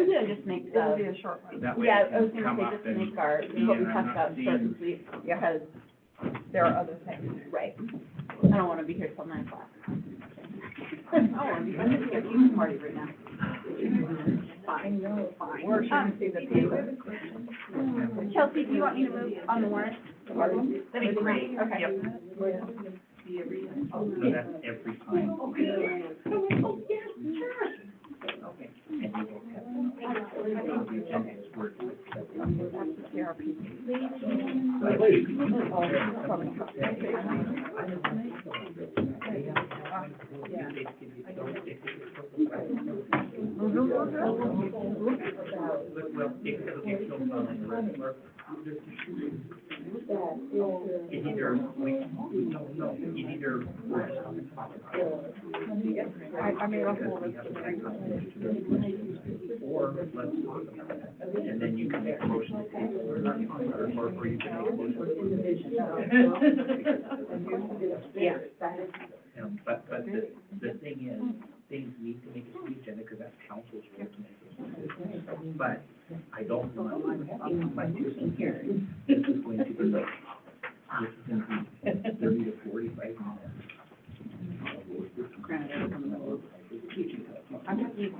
Usually I just make It'll be the, a short one. That way yeah, it I was can gonna come say up just and make our, see, what we and I'm talked not about in short and seeing- sweet, because, There are other things. right. I don't wanna be here till 9 o'clock. I wanna be, I'm just here eating party right now. Fine, fine. We're trying to see the paper. Chelsea, do you want me to move on the warrant? That'd be great. Okay. Yep. So that's every time. Oh, yes, sure. Okay. And you will have. Okay, we're- Well, it's either, I made a whole list of things. or let's talk about it. And then you can make a motion to table or you can make a motion. Yeah. But the thing is, things need to make it to the agenda because that's council's role to make those decisions. But I don't want my two cents here. This is going to be, this is going to be 30 to 45 minutes. I'm just using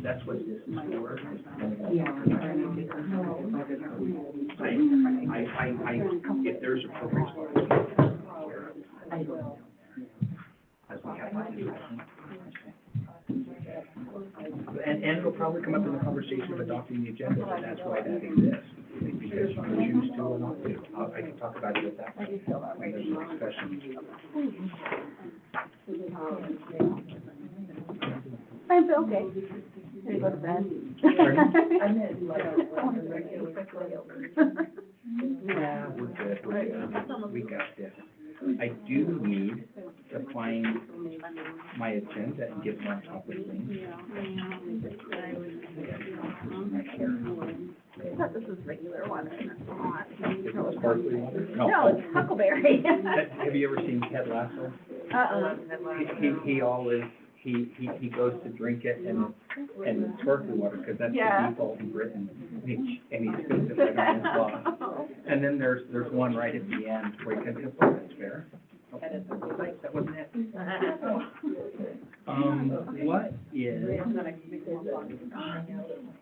That's what this is for. If there's appropriate spot. I will. As we have to do. And it'll probably come up in the conversation of adopting the agenda, but that's why that exists. Because you can choose to or not to. I can talk about it at that point. When there's a discussion. I feel okay. Ready to go to bed. Yeah, we're good. We got this. I do need to find my agenda and get on top of things. I thought this was regular water. Is it sparkling water? No, it's huckleberry. Have you ever seen Ted Lasso? He always, he goes to drink it and it's sparkling water, because that's Yeah. the default in Britain. And he spits it right on his glass. And then there's one right at the end where he says, oh, that's fair. That wasn't it.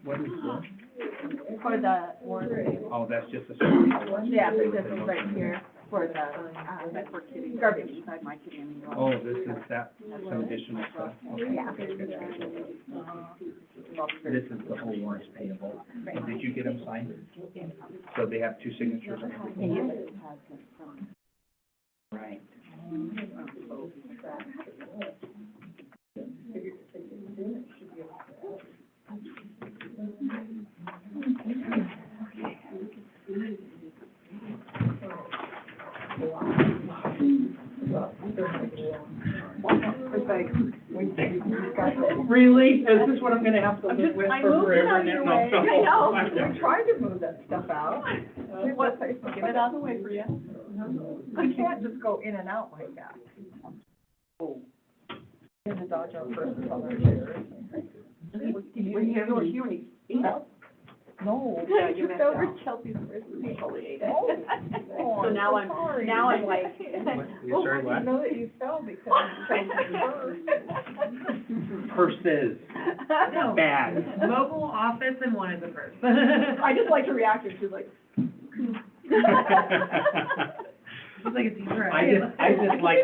What is this? For the warrant. Oh, that's just a. Yeah, but this is right here for the, garbage inside my kitty. Oh, this is that, some additional stuff. Okay. Yeah. This is the whole warrants payable. Did you get them signed? So they have two signatures on everything? Right. It's like, we discussed it. Really? Is this what I'm gonna have to live with I for moved it forever out of now? your No, way. no, I know. I'm We done. tried to move that stuff out. What, give it out of the way for you. You can't just go in and out like that. In the dodge out first and all that shit. No. Yeah, you took over Chelsea's first people ate it. Oh, So now I'm, sorry. now I'm like. You're sorry, what? I know that you fell because you Purses, No. bags. Mobile office and one is a first. I just like her reaction, she's like. It's like a deep breath. I just like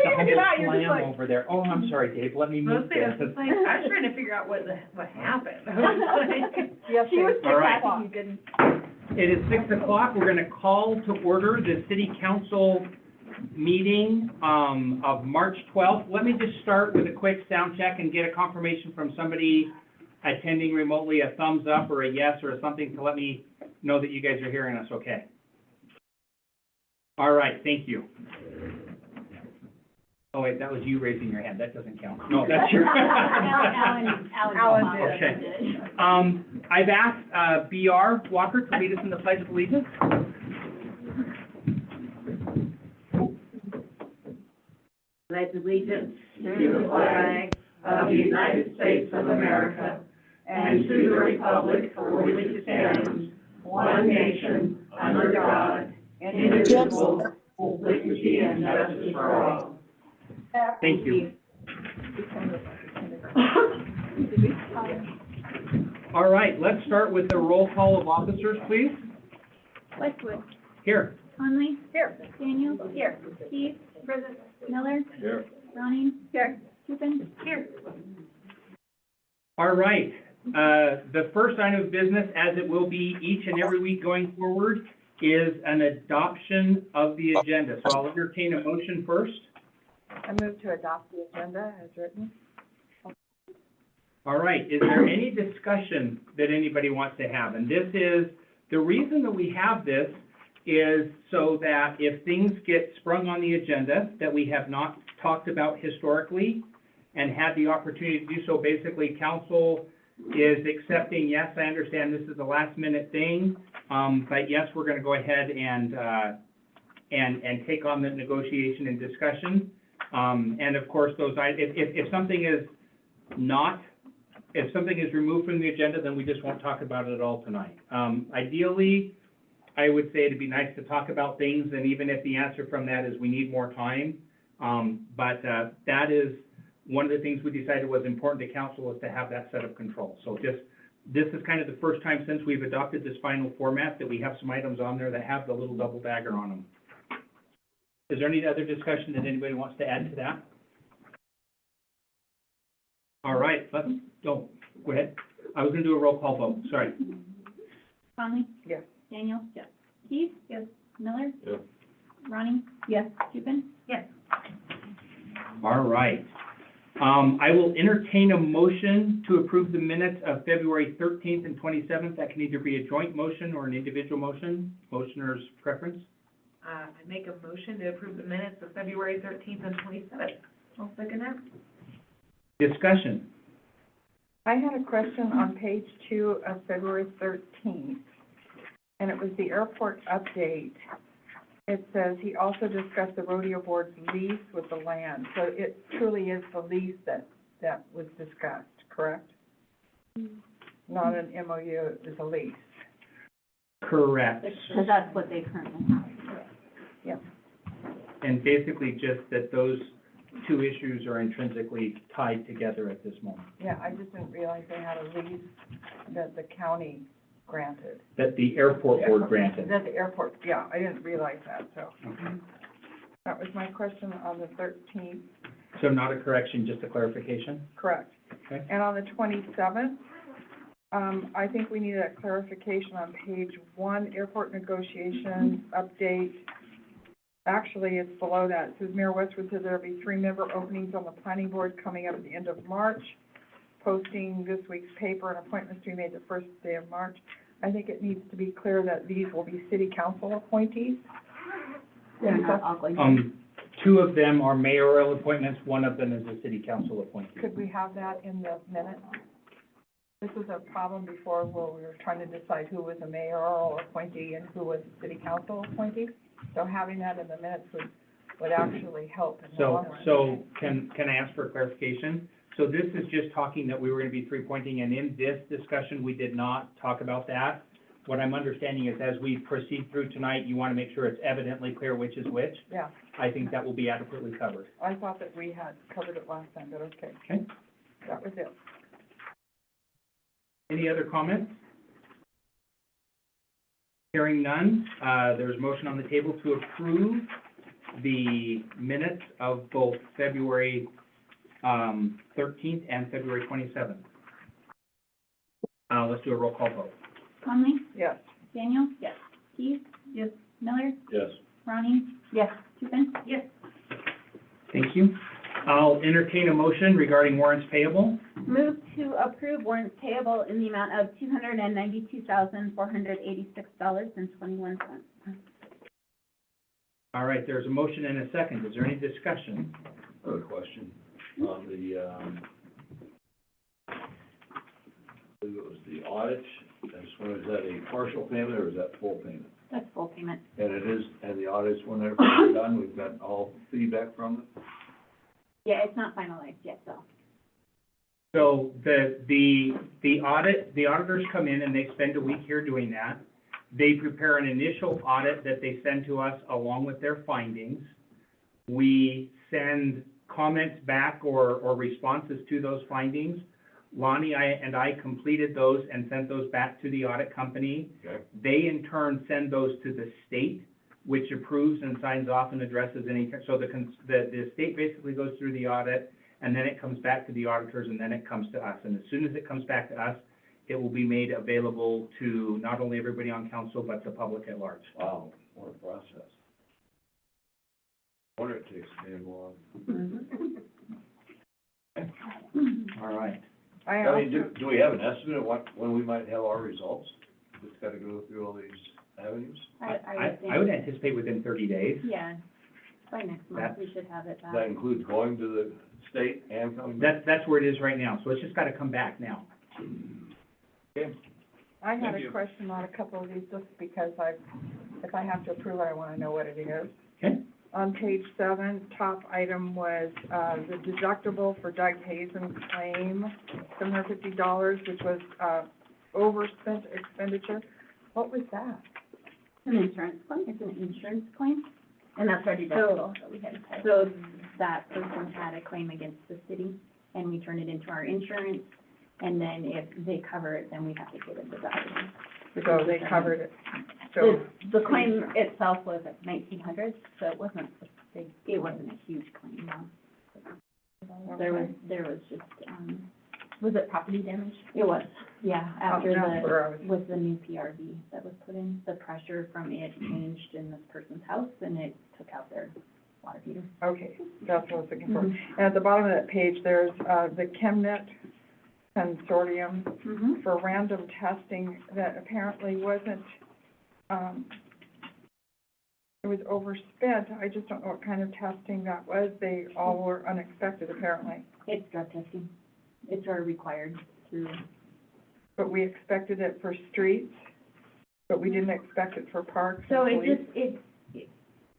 the humble You're just slam like- over there. Oh, I'm sorry, Dave, let me move Mostly, I was this. just like, I was trying to figure out what happened. I was like, Yes, She was All right. happy you didn't. It is 6 o'clock. We're gonna call to order the city council meeting, of March 12th. Let me just start with a quick sound check and get a confirmation from somebody attending remotely, a thumbs up or a yes or something to let me know that you guys are hearing us okay. All right, thank you. Oh, wait, that was you raising your hand. That doesn't count. No, that's your. Alan did. Okay. I've asked, BR Walker to lead us in the Pledge of Allegiance. pledge allegiance to the flag of the United States of America and to the republic for which it stands, one nation, under God, indivisible, with liberty and justice for all. Thank you. All right, let's start with the roll call of officers, please. Westwood, Here. Conley, Here. Daniel, here, Keith, Miller, Here. Ronnie, here, Tupin, here. All right, the first item of business, as it will be each and every week going forward, is an adoption of the agenda. So I'll entertain a motion first. I move to adopt the agenda as written. All right, is there any discussion that anybody wants to have? And this is, the reason that we have this is so that if things get sprung on the agenda that we have not talked about historically and had the opportunity to do so, basically council is accepting, yes, I understand this is a last minute thing, but yes, we're gonna go ahead and take on the negotiation and discussion. And of course, those, if something is not, if something is removed from the agenda, then we just won't talk about it at all tonight. Ideally, I would say it'd be nice to talk about things, and even if the answer from that is we need more time, but that is one of the things we decided was important to council, is to have that set of control. So this is kind of the first time since we've adopted this final format that we have some items on there that have the little double dagger on them. Is there any other discussion that anybody wants to add to that? All right, let's go ahead. I was gonna do a roll call vote, sorry. Conley, Yes. Daniel, yes, Keith, yes, Miller, Yes. Ronnie, yes, Tupin, Yes. All right. I will entertain a motion to approve the minutes of February 13th and 27th. That can either be a joint motion or an individual motion, motioner's preference. I make a motion to approve the minutes of February 13th and 27th. I'll second that. Discussion. I had a question on page 2 of February 13th, and it was the airport update. It says he also discussed the rodeo board's lease with the land. So it truly is the lease that was discussed, correct? Not an MOU, it's a lease. Correct. because that's what they currently have. Yep. And basically just that those two issues are intrinsically tied together at this moment. Yeah, I just didn't realize they had a lease that the county granted. That the airport board granted. That the airport, yeah, I didn't realize that, so. Okay. That was my question on the 13th, So not a correction, just a clarification? correct. Okay. And on the 27th, I think we need a clarification on page 1, airport negotiations update. Actually, it's below that. It says Mayor Westwood said there'll be 3 member openings on the planning board coming up at the end of March. Posting this week's paper and appointments to be made the first day of March. I think it needs to be clear that these will be city council appointees. They're not all going to. 2 of them are mayoral appointments, 1 of them is a city council appointee. Could we have that in the minutes? This was a problem before where we were trying to decide who was a mayoral appointee and who was a city council appointee. So having that in the minutes would actually help in the long run. So can I ask for clarification? So this is just talking that we were gonna be 3 pointing, and in this discussion, we did not talk about that. What I'm understanding is as we proceed through tonight, you wanna make sure it's evidently clear which is which. Yeah, I think that will be adequately covered. I thought that we had covered it last time, but okay. Okay. That was it. Any other comments? Hearing none, there's a motion on the table to approve the minutes of both February 13th and February 27th. Let's do a roll call vote. Conley, Yes. Daniel, yes, Keith, Yes. Miller, Yes. Ronnie, Yes. Tupin, Yes. Thank you. I'll entertain a motion regarding warrants payable. Move to approve warrants payable in the amount of $292,486.21. All right, there's a motion and a second. Is there any discussion? I have a question on the, I believe it was the audit. I just wondered, is that a partial payment or is that full payment? That's full payment. And it is, and the audits, when they're done, we've got all feedback from them? Yeah, it's not finalized yet, though. So the auditors come in and they spend a week here doing that. They prepare an initial audit that they send to us along with their findings. We send comments back or responses to those findings. Lonnie and I completed those and sent those back to the audit company. Okay. They in turn send those to the state, which approves and signs off and addresses any, so the state basically goes through the audit, and then it comes back to the auditors, and then it comes to us. And as soon as it comes back to us, it will be made available to not only everybody on council, but the public at large. Wow, what a process. Wonder it takes damn long. All right. I I mean, also, do we have an estimate of when we might have our results? Just gotta go through all these avenues? I would anticipate within 30 days. Yeah, by next month, we should have it back. That includes going to the state and coming back? That's where it is right now, so it's just gotta come back now. Okay. I had Thank a you. question on a couple of these, just because if I have to approve it, I wanna know what it is. Okay? On page 7, top item was, the deductible for Doug Hazen's claim, $750, which was, overspent expenditure. What was that? An insurance claim, it's an insurance claim. And that's our deductible that we had to pay. So that person had a claim against the city, and we turned it into our insurance, and then if they cover it, then we have to pay the deductible. So they covered it, so, The claim itself was at 1,900, so it wasn't a big, it wasn't a huge claim, no. There was just, Was it property damage? it was, yeah, after that's where I was. with the new PRV that was put in, the pressure from it changed in this person's house, and it took out their water heater. Okay, that's what I was looking for. Mhm. And at the bottom of that page, there's, the ChemNet Consortium Mm-hmm. for random testing that apparently wasn't, it was overspent. I just don't know what kind of testing that was. They all were unexpected apparently. It's drug testing. It's our required through, But we expected it for streets, but we didn't expect it for parks and so police.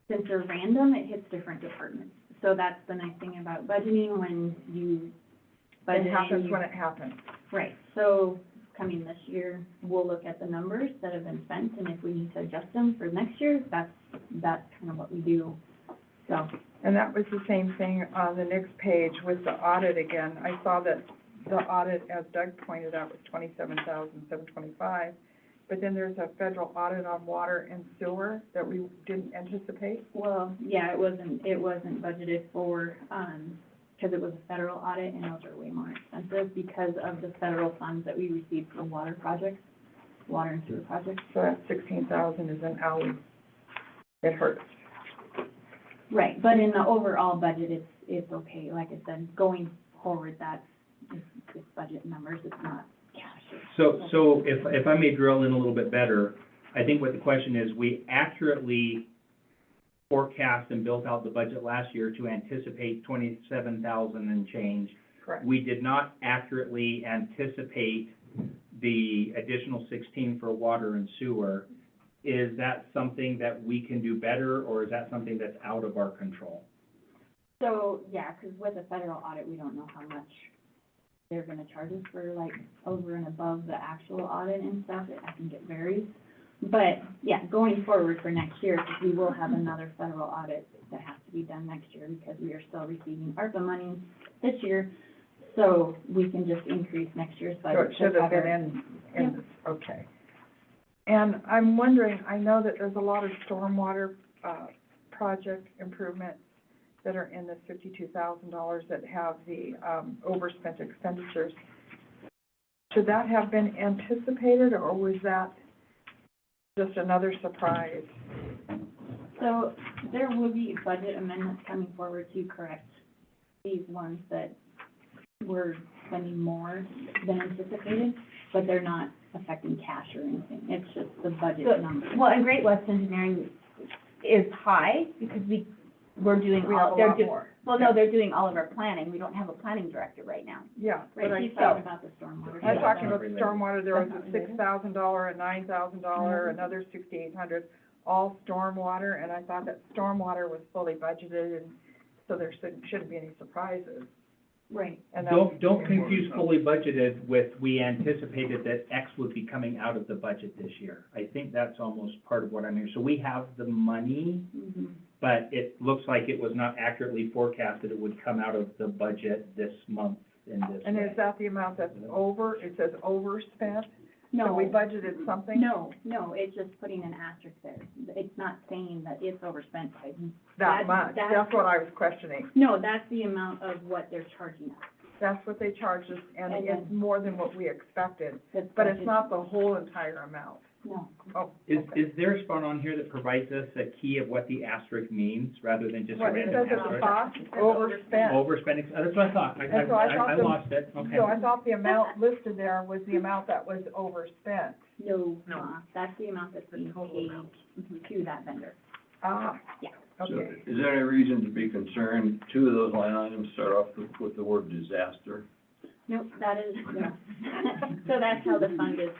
since they're random, it hits different departments. So that's the nice thing about budgeting, when you budget. It happens when it happens. Right, so coming this year, we'll look at the numbers that have been spent, and if we need to adjust them for next year, that's kind of what we do, so. And that was the same thing on the next page with the audit again. I saw that the audit, as Doug pointed out, was $27,725. But then there's a federal audit on water and sewer that we didn't anticipate. Well, yeah, it wasn't budgeted for, because it was a federal audit, and those are way more expensive because of the federal funds that we received for water projects, water and sewer projects. So that 16,000 is an outlay. It hurts. Right, but in the overall budget, it's okay, like I said, going forward, it's budget numbers, it's not cash. So if I may drill in a little bit better, I think what the question is, we accurately forecast and built out the budget last year to anticipate 27,000 and change. Correct. We did not accurately anticipate the additional 16 for water and sewer. Is that something that we can do better, or is that something that's out of our control? So, yeah, because with a federal audit, we don't know how much they're gonna charge us for, like, over and above the actual audit and stuff. I think it varies. But, yeah, going forward for next year, 'cause we will have another federal audit that has to be done next year, because we are still receiving ARPA money this year. So we can just increase next year's So budget. it should have been in this, okay. And I'm wondering, I know that there's a lot of stormwater, project improvements that are in this $52,000 that have the, overspent expenditures. Should that have been anticipated, or was that just another surprise? So there will be budget amendments coming forward to correct these ones that were spending more than anticipated, but they're not affecting cash or anything. It's just the budget number. Well, and Great West Engineering is high because we're doing We have all, a they're lot doing, more. well, no, they're doing all of our planning. We don't have a planning director right now. Yeah, but Right, he's I talking about the stormwater. was talking about the Related. stormwater, there was That's a not related. $6,000, a $9,000, another $6,800, all stormwater, and I thought that stormwater was fully budgeted, and so there shouldn't be any surprises. Right. And that's- Don't confuse fully budgeted with, we anticipated that X would be coming out of the budget this year. I think that's almost part of what I'm hearing. So we have the money, Mhm. but it looks like it was not accurately forecasted it would come out of the budget this month in this And way. is that the amount that's over, it says overspent? No. So we budgeted something? No, it's just putting an asterisk there. It's not saying that it's overspent by, That much, that's- that's what I was questioning. no, that's the amount of what they're charging us. That's what they charged us, and And it's then- more than what we expected, That's but it's budgeted. not the whole entire amount. No. Oh, Is okay. there a spot on here that provides us a key of what the asterisk means, rather than just a What, it random says at the asterisk? top, overspent. Overspending, that's what I thought. And so I thought I the- lost it, okay. So I thought the amount listed there was the amount that was overspent. No, No. that's the amount that's being total paid amount. to that vendor. Ah, Yeah. So okay. is there any reason to be concerned? Two of those line items start off with the word disaster. Nope, that is, no. So that's how the fund is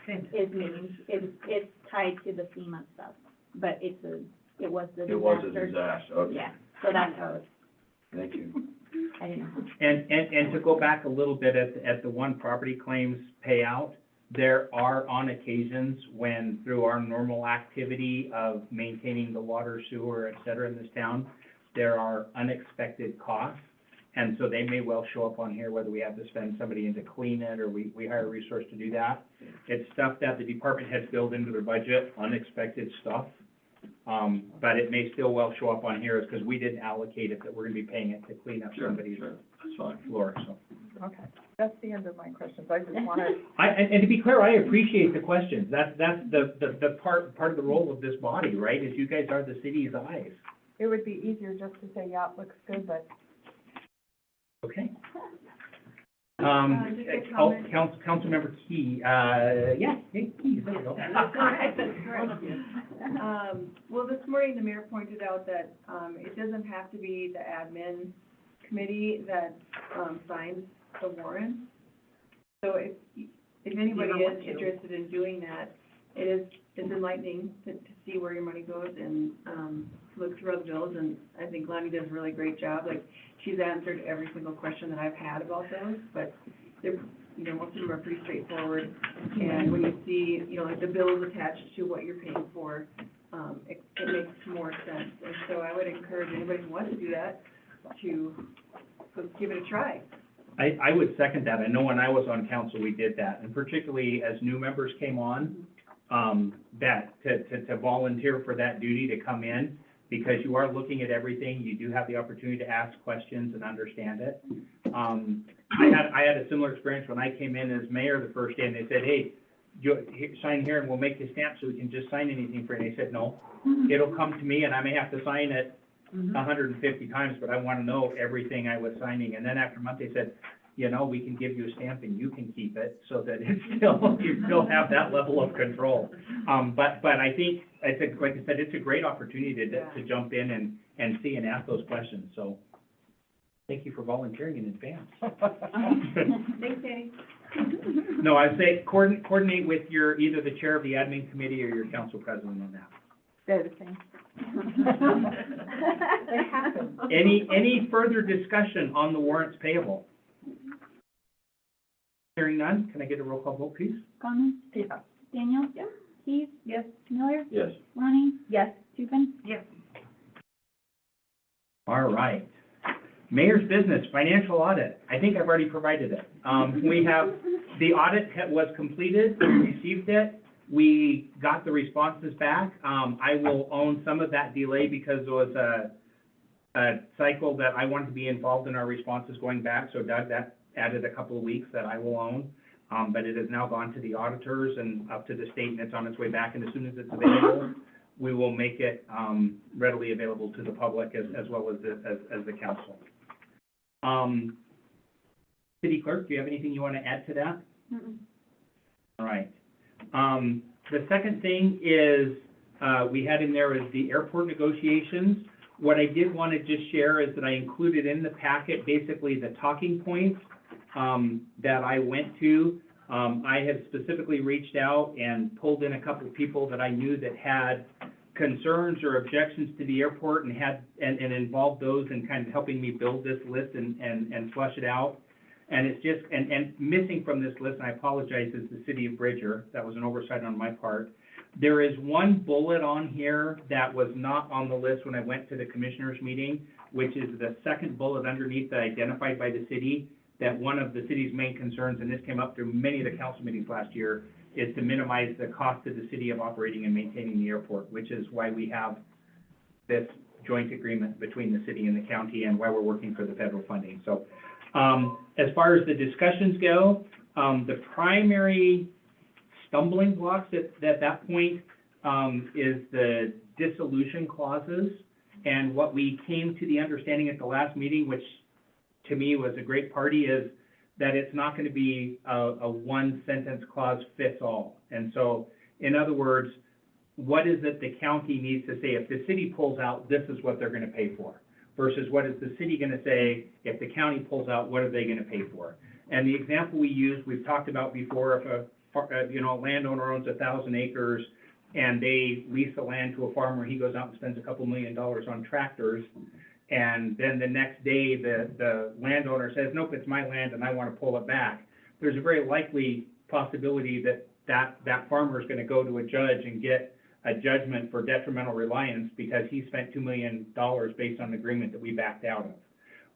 named. It's tied to the FEMA stuff, but it was the disaster. It was a disaster, okay, Yeah, so that's how it's, thank you. I didn't know. And to go back a little bit at the one property claims payout, there are on occasions when, through our normal activity of maintaining the water, sewer, et cetera, in this town, there are unexpected costs. And so they may well show up on here, whether we have to spend somebody in to clean it, or we hire a resource to do that. It's stuff that the department heads build into their budget, unexpected stuff. But it may still well show up on here, because we didn't allocate it, that we're gonna be paying it to clean up Sure, somebody's sure, that's fine. floor, so. Okay, that's the end of my questions. I just wanted, And to be clear, I appreciate the questions. That's the part of the role of this body, right? Is you guys are the city's eyes. it would be easier just to say, yeah, it looks good, but Okay. Just a comment. Councilmember Key, yeah, hey, Key, there we go. Well, this morning, the mayor pointed out that, it doesn't have to be the admin committee that, signs the warrant. So if anybody You don't is want to. interested in doing that, it's enlightening to see where your money goes and, look through other bills, and I think Lonnie does a really great job. Like, she's answered every single question that I've had about those, but they're, most of them are pretty straightforward. And when you see, like the bills attached to what you're paying for, it makes more sense. And so I would encourage anybody who wants to do that to give it a try. I would second that. I know when I was on council, we did that, and particularly as new members came on, that, to volunteer for that duty to come in, because you are looking at everything, you do have the opportunity to ask questions and understand it. I had a similar experience when I came in as mayor the first day, and they said, hey, sign here and we'll make you stamp so we can just sign anything for you. And I said, no, it'll come to me and I may have to sign it 150 times, but I want to know everything I was signing. And then after a month, they said, we can give you a stamp and you can keep it, so that it's still, you still have that level of control. But I think, like I said, it's a great opportunity to jump in and see and ask those questions, so thank you for volunteering in advance. Thanks, Danny. No, I'd say coordinate with either the chair of the admin committee or your council president on that. they're the same. They happen. Any further discussion on the warrants payable? Hearing none, can I get a roll call vote, please? Conlon? Yeah. Daniel? Yes. Steve? Yes. Miller? Yes. Ronnie? Yes. Tupin? Yes. All right. Mayor's business, financial audit. I think I've already provided it. We have, the audit was completed, we received it, we got the responses back. I will own some of that delay because there was a cycle that I wanted to be involved in our responses going back, so Doug, that added a couple of weeks that I will own. But it has now gone to the auditors and up to the state, and it's on its way back, and as soon as it's available, we will make it readily available to the public as well as the council. City Clerk, do you have anything you want to add to that? Mm-mm. All right. The second thing is, we had in there is the airport negotiations. What I did want to just share is that I included in the packet basically the talking points that I went to. I had specifically reached out and pulled in a couple of people that I knew that had concerns or objections to the airport and involved those in kind of helping me build this list and flush it out. And it's just, and missing from this list, and I apologize, is the city of Bridger. That was an oversight on my part. There is one bullet on here that was not on the list when I went to the commissioners meeting, which is the second bullet underneath that identified by the city, that one of the city's main concerns, and this came up through many of the council meetings last year, is to minimize the cost to the city of operating and maintaining the airport, which is why we have this joint agreement between the city and the county and why we're working for the federal funding. So, as far as the discussions go, the primary stumbling blocks at that point, is the dissolution clauses. And what we came to the understanding at the last meeting, which to me was a great party, is that it's not going to be a one sentence clause fits all. And so, in other words, what is it the county needs to say? If the city pulls out, this is what they're going to pay for, versus what is the city going to say, if the county pulls out, what are they going to pay for? And the example we used, we've talked about before, if a landowner owns 1,000 acres and they lease the land to a farmer, he goes out and spends a couple $1 million on tractors, and then the next day the landowner says, nope, it's my land and I want to pull it back. There's a very likely possibility that farmer is going to go to a judge and get a judgment for detrimental reliance because he spent $2 million based on an agreement that we backed out of.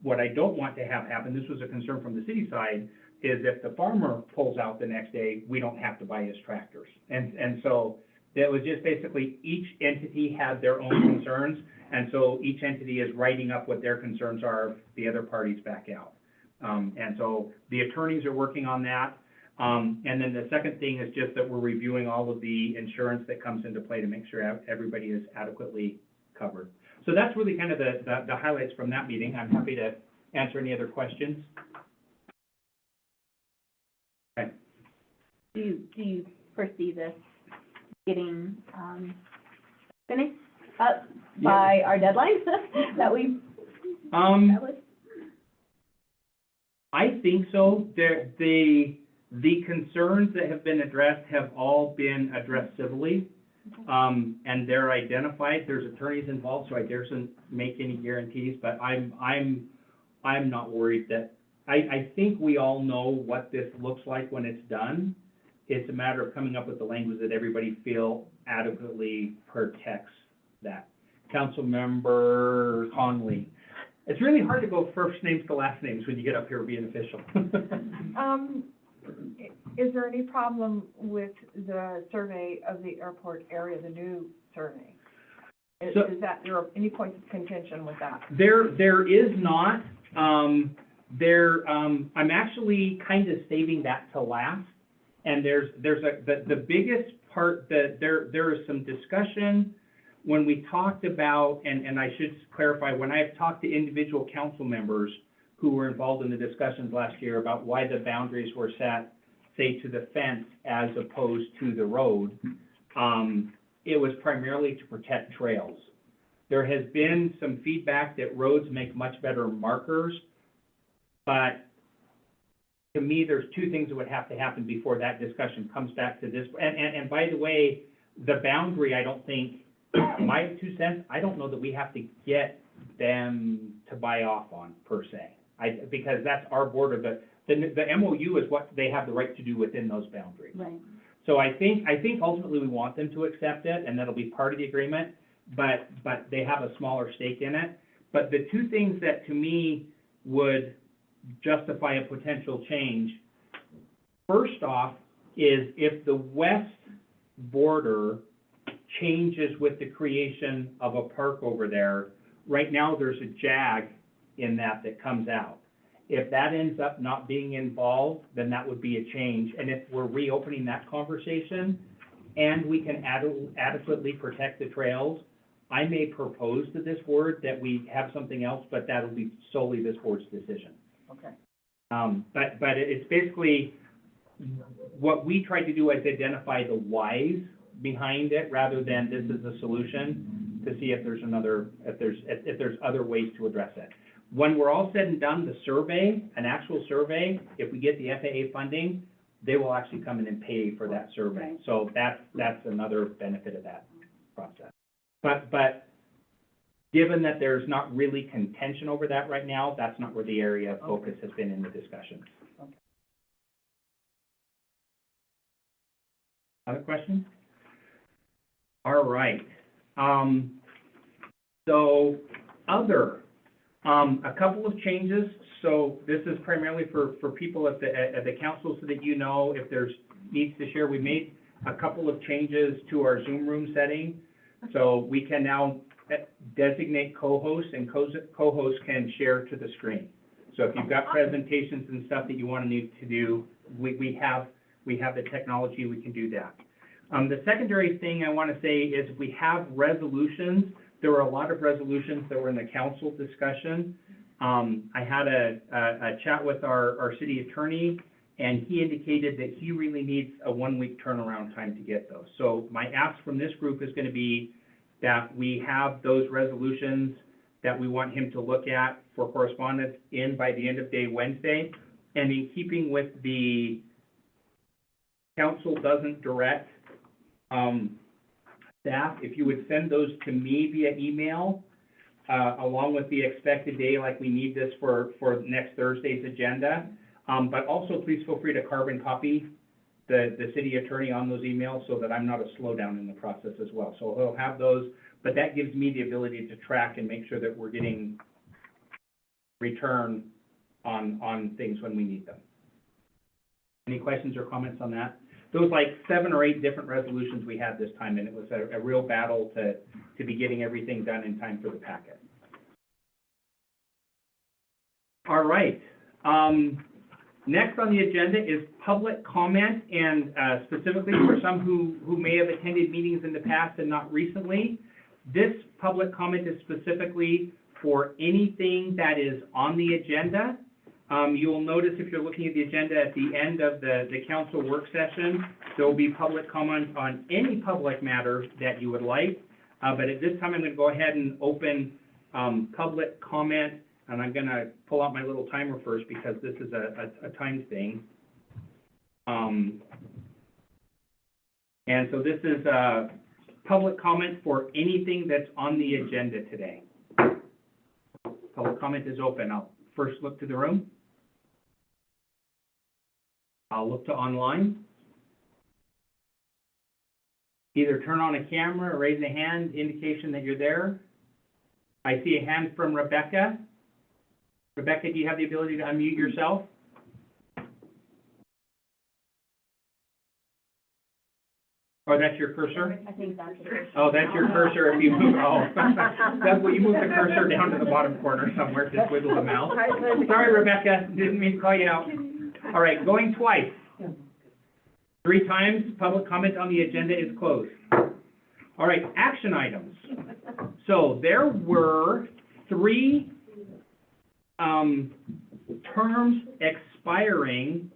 What I don't want to have happen, this was a concern from the city side, is if the farmer pulls out the next day, we don't have to buy his tractors. And so that was just basically each entity had their own concerns, and so each entity is writing up what their concerns are if the other parties back out. And so the attorneys are working on that. And then the second thing is just that we're reviewing all of the insurance that comes into play to make sure everybody is adequately covered. So that's really kind of the highlights from that meeting. I'm happy to answer any other questions. Okay. Do you foresee this getting, finished up by our deadline that we established? I think so. The concerns that have been addressed have all been addressed civilly, and they're identified. There's attorneys involved, so I daren't make any guarantees, but I'm not worried that, I think we all know what this looks like when it's done. It's a matter of coming up with the language that everybody feel adequately protects that. Councilmember Conley. It's really hard to go first names to last names when you get up here being official. Is there any problem with the survey of the airport area, the new survey? Is there any points of contention with that? There is not. I'm actually kind of saving that to last. And the biggest part that there is some discussion when we talked about, and I should clarify, when I've talked to individual council members who were involved in the discussions last year about why the boundaries were set, say, to the fence as opposed to the road, it was primarily to protect trails. There has been some feedback that roads make much better markers, but to me, there's two things that would have to happen before that discussion comes back to this. And by the way, the boundary, I don't think, my 2 cents, I don't know that we have to get them to buy off on per se. Because that's our border. The MOU is what they have the right to do within those boundaries. Right. So I think ultimately we want them to accept it, and that'll be part of the agreement, but they have a smaller stake in it. But the two things that to me would justify a potential change, first off, is if the west border changes with the creation of a park over there. Right now, there's a JAG in that comes out. If that ends up not being involved, then that would be a change. And if we're reopening that conversation and we can adequately protect the trails, I may propose to this board that we have something else, but that'll be solely this board's decision. Okay. But it's basically, what we tried to do is identify the whys behind it rather than this is a solution, to see if there's other ways to address it. When we're all said and done, the survey, an actual survey, if we get the FAA funding, they will actually come in and pay for that survey. So that's another benefit of that process. But given that there's not really contention over that right now, that's not where the area of focus has been in the discussions. Other questions? All right. So other, a couple of changes. So this is primarily for people at the council so that you know if there's needs to share. We made a couple of changes to our Zoom room setting. So we can now designate co-hosts, and co-hosts can share to the screen. So if you've got presentations and stuff that you want to need to do, we have the technology, we can do that. The secondary thing I want to say is we have resolutions. There were a lot of resolutions that were in the council discussion. I had a chat with our city attorney, and he indicated that he really needs a 1-week turnaround time to get those. So my ask from this group is going to be that we have those resolutions that we want him to look at for correspondence in by the end of day Wednesday. And in keeping with the council doesn't direct staff, if you would send those to me via email, along with the expected day, like we need this for next Thursday's agenda. But also please feel free to carbon copy the city attorney on those emails so that I'm not a slowdown in the process as well. So he'll have those, but that gives me the ability to track and make sure that we're getting return on things when we need them. Any questions or comments on that? There was like 7 or 8 different resolutions we had this time, and it was a real battle to be getting everything done in time for the packet. All right. Next on the agenda is public comment, and specifically for some who may have attended meetings in the past and not recently, this public comment is specifically for anything that is on the agenda. You'll notice if you're looking at the agenda at the end of the council work session, there will be public comment on any public matter that you would like. But at this time, I'm going to go ahead and open public comment, and I'm going to pull out my little timer first because this is a time thing. And so this is public comment for anything that's on the agenda today. Public comment is open. I'll first look to the room. I'll look to online. Either turn on a camera or raise a hand, indication that you're there. I see a hand from Rebecca. Rebecca, do you have the ability to unmute yourself? Oh, that's your cursor? I think that's it. Oh, that's your cursor if you move, oh. That's what you move the cursor down to the bottom corner somewhere, just wiggle the mouse. Sorry, Rebecca, didn't mean to call you out. All right, going twice. 3 times, public comment on the agenda is closed. All right, action items. So there were 3 terms expiring.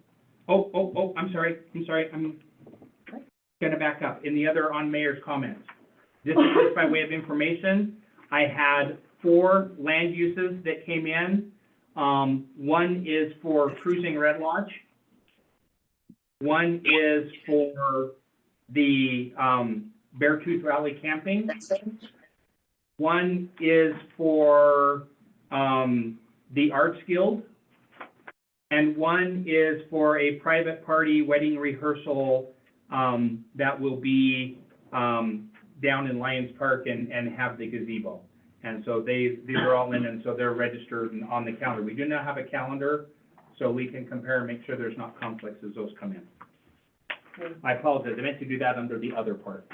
I'm sorry, I'm gonna back up. In the other on mayor's comments. This is just by way of information. I had 4 land uses that came in. One is for Cruising Red Lodge. One is for the Beartooth Rally Camping. One is for the Arts Guild. And one is for a private party wedding rehearsal that will be down in Lions Park and have the gazebo. And so these are all in, and so they're registered on the calendar. We do not have a calendar, so we can compare and make sure there's not conflicts as those come in. I apologize, I meant to do that under the other part.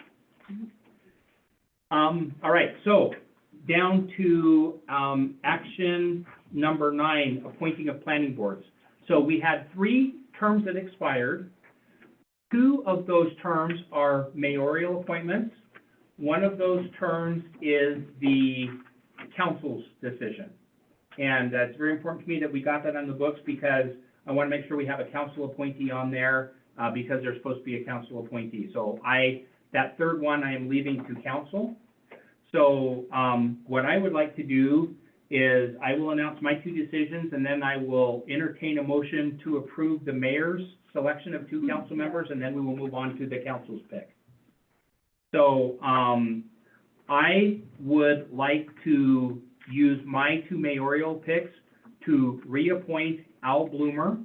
All right, so down to action number 9, appointing of planning boards. So we had 3 terms that expired. 2 of those terms are mayoral appointments. One of those terms is the council's decision. And it's very important to me that we got that on the books because I want to make sure we have a council appointee on there because there's supposed to be a council appointee. So that third one I am leaving to council. So what I would like to do is I will announce my 2 decisions, and then I will entertain a motion to approve the mayor's selection of 2 council members, and then we will move on to the council's pick. So I would like to use my two mayoral picks to reappoint Al Bloomer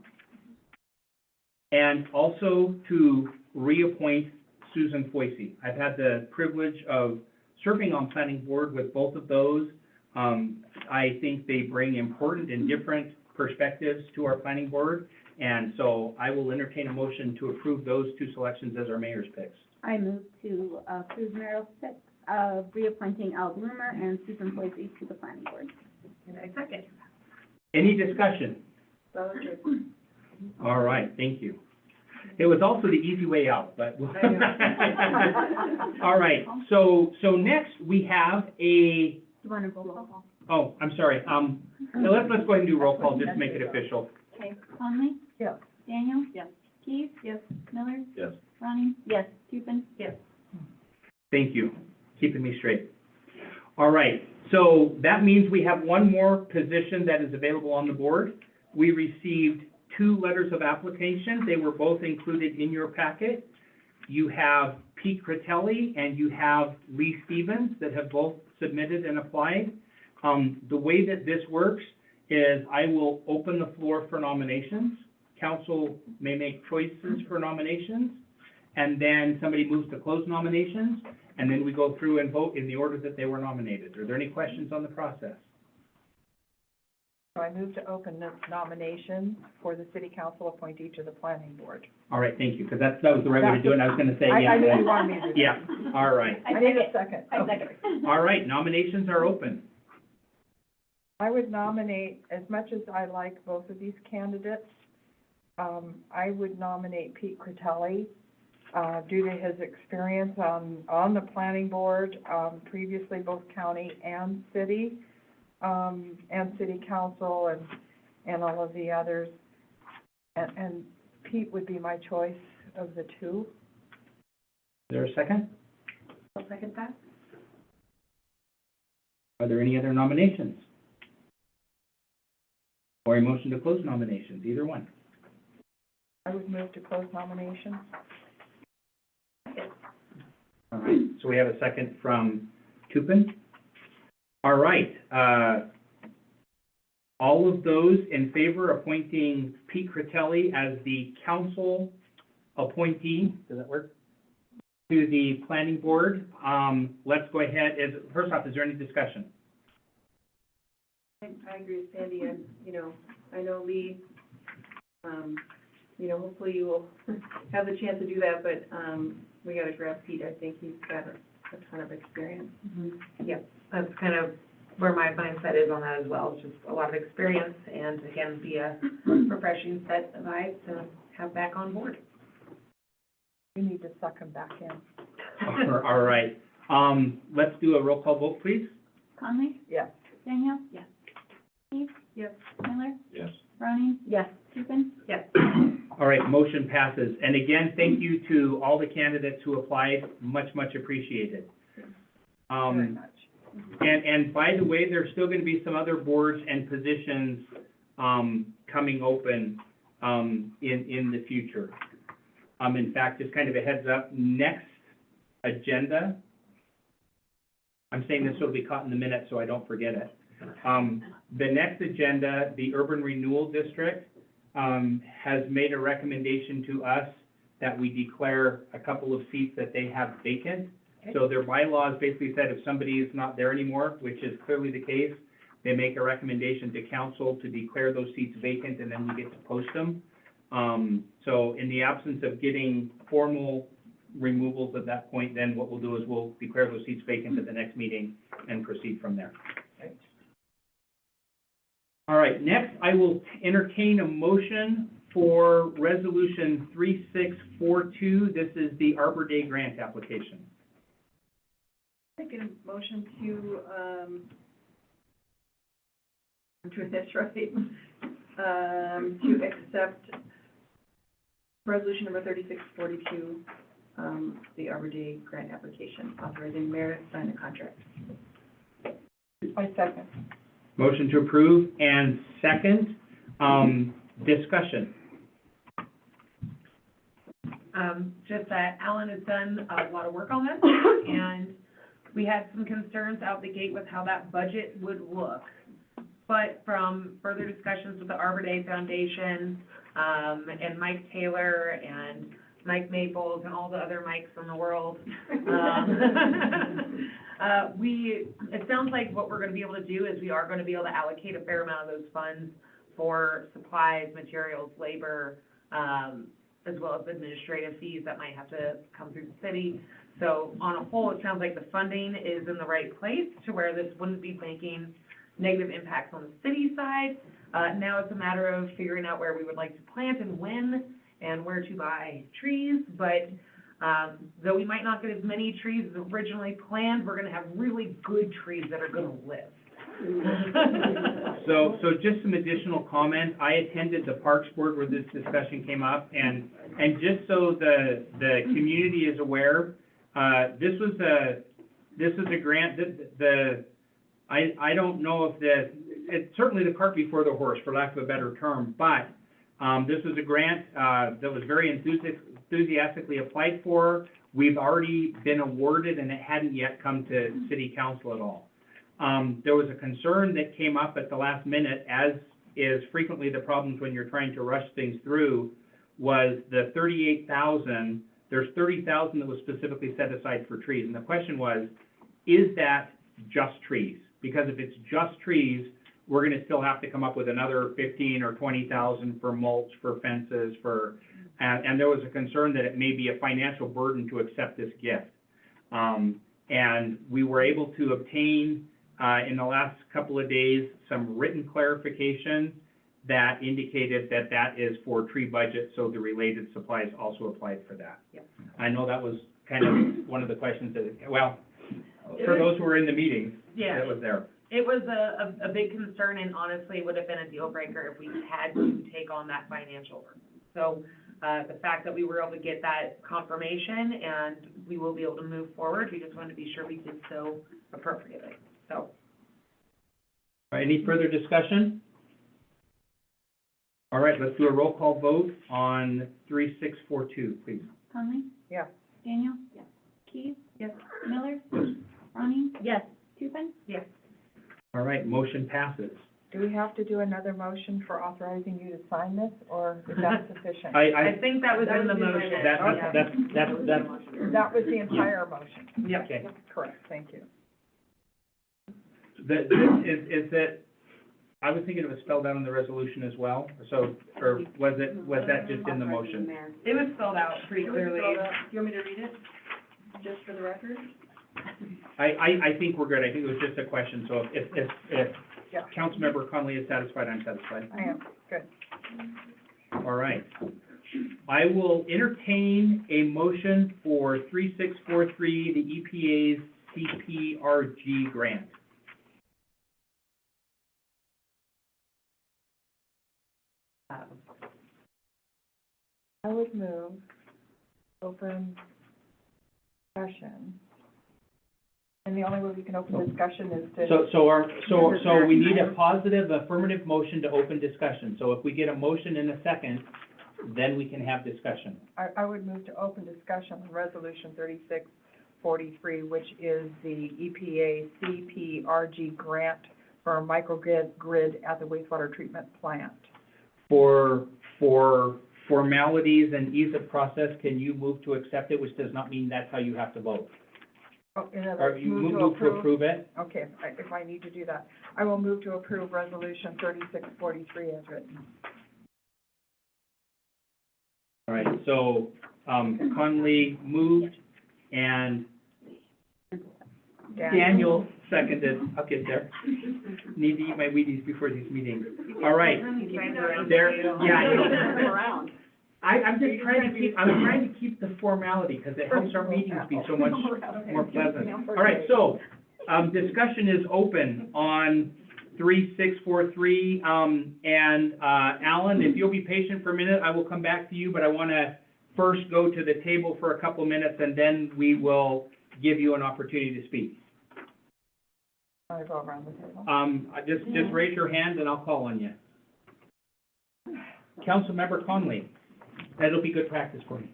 and also to reappoint Susan Foisey. I've had the privilege of serving on planning board with both of those. I think they bring important and different perspectives to our planning board, and so I will entertain a motion to approve those two selections as our mayor's picks. I move to approve mayoral six of reappointing Al Bloomer and Susan Foisey to the planning board. And I second. Any discussion? That was good. All right, thank you. It was also the easy way out, but. All right, so next we have a, Do you want to roll call? oh, I'm sorry, now let's go ahead and do roll call, just to make it official. Okay, Conley? Yes. Daniel? Yes. Keith? Yes. Miller? Yes. Ronnie? Yes. Tupin? Yes. Thank you, keeping me straight. All right, so that means we have one more position that is available on the board. We received 2 letters of application. They were both included in your packet. You have Pete Critelli and you have Lee Stevens that have both submitted and applied. The way that this works is I will open the floor for nominations. Council may make choices for nominations, and then somebody moves to close nominations, and then we go through and vote in the order that they were nominated. Are there any questions on the process? So I move to open the nominations for the city council appointee to the planning board. All right, thank you, because that was the right way to do it, and I was gonna say, yeah. I knew you wanted me to do that. Yeah, all right. I need a second. I second. All right, nominations are open. I would nominate, as much as I like both of these candidates, I would nominate Pete Critelli, due to his experience on the planning board, previously both county and city council and all of the others. And Pete would be my choice of the two. Is there a second? I'll second that. Are there any other nominations? Or a motion to close nominations, either one? I would move to close nominations. All right, so we have a second from Tupin. All right, all of those in favor appointing Pete Critelli as the council appointee, does that work? To the planning board, let's go ahead, first off, is there any discussion? I agree with Sandy, and, I know Lee, hopefully you will have the chance to do that, but, we gotta grab Pete. I think he's got a ton of experience. Yep, that's kind of where my mindset is on that as well. It's just a lot of experience and again, be a refreshing set of eyes to have back on board. You need to suck him back in. All right, let's do a roll call vote, please. Conley? Yes. Daniel? Yes. Keith? Yes. Miller? Yes. Ronnie? Yes. Tupin? Yes. All right, motion passes. And again, thank you to all the candidates who applied, much, much appreciated. Very much. And by the way, there's still gonna be some other boards and positions, coming open, in the future. In fact, just kind of a heads up, next agenda, I'm saying this will be caught in the minutes so I don't forget it. The next agenda, the Urban Renewal District, has made a recommendation to us that we declare a couple of seats that they have vacant. So their bylaws basically said if somebody is not there anymore, which is clearly the case, they make a recommendation to council to declare those seats vacant, and then we get to post them. So in the absence of getting formal removals at that point, then what we'll do is we'll declare those seats vacant at the next meeting and proceed from there. All right, next I will entertain a motion for Resolution 3642. This is the Arbor Day grant application. Making a motion to, I'm doing this right, to accept resolution number 3642, the Arbor Day grant application, authorizing mayor to sign the contract. I second. Motion to approve and second. Discussion. Just that Alan has done a lot of work on this, and we had some concerns out the gate with how that budget would look. But from further discussions with the Arbor Day Foundation, and Mike Taylor and Mike Maples and all the other Mikes in the world, it sounds like what we're gonna be able to do is we are gonna be able to allocate a fair amount of those funds for supplies, materials, labor, as well as administrative fees that might have to come through the city. So on a whole, it sounds like the funding is in the right place to where this wouldn't be making negative impacts on the city side. Now it's a matter of figuring out where we would like to plant and when, and where to buy trees. But, though we might not get as many trees as originally planned, we're gonna have really good trees that are gonna live. So just some additional comment. I attended the Parks Board where this discussion came up, and just so the community is aware, this was a grant, I don't know if it's certainly the cart before the horse, for lack of a better term, but, this was a grant, that was very enthusiastically applied for. We've already been awarded, and it hadn't yet come to city council at all. There was a concern that came up at the last minute, as is frequently the problems when you're trying to rush things through, was the 38,000, there's 30,000 that was specifically set aside for trees. And the question was, is that just trees? Because if it's just trees, we're gonna still have to come up with another 15 or 20,000 for mulch, for fences, and there was a concern that it may be a financial burden to accept this gift. And we were able to obtain, in the last couple of days, some written clarification that indicated that that is for tree budget, so the related supplies also applied for that. Yep. I know that was kind of one of the questions that, well, for those who were in the meeting, Yeah. that was there. It was a big concern, and honestly would have been a deal breaker if we had to take on that financial burden. So, the fact that we were able to get that confirmation and we will be able to move forward, we just wanted to be sure we did so appropriately, so. All right, any further discussion? All right, let's do a roll call vote on 3642, please. Conley? Yes. Daniel? Yes. Keith? Yes. Miller? Yes. Ronnie? Yes. Tupin? Yes. All right, motion passes. Do we have to do another motion for authorizing you to sign this, or is that sufficient? I think that was in the motion. That's, That was the entire motion. Yep. okay. Correct, thank you. Is that, I was thinking it was spelled out in the resolution as well, so, or was that just in the motion? It was spelled out pretty clearly. Do you want me to read it, just for the record? I think we're good. I think it was just a question, so if Yeah. Councilmember Conley is satisfied, I'm satisfied. I am, good. All right. I will entertain a motion for 3643, the EPA's CPRG grant. I would move open discussion. And the only way we can open discussion is to. So we need a positive affirmative motion to open discussion. So if we get a motion in a second, then we can have discussion. I would move to open discussion on Resolution 3643, which is the EPA CPRG grant for a microgrid at the wastewater treatment plant. For formalities and ease of process, can you move to accept it, which does not mean that's how you have to vote? Oh, in other Or words, you move to approve it? Okay, if I need to do that, I will move to approve Resolution 3643 as written. All right, so, Conley moved and Daniel seconded. I'll get there. Need to eat my Wheaties before these meetings. All right, there, yeah, I know. I'm just trying to keep the formality, because it helps our meetings be so much more pleasant. All right, so, discussion is open on 3643, and, Alan, if you'll be patient for a minute, I will come back to you, but I want to first go to the table for a couple minutes, and then we will give you an opportunity to speak. I go around the table. Just raise your hand and I'll call on you. Councilmember Conley, that'll be good practice for me.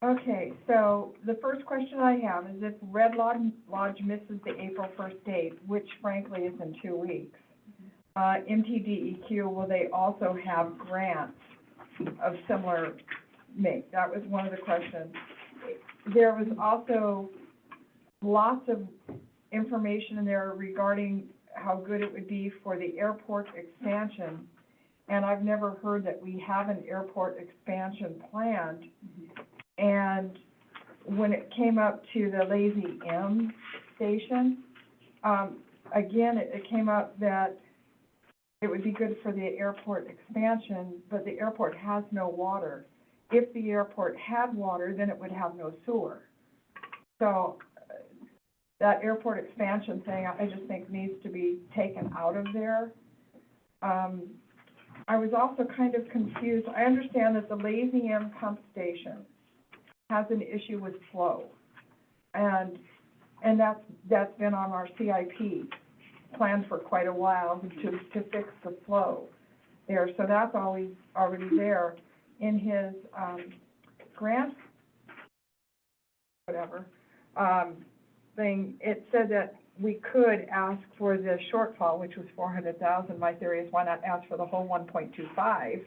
Okay, so the first question I have is if Red Lodge misses the April 1st date, which frankly is in 2 weeks, MTDEQ, will they also have grants of similar make? That was one of the questions. There was also lots of information in there regarding how good it would be for the airport expansion, and I've never heard that we have an airport expansion planned. And when it came up to the Lazy M station, again, it came up that it would be good for the airport expansion, but the airport has no water. If the airport had water, then it would have no sewer. So that airport expansion thing, I just think needs to be taken out of there. I was also kind of confused. I understand that the Lazy M pump station has an issue with flow, and that's been on our CIP plan for quite a while to fix the flow there. So that's always already there in his grant, whatever thing. It said that we could ask for the shortfall, which was 400,000. My theory is why not ask for the whole 1.25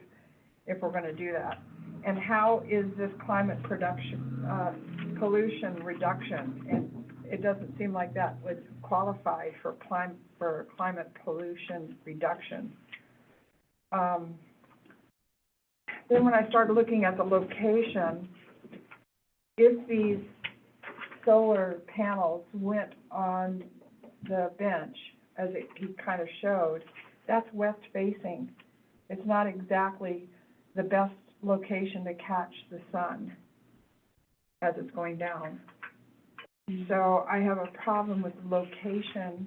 if we're going to do that. And how is this climate pollution reduction? And it doesn't seem like that would qualify for climate pollution reduction. Then when I started looking at the location, if these solar panels went on the bench, as he kind of showed, that's west facing. It's not exactly the best location to catch the sun as it's going down. So I have a problem with location,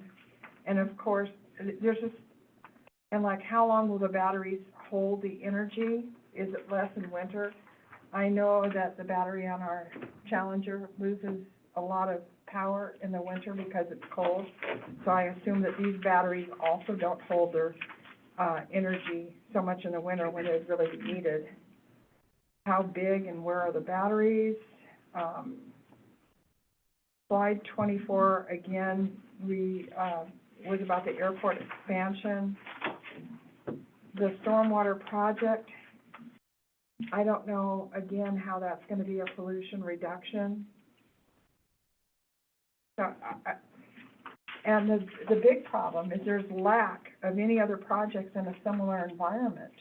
and of course, there's just, and like how long will the batteries hold the energy? Is it less in winter? I know that the battery on our Challenger loses a lot of power in the winter because it's cold, so I assume that these batteries also don't hold their energy so much in the winter when it's really needed. How big and where are the batteries? Slide 24, again, was about the airport expansion. The stormwater project, I don't know, again, how that's going to be a pollution reduction. So, and the big problem is there's lack of any other projects in a similar environment.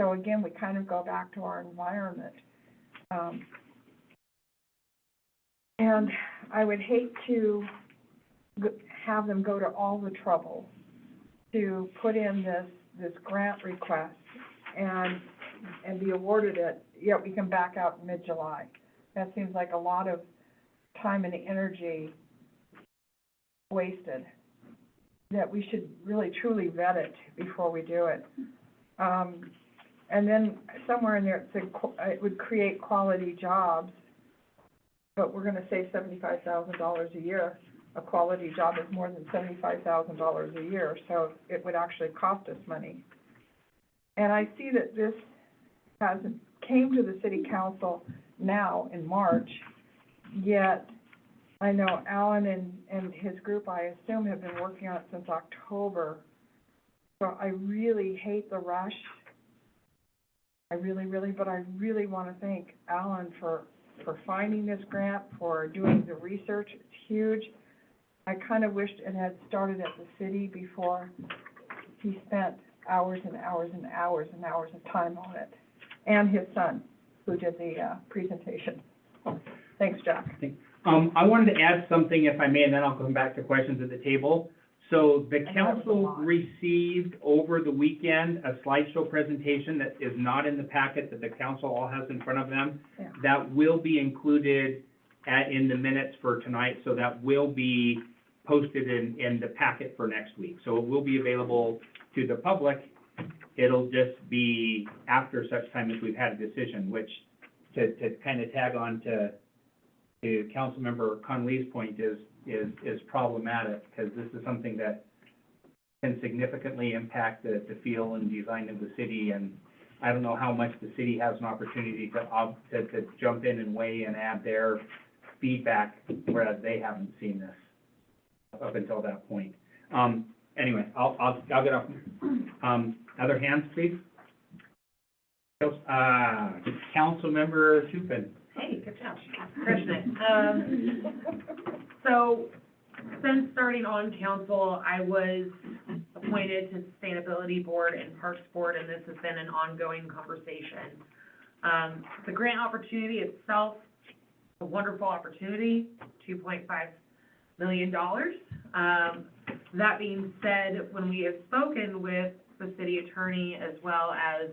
So again, we kind of go back to our environment. And I would hate to have them go to all the trouble to put in this grant request and be awarded it, yet we can back out in mid-July. That seems like a lot of time and energy wasted, that we should really truly vet it before we do it. And then somewhere in there it said it would create quality jobs, but we're going to save $75,000 a year. A quality job is more than $75,000 a year, so it would actually cost us money. And I see that this came to the city council now in March, yet I know Alan and his group, I assume, have been working on it since October. So I really hate the rush. I really want to thank Alan for finding this grant, for doing the research. It's huge. I kind of wished it had started at the city before he spent hours and hours and hours and hours of time on it, and his son, who did the presentation. Thanks, Jack. I wanted to add something, if I may, and then I'll come back to questions at the table. So the council received over the weekend a slideshow presentation that is not in the packet that the council all has in front of them. Yeah. That will be included in the minutes for tonight, so that will be posted in the packet for next week. So it will be available to the public. It'll just be after such time as we've had a decision, which to kind of tag on to Councilmember Conley's point is problematic, because this is something that can significantly impact the feel and design of the city, and I don't know how much the city has an opportunity to jump in and weigh and add their feedback, whereas they haven't seen this up until that point. Anyway, I'll get off. Other hands, please. Councilmember Tupin. Hey, good job. Crushing it. So, since starting on council, I was appointed to Sustainability Board and Parks Board, and this has been an ongoing conversation. The grant opportunity itself, a wonderful opportunity, $2.5 million. That being said, when we have spoken with the city attorney as well as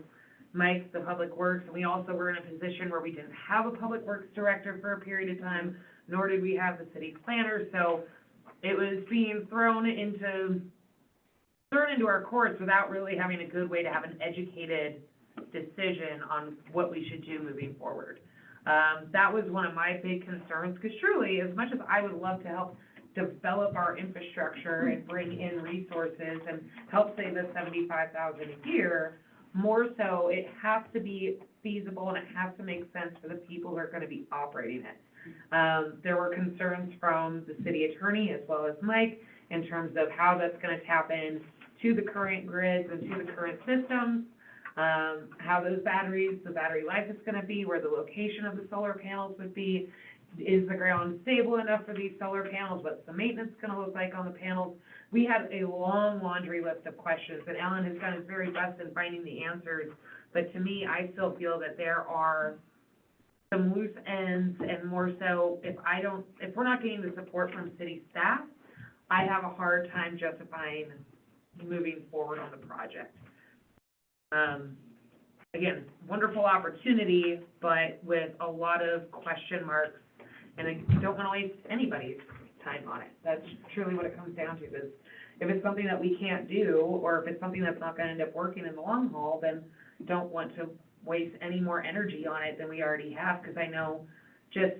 Mike, the Public Works, and we also were in a position where we didn't have a Public Works Director for a period of time, nor did we have the city planner, so it was being thrown into our courts without really having a good way to have an educated decision on what we should do moving forward. That was one of my big concerns, because truly, as much as I would love to help develop our infrastructure and bring in resources and help save us $75,000 a year, more so, it has to be feasible and it has to make sense for the people who are going to be operating it. There were concerns from the city attorney as well as Mike in terms of how that's going to tap in to the current grids and to the current systems, how those batteries, the battery life is going to be, where the location of the solar panels would be. Is the ground stable enough for these solar panels? What's the maintenance going to look like on the panels? We had a long laundry list of questions, and Alan has done his very best in finding the answers. But to me, I still feel that there are some loose ends, and more so, if we're not getting the support from city staff, I have a hard time justifying moving forward on the project. Again, wonderful opportunity, but with a lot of question marks, and I don't want to waste anybody's time on it. That's truly what it comes down to, is if it's something that we can't do, or if it's something that's not going to end up working in the long haul, then don't want to waste any more energy on it than we already have, because I know just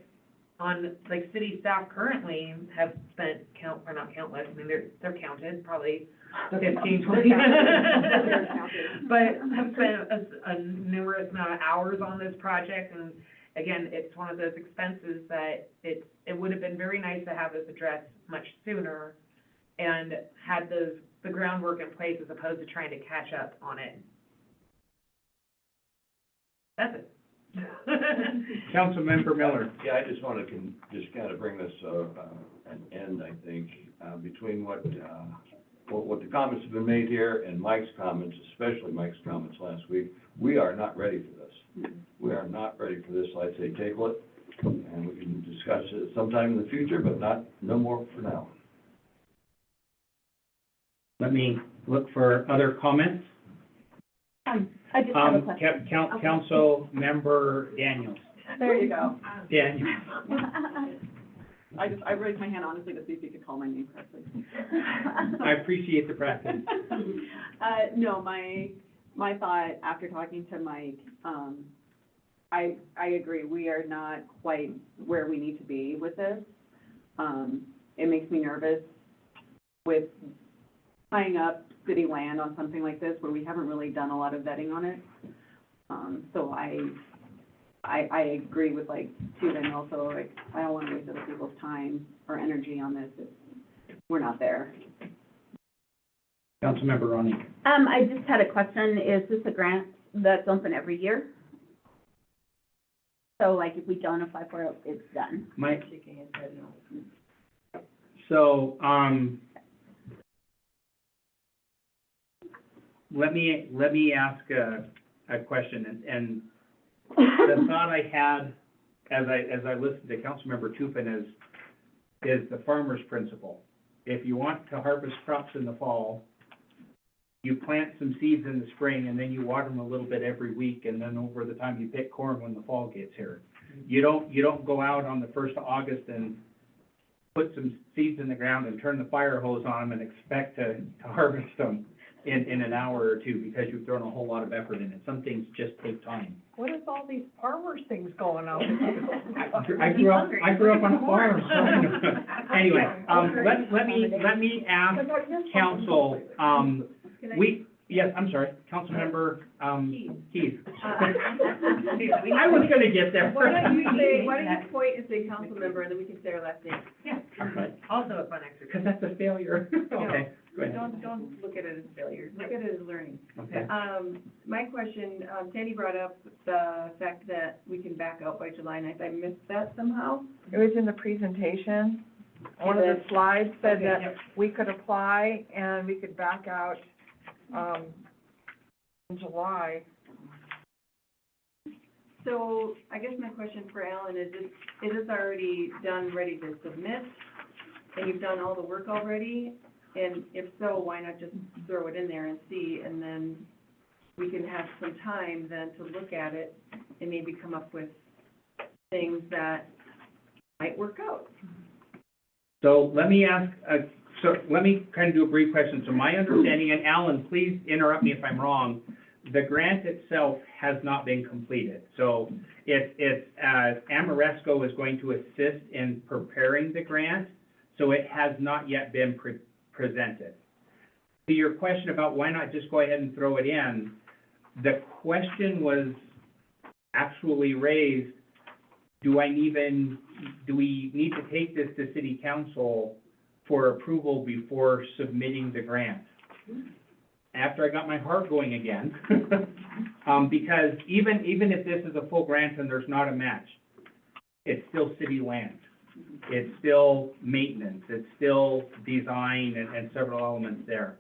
on, like, city staff currently have spent not countless, I mean, they're counted, probably 15, 20, but have spent a numerous amount of hours on this project, and again, it's one of those expenses that it would have been very nice to have this addressed much sooner and had the groundwork in place as opposed to trying to catch up on it. That's it. Councilmember Miller. Yeah, I just want to just kind of bring this an end, I think, between what the comments have been made here and Mike's comments, especially Mike's comments last week. We are not ready for this. We are not ready for this. I'd say table it, and we can discuss it sometime in the future, but no more for now. Let me look for other comments. I just have a question. Councilmember Daniels. There you go. Daniels. I raised my hand honestly to see if you could call my name correctly. I appreciate the practice. No, my thought after talking to Mike, I agree, we are not quite where we need to be with this. It makes me nervous with tying up city land on something like this where we haven't really done a lot of vetting on it. So I agree with like Tupin also, like, I don't want to waste other people's time or energy on this if we're not there. Councilmember Ronnie. I just had a question. Is this a grant that's open every year? So like if we don't apply for it, it's done? Mike? So, let me ask a question, and the thought I had as I listened to Councilmember Tupin is the farmer's principle. If you want to harvest crops in the fall, you plant some seeds in the spring, and then you water them a little bit every week, and then over the time you pick corn when the fall gets here. You don't go out on the 1st of August and put some seeds in the ground and turn the fire hose on them and expect to harvest them in an hour or two, because you've thrown a whole lot of effort in it. Some things just take time. What is all these farmers things going on? I grew up on a farm. Anyway, let me ask council, Yes, I'm sorry, Councilmember, Keith. We- I was gonna get there. why don't you point and say council member, and then we can say our last name? Yeah, also a fun exercise. Because that's a failure. Okay, go ahead. Don't look at it as failure, look at it as learning. Okay. My question, Sandy brought up the fact that we can back out by July 9th. I missed that somehow. It was in the presentation. One of the slides said Okay, that yep. we could apply and we could back out, in July. So I guess my question for Alan is this already done, ready to submit? And you've done all the work already? And if so, why not just throw it in there and see, and then we can have some time then to look at it and maybe come up with things that might work out. So let me ask, let me kind of do a brief question. So my understanding, and Alan, please interrupt me if I'm wrong, the grant itself has not been completed. So Amoresco is going to assist in preparing the grant, so it has not yet been presented. To your question about why not just go ahead and throw it in, the question was actually raised, do we need to take this to city council for approval before submitting the grant? After I got my heart going again, because even if this is a full grant and there's not a match, it's still city land. It's still maintenance, it's still design and several elements there.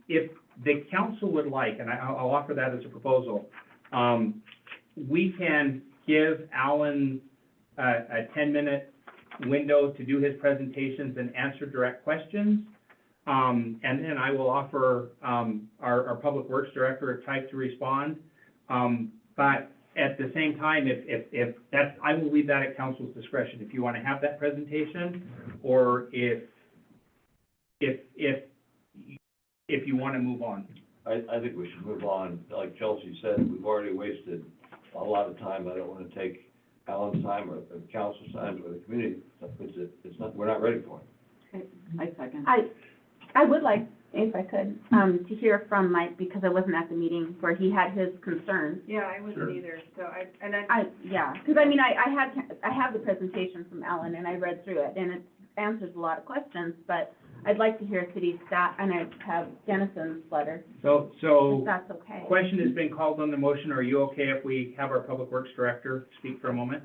If the council would like, and I'll offer that as a proposal, we can give Alan a 10-minute window to do his presentations and answer direct questions. And then I will offer our Public Works Director a type to respond. But at the same time, if that's, I will leave that at council's discretion, if you want to have that presentation, or if you want to move on. I think we should move on. Like Chelsea said, we've already wasted a lot of time. I don't want to take Alan's time or the council's time or the community. It's not, we're not ready for it. I second. I would like, if I could, to hear from Mike, because I wasn't at the meeting where he had his concerns. Yeah, I wasn't either, so Yeah, because I mean, I have the presentation from Ellen, and I read through it, and it answers a lot of questions, but I'd like to hear city staff, and I have Dennison's letter, So if that's okay. question has been called on the motion. Are you okay if we have our Public Works Director speak for a moment?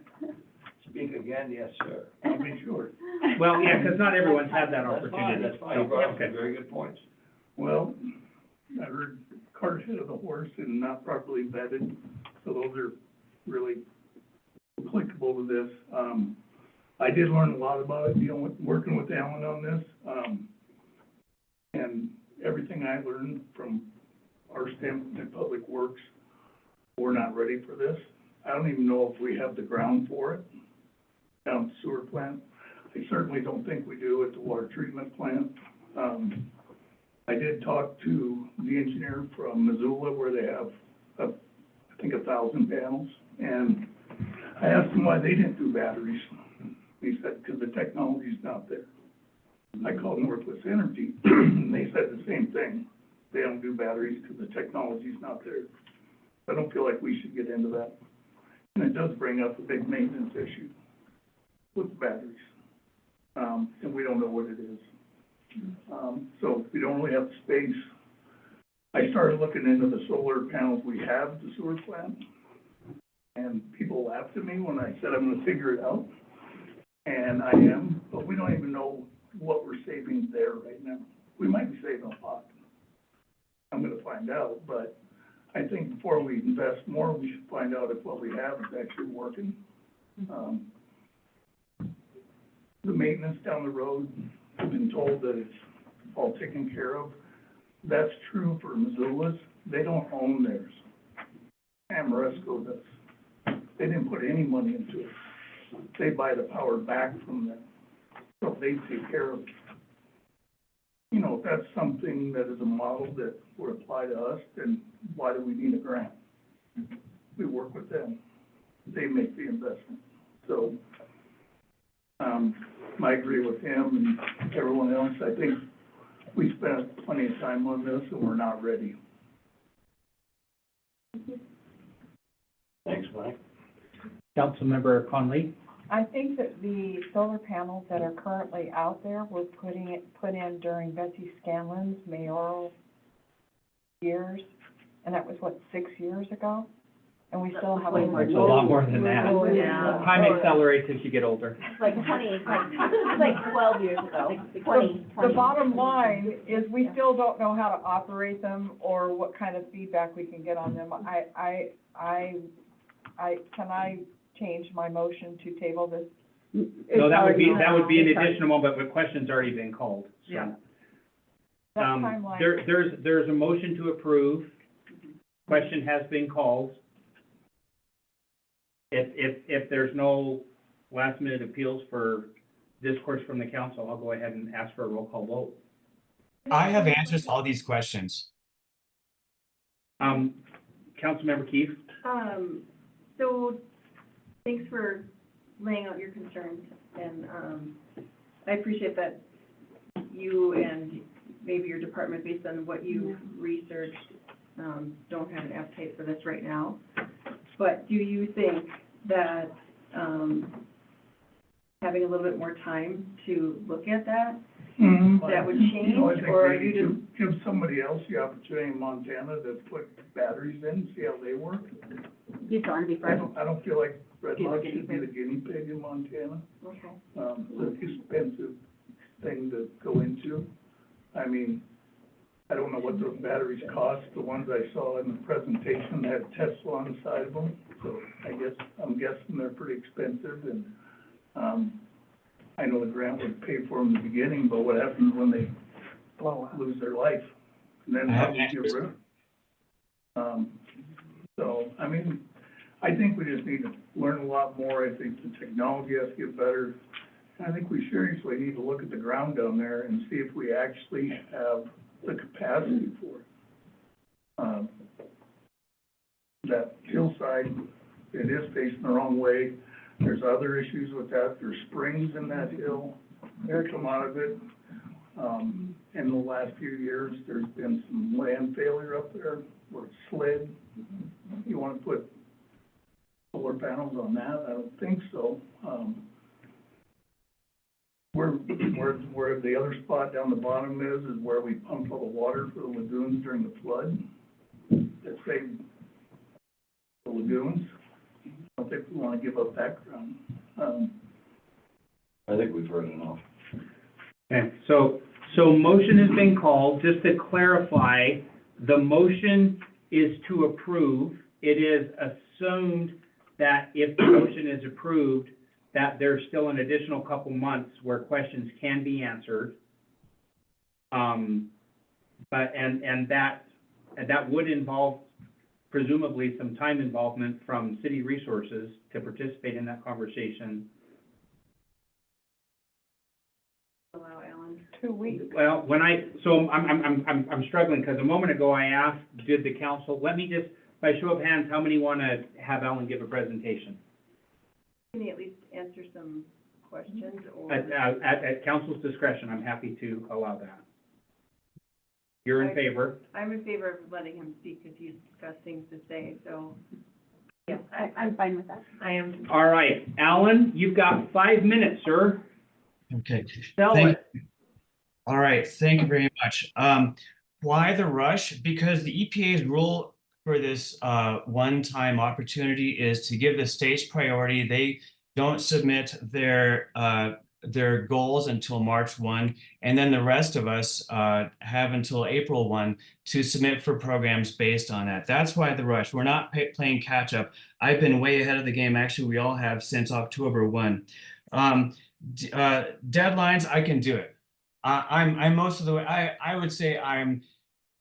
Speak again, yes, sir. I'll be sure. Well, yeah, because not everyone's had that That's fine, opportunity. that's fine. You brought up Okay. some very good points. Well, I heard cart ahead of the horse and not properly vetted, so those are really applicable to this. I did learn a lot about it, working with Alan on this. And everything I learned from our standpoint in Public Works, we're not ready for this. I don't even know if we have the ground for it down at the sewer plant. I certainly don't think we do at the water treatment plant. I did talk to the engineer from Missoula where they have, I think 1,000 panels. And I asked him why they didn't do batteries. He said, because the technology's not there. I called Northwest Energy, and they said the same thing. They don't do batteries because the technology's not there. I don't feel like we should get into that. And it does bring up a big maintenance issue with batteries. And we don't know what it is. So we don't really have the space. I started looking into the solar panels we have at the sewer plant. And people laughed at me when I said I'm gonna figure it out. And I am, but we don't even know what we're saving there right now. We might be saving a lot. I'm gonna find out, but I think before we invest more, we should find out if what we have is actually working. The maintenance down the road, I've been told that it's all taken care of. That's true for Missoula's. They don't own theirs. Amoresco does. They didn't put any money into it. They buy the power back from them. So they take care of it. You know, if that's something that is a model that would apply to us, then why do we need a grant? We work with them. They make the investment. So, I agree with him and everyone else. I think we spent plenty of time on this and we're not ready. Thanks, Mike. Councilmember Conley? I think that the solar panels that are currently out there were put in during Betsy Scanlon's mayoral years, and that was, what, 6 years ago? And we still have. It's a lot more than that. Yeah. Time accelerates as you get older. Like 12 years ago, 20. The bottom line is we still don't know how to operate them or what kind of feedback we can get on them. Can I change my motion to table this? No, that would be an additional one, but the question's already been called, so. Yeah. That timeline. There's a motion to approve. Question has been called. If there's no last minute appeals for discourse from the council, I'll go ahead and ask for a roll call vote. I have answers to all these questions. Councilmember Keefe? So, thanks for laying out your concerns, and, I appreciate that you and maybe your department, based on what you've researched, don't have an appetite for this right now. But do you think that, having a little bit more time to look at that, that would change, I think or are maybe you just? give somebody else the opportunity in Montana to put batteries in, see how they work. You still want to be I don't feel like Red Be the Lodge guinea should be the guinea pig in Montana. Okay. It's an expensive thing to go into. I mean, I don't know what those batteries cost. The ones I saw in the presentation had Tesla on the side of them. So I'm guessing they're pretty expensive, and, I know the grant would pay for them in the beginning, but what happens when they Blow up. lose their life? And then how do you get rid of them? So, I mean, I think we just need to learn a lot more. I think the technology has to get better. And I think we seriously need to look at the ground down there and see if we actually have the capacity for it. That hillside, it is facing the wrong way. There's other issues with that. There's springs in that hill that come out of it. In the last few years, there's been some land failure up there where it slid. You want to put solar panels on that? I don't think so. Where the other spot down the bottom is where we pump all the water for the lagoons during the flood. That saved the lagoons. I don't think we want to give up that ground. I think we've heard enough. Okay, so motion has been called. Just to clarify, the motion is to approve. It is assumed that if the motion is approved, that there's still an additional couple months where questions can be answered. But that would involve presumably some time involvement from city resources to participate in that conversation. Allow Alan. 2 weeks. Well, I'm struggling because a moment ago I asked, did the council, let me just, by show of hands, how many want to have Alan give a presentation? Can you at least answer some questions, or? At council's discretion, I'm happy to allow that. You're in favor? I'm in favor of letting him speak because he's got things to say, so, yeah. I'm fine with that. I am, All right, Alan, you've got 5 minutes, sir. Okay. Sell Thank- it. All right, thank you very much. Why the rush? Because the EPA's rule for this one-time opportunity is to give the states priority. They don't submit their goals until March 1, and then the rest of us have until April 1 to submit for programs based on that. That's why the rush. We're not playing catch up. I've been way ahead of the game. Actually, we all have since October 1. Deadlines, I can do it. I'm most of the way. I would say I'm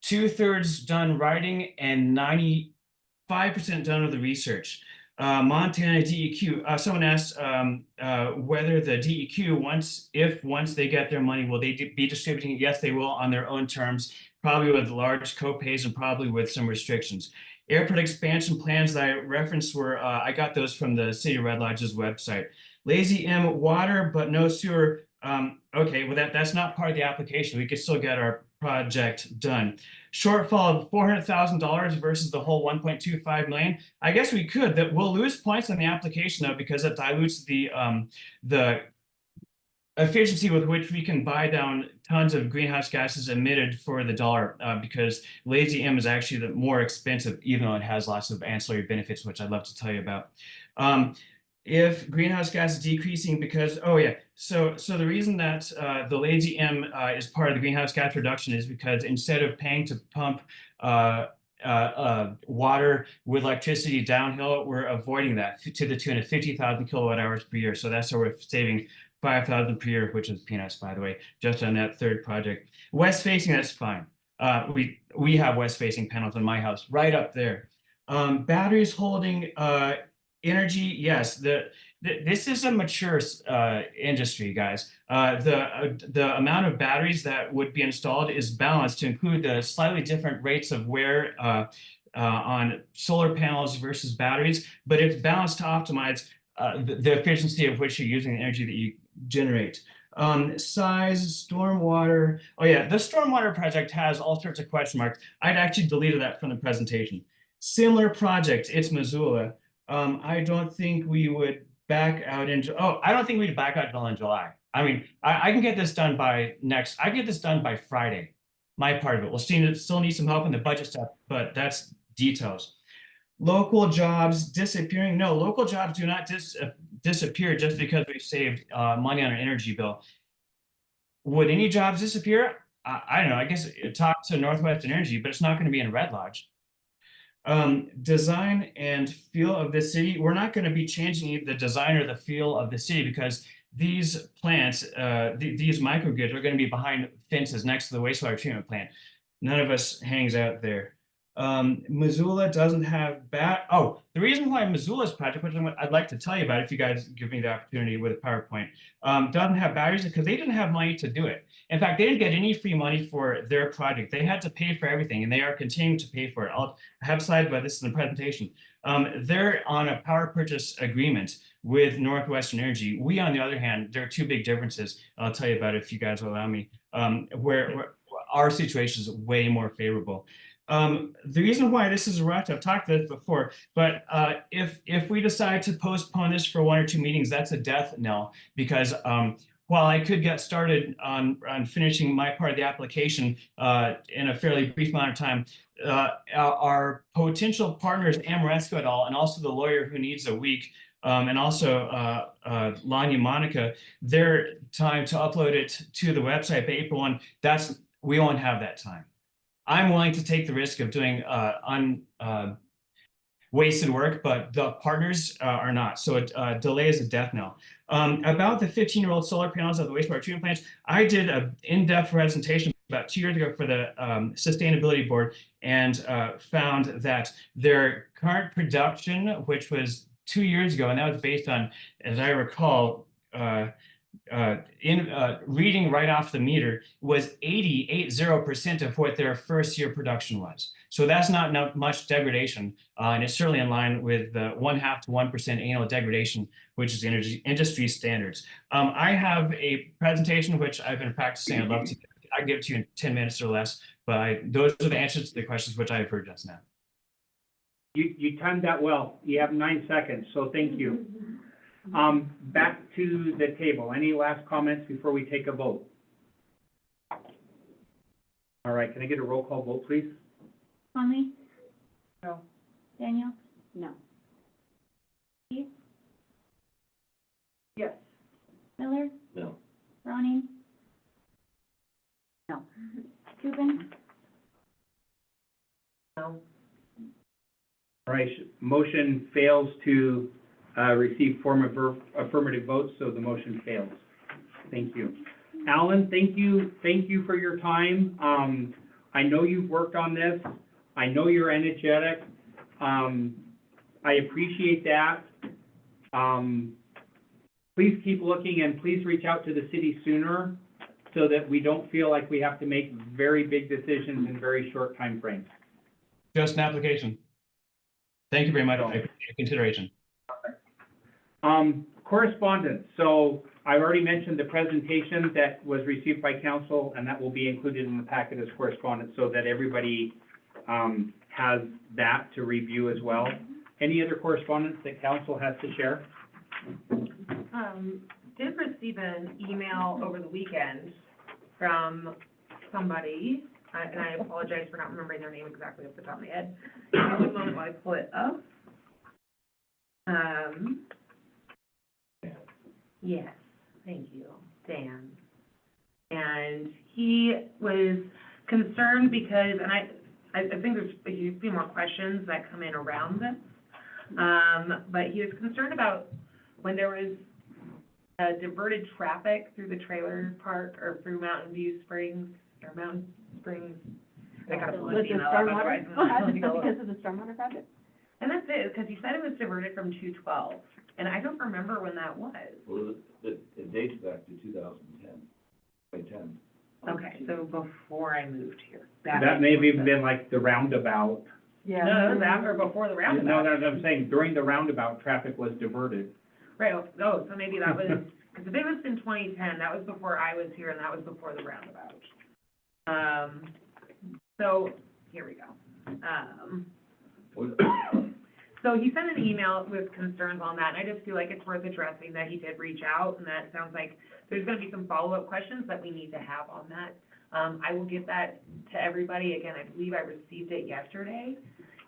2/3 done writing and 95% done with the research. Montana DEQ, someone asked whether the DEQ, once they get their money, will they be distributing it? Yes, they will on their own terms, probably with large co-pays and probably with some restrictions. Airport expansion plans that I referenced were, I got those from the City of Red Lodge's website. Lazy M, water but no sewer Okay, well, that's not part of the application. We could still get our project done. Shortfall of $400,000 versus the whole 1.25 million. I guess we could, that we'll lose points on the application though, because it dilutes the efficiency with which we can buy down tons of greenhouse gases emitted for the dollar, because Lazy M is actually the more expensive, even though it has lots of ancillary benefits, which I'd love to tell you about. If greenhouse gas is decreasing because, oh yeah, so the reason that the Lazy M is part of the greenhouse gas reduction is because instead of paying to pump water with electricity downhill, we're avoiding that to the tune of 50,000 kilowatt hours per year. So that's how we're saving 5,000 per year, which is peanuts, by the way, just on that third project. West facing, that's fine. We have west facing panels in my house, right up there. Batteries holding energy, yes. This is a mature industry, guys. The amount of batteries that would be installed is balanced to include the slightly different rates of wear on solar panels versus batteries, but it's balanced to optimize the efficiency of which you're using the energy that you generate. Size, stormwater. Oh yeah, the stormwater project has all sorts of question marks. I'd actually deleted that from the presentation. Similar project, it's Missoula. I don't think we would back out into, I don't think we'd back out until in July. I mean, I can get this done by I get this done by Friday, my part of it. We'll still need some help in the budget stuff, but that's details. Local jobs disappearing. No, local jobs do not disappear just because we've saved money on our energy bill. Would any jobs disappear? I don't know. I guess talk to Northwest Energy, but it's not going to be in Red Lodge. Design and feel of the city. We're not going to be changing the design or the feel of the city because these plants, these microgrids are going to be behind fences next to the wastewater treatment plant. None of us hangs out there. Missoula doesn't have the reason why Missoula's project, which I'd like to tell you about if you guys give me the opportunity with a PowerPoint, doesn't have batteries because they didn't have money to do it. In fact, they didn't get any free money for their project. They had to pay for everything, and they are continuing to pay for it. I have a slide about this in the presentation. They're on a power purchase agreement with Northwestern Energy. We, on the other hand, there are two big differences I'll tell you about if you guys will allow me, where our situation is way more favorable. The reason why this is a rush, I've talked about this before, but if we decide to postpone this for 1 or 2 meetings, that's a death knell, because while I could get started on finishing my part of the application in a fairly brief amount of time, our potential partners, Amoresco et al., and also the lawyer who needs a week, and also Lanya Monica, their time to upload it to the website by April 1, we won't have that time. I'm willing to take the risk of doing wasted work, but the partners are not. So a delay is a death knell. About the 15-year-old solar panels of the wastewater treatment plants, I did an in-depth presentation about 2 years ago for the Sustainability Board, and found that their current production, which was 2 years ago, and that was based on, as I recall, reading right off the meter, was 80% of what their first year production was. So that's not much degradation, and it's certainly in line with the 0.5% to 1% annual degradation, which is industry standards. I have a presentation which I've been practicing. I'd love to. I can give it to you in 10 minutes or less, but those are the answers to the questions which I've heard just now. You timed that well. You have 9 seconds, so thank you. Back to the table. Any last comments before we take a vote? All right, can I get a roll call vote, please? Conley? No. Daniel? No. Keith? Yes. Miller? No. Ronnie? No. Tubin? No. All right, motion fails to receive affirmative votes, so the motion fails. Thank you. Alan, thank you for your time. I know you've worked on this. I know you're energetic. I appreciate that. Please keep looking, and please reach out to the city sooner so that we don't feel like we have to make very big decisions in very short time frames. Just an application. Thank you very much. I appreciate your consideration. correspondence. So I've already mentioned the presentation that was received by council, and that will be included in the packet as correspondence so that everybody has that to review as well. Any other correspondence that council has to share? Did receive an email over the weekend from somebody, and I apologize for not remembering their name exactly off the top of my head. Give me one moment while I pull it up. Yes, thank you, Dan. And he was concerned because, and I think there's a few more questions that come in around this. But he was concerned about when there was diverted traffic through the trailer park or through Mountain View Springs, or Mountain Springs. I got a Was it stormwater? Because of the stormwater project? And that's it, because he said it was diverted from 212, and I don't remember when that was. Well, it dates back to 2010. Okay, so before I moved here. That may have even been like the roundabout. Yeah. No, it was after, before the roundabout. No, I'm saying during the roundabout, traffic was diverted. Right, oh, so maybe that was, because if it was in 2010, that was before I was here, and that was before the roundabout. So, here we go. So he sent an email with concerns on that, and I just feel like it's worth addressing that he did reach out, and that sounds like there's gonna be some follow-up questions that we need to have on that. I will get that to everybody. Again, I believe I received it yesterday,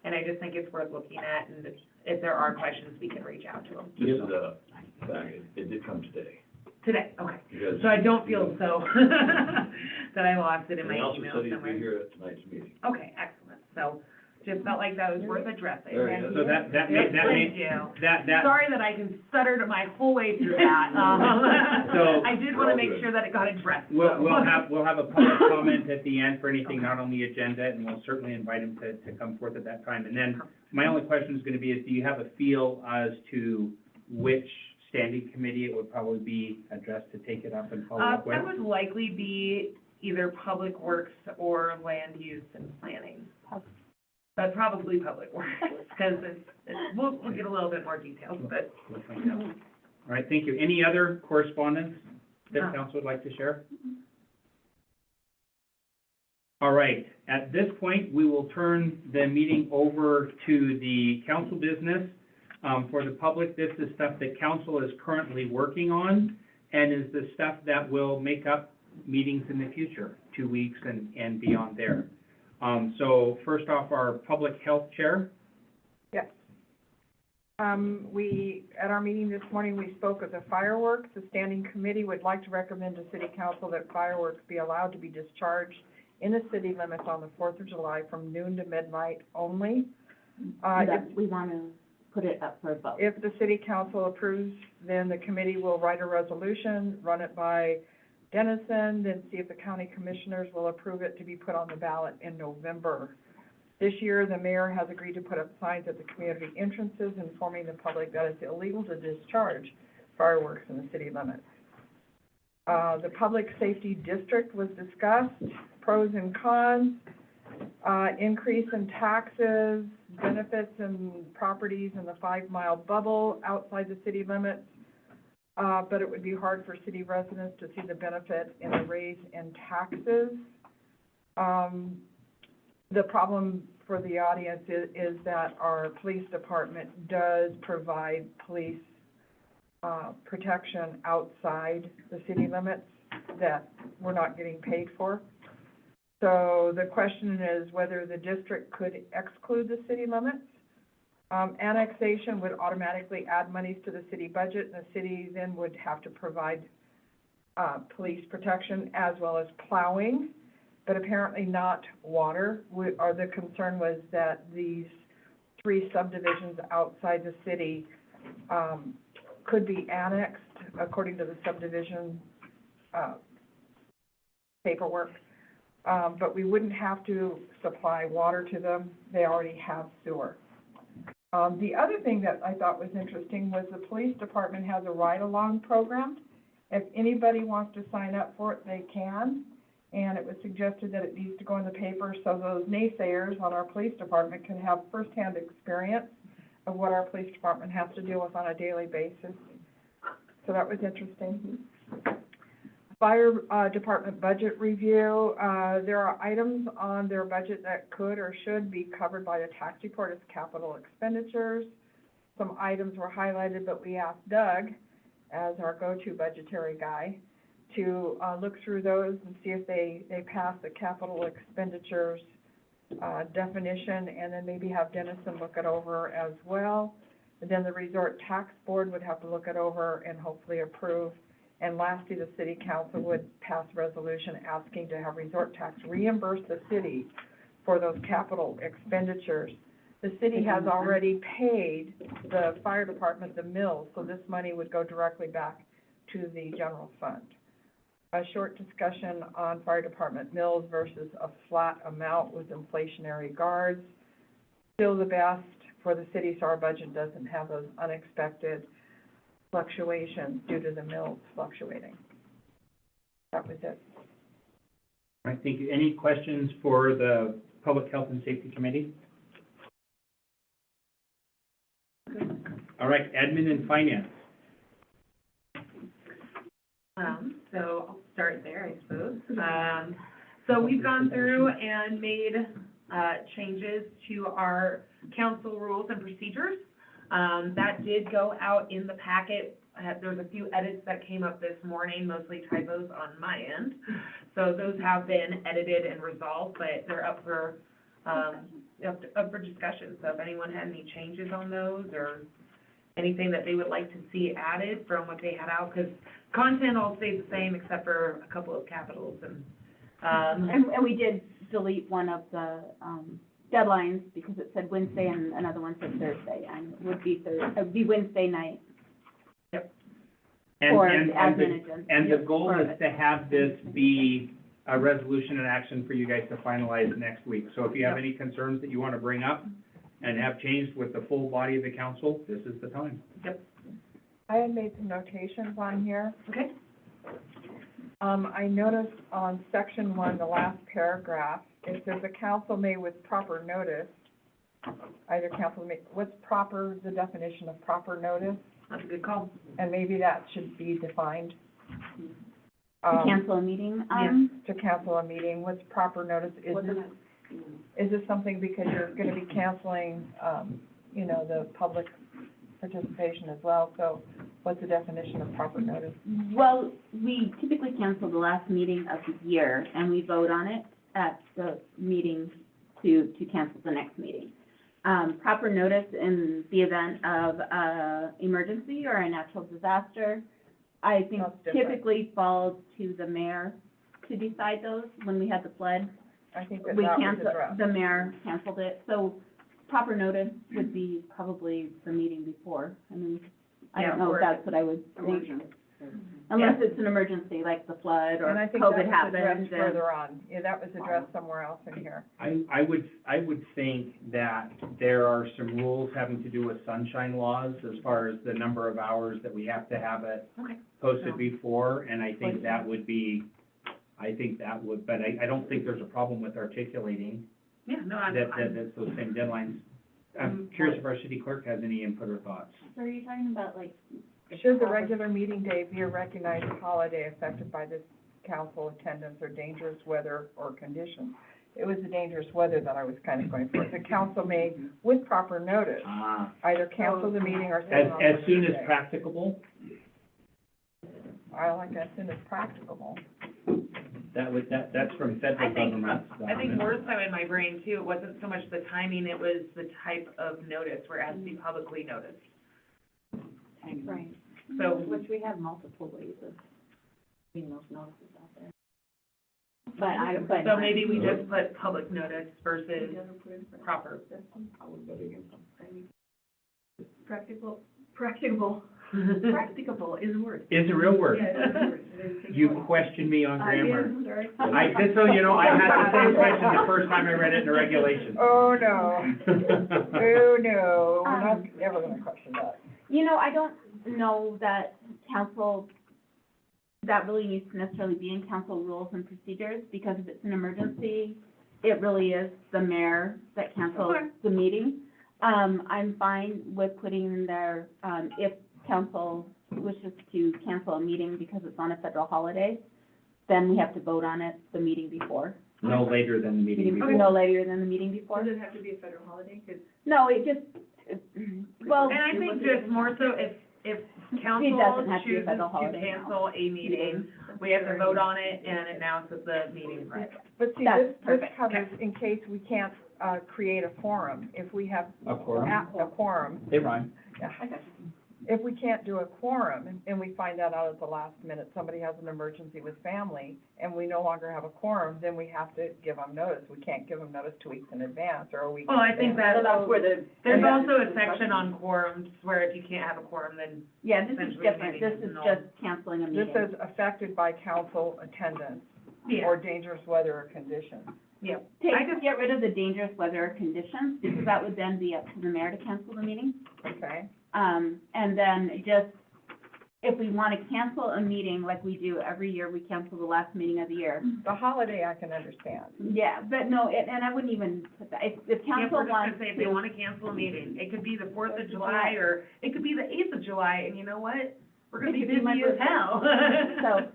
and I just think it's worth looking at, and if there are questions, we can reach out to them. Just as a fact, it did come today. Today, okay. Because- So I don't feel so, that I lost it in my And he email also said he'd somewhere. be here at tonight's meeting. Okay, excellent. So just felt like that was worth addressing. There he is. So that Thank may, you. that, Sorry that I can stutter my whole way through that. So- I did want to make sure that it got addressed. we'll have a public comment at the end for anything not on the agenda, and we'll certainly invite him to come forth at that time. And then my only question is gonna be, is do you have a feel as to which standing committee it would probably be addressed to take it up and follow up with? That would likely be either Public Works or Land Use and Planning. But probably Public Works, because we'll get a little bit more details, but. We'll find out. All right, thank you. Any other correspondence that council would like to share? All right, at this point, we will turn the meeting over to the council business. For the public, this is stuff that council is currently working on, and is the stuff that will make up meetings in the future, 2 weeks and beyond there. So first off, our public health chair. Yes. At our meeting this morning, we spoke of the fireworks. The standing committee would like to recommend to city council that fireworks be allowed to be discharged in the city limits on the 4th of July from noon to midnight only. We want to put it up for a vote. If the city council approves, then the committee will write a resolution, run it by Dennison, then see if the county commissioners will approve it to be put on the ballot in November. This year, the mayor has agreed to put up signs at the community entrances informing the public that it's illegal to discharge fireworks in the city limits. The public safety district was discussed, pros and cons, increase in taxes, benefits and properties in the 5-mile bubble outside the city limits. But it would be hard for city residents to see the benefit in the raise in taxes. The problem for the audience is that our police department does provide police protection outside the city limits that we're not getting paid for. So the question is whether the district could exclude the city limits. Annexation would automatically add monies to the city budget, and the city then would have to provide police protection as well as plowing, but apparently not water. The concern was that these 3 subdivisions outside the city could be annexed according to the subdivision paperwork, but we wouldn't have to supply water to them. They already have sewer. The other thing that I thought was interesting was the police department has a ride-along program. If anybody wants to sign up for it, they can. And it was suggested that it needs to go in the paper so those naysayers on our police department can have firsthand experience of what our police department has to deal with on a daily basis. So that was interesting. Fire department budget review, there are items on their budget that could or should be covered by the tax report as capital expenditures. Some items were highlighted, but we asked Doug, as our go-to budgetary guy, to look through those and see if they pass the capital expenditures definition, and then maybe have Dennison look it over as well. And then the resort tax board would have to look it over and hopefully approve. And lastly, the city council would pass a resolution asking to have resort tax reimburse the city for those capital expenditures. The city has already paid the fire department the mills, so this money would go directly back to the general fund. A short discussion on fire department mills versus a flat amount with inflationary guards. Still the best for the city, so our budget doesn't have those unexpected fluctuations due to the mills fluctuating. That was it. All right, thank you. Any questions for the Public Health and Safety Committee? All right, admin and finance. So I'll start there, I suppose. So we've gone through and made, changes to our council rules and procedures. That did go out in the packet. There was a few edits that came up this morning, mostly typos on my end. So those have been edited and resolved, but they're up for discussion. So if anyone had any changes on those or anything that they would like to see added from what they had out, because content all stays the same except for a couple of capitals and, And we did delete one of the, deadlines because it said Wednesday and another one said Thursday, and it would be Wednesday night for the admin agenda. And the goal is to have this be a resolution and action for you guys to finalize next week. So if you have any concerns that you want to bring up and have changed with the full body of the council, this is the time. I had made some notations on here. okay? I noticed on section 1, the last paragraph, it says the council may with proper notice, either council may, what's proper, the definition of proper notice? That's a good call. And maybe that should be defined. To cancel a meeting, To cancel a meeting, what's proper notice? Is this something because you're gonna be canceling, the public participation as well? So what's the definition of proper notice? well, we typically cancel the last meeting of the year, and we vote on it at the meeting to cancel the next meeting. Proper notice in the event of emergency or a natural disaster, I think That's different. typically falls to the mayor to decide those. When we had the flood, I think that we was canceled, addressed. the mayor canceled it, so proper notice would be probably the meeting before. I mean, I don't know if that's what I would think. Unless it's an emergency, like the flood or And I think that COVID was happened. addressed and- further on. Yeah, that was addressed somewhere else in here. I would think that there are some rules having to do with sunshine laws as far as the number of hours that we have to have it Okay. posted before, and I think that would, but I don't think there's a problem with articulating Yeah, no, that's those same deadlines. I'm curious if our city clerk has any input or thoughts. So are you talking about like? Should the regular meeting day be a recognized holiday affected by this council attendance or dangerous weather or conditions? It was the dangerous weather that I was kind of going for. The council may, with proper notice, either cancel the meeting or set it on As for soon as Tuesday. practicable, I like as soon as practicable. that's from federal I think- government. I think more so in my brain too, it wasn't so much the timing, it was the type of notice where it has to be publicly noticed. Right. So, Which we have multiple ways of getting those notices out there. But so maybe we just put public notice versus proper. Practicable is a word. It's a real word. Yeah, it is a word. It is- You questioned me on grammar. Sorry. Just so you know, I had the same question the first time I read it in the regulations. Oh, no. Oh, no. We're not ever gonna question that. I don't know that council, that really needs to necessarily be in council rules and procedures, because if it's an emergency, it really is the mayor that cancels Okay. the meeting. I'm fine with putting in there, if council wishes to cancel a meeting because it's on a federal holiday, then we have to vote on it the meeting before. No later than the meeting before. No later than the meeting before. Does it have to be a federal holiday? 'Cause No, it just, well. And I think just more so if council doesn't have to be a chooses federal to holiday now. cancel a meeting, we have to vote on it and announce at the meeting Friday. But see, That's this perfect. covers in case we can't, create a forum, if we have A quorum. a quorum. They rhyme. Yeah. If we can't do a quorum, and we find that out at the last minute, somebody has an emergency with family, and we no longer have a quorum, then we have to give them notice. We can't give them notice 2 weeks in advance, or a week. Well, I in think advance. That's where the. There's also a section on quorums where if you can't have a quorum, then Yeah, this is Essentially, different. meeting This is is null. just canceling a This meeting. is affected by council attendance, yeah, or dangerous weather or conditions. yeah. Get rid of the dangerous weather conditions, because that would then be up to the mayor to cancel the meeting. Okay? And then just, if we want to cancel a meeting like we do every year, we cancel the last meeting of the year. The holiday I can understand. Yeah, but no, and I wouldn't even put that, if Yeah, council we're just wants gonna say if they to. wanna cancel a meeting, it could be the 4th of July, or it could be the 8th of July, and you know what? We're gonna It be could be my busy as birthday. hell.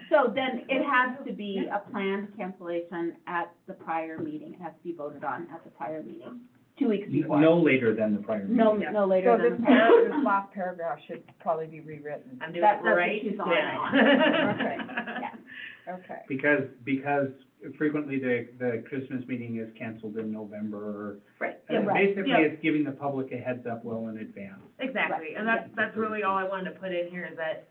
So then it has to be a planned cancellation at the prior meeting. It has to be voted on at the prior meeting, 2 weeks before. No later than the prior meeting. No, Yeah. no later So than. this last paragraph should probably be rewritten. I'm doing That's it what right she's on now. Okay. Yeah. Okay. Because frequently the Christmas meeting is canceled in November, or. Right, And right. basically, Yeah. it's giving the public a heads up well in advance. Exactly, and that's really all I wanted to put in here, is that,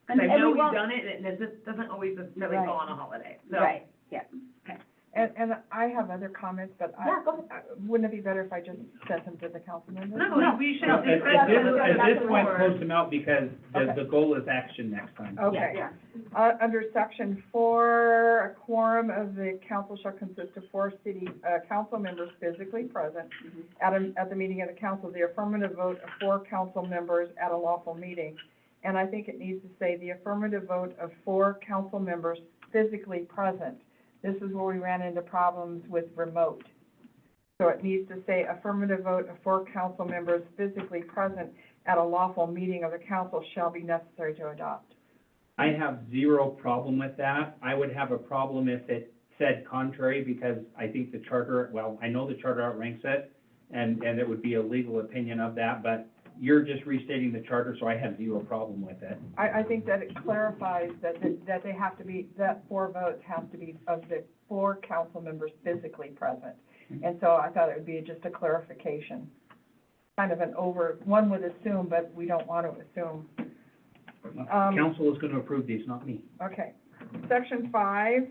And- because I and know we we've won't- done it, and it just doesn't always necessarily Right. fall on a holiday, so. Right, yeah. And I have other comments, but Yeah, go ahead. wouldn't it be better if I just sent them to the council members? No, we should At discuss at it. this point, post them out, because Okay. the goal is action next time. Okay. Yeah. Under section 4, a quorum of the council shall consist of 4 city, council members physically present at the meeting of the council, the affirmative vote of 4 council members at a lawful meeting. And I think it needs to say the affirmative vote of 4 council members physically present. This is where we ran into problems with remote. So it needs to say affirmative vote of 4 council members physically present at a lawful meeting of the council shall be necessary to adopt. I have zero problem with that. I would have a problem if it said contrary, because I think the charter, well, I know the charter outranks it, and it would be a legal opinion of that, but you're just restating the charter, so I have zero problem with it. I think that it clarifies that they have to be, that 4 votes have to be of the 4 council members physically present. And so I thought it would be just a clarification, kind of one would assume, but we don't want to assume. Council is gonna approve these, not me. Okay. Section 5,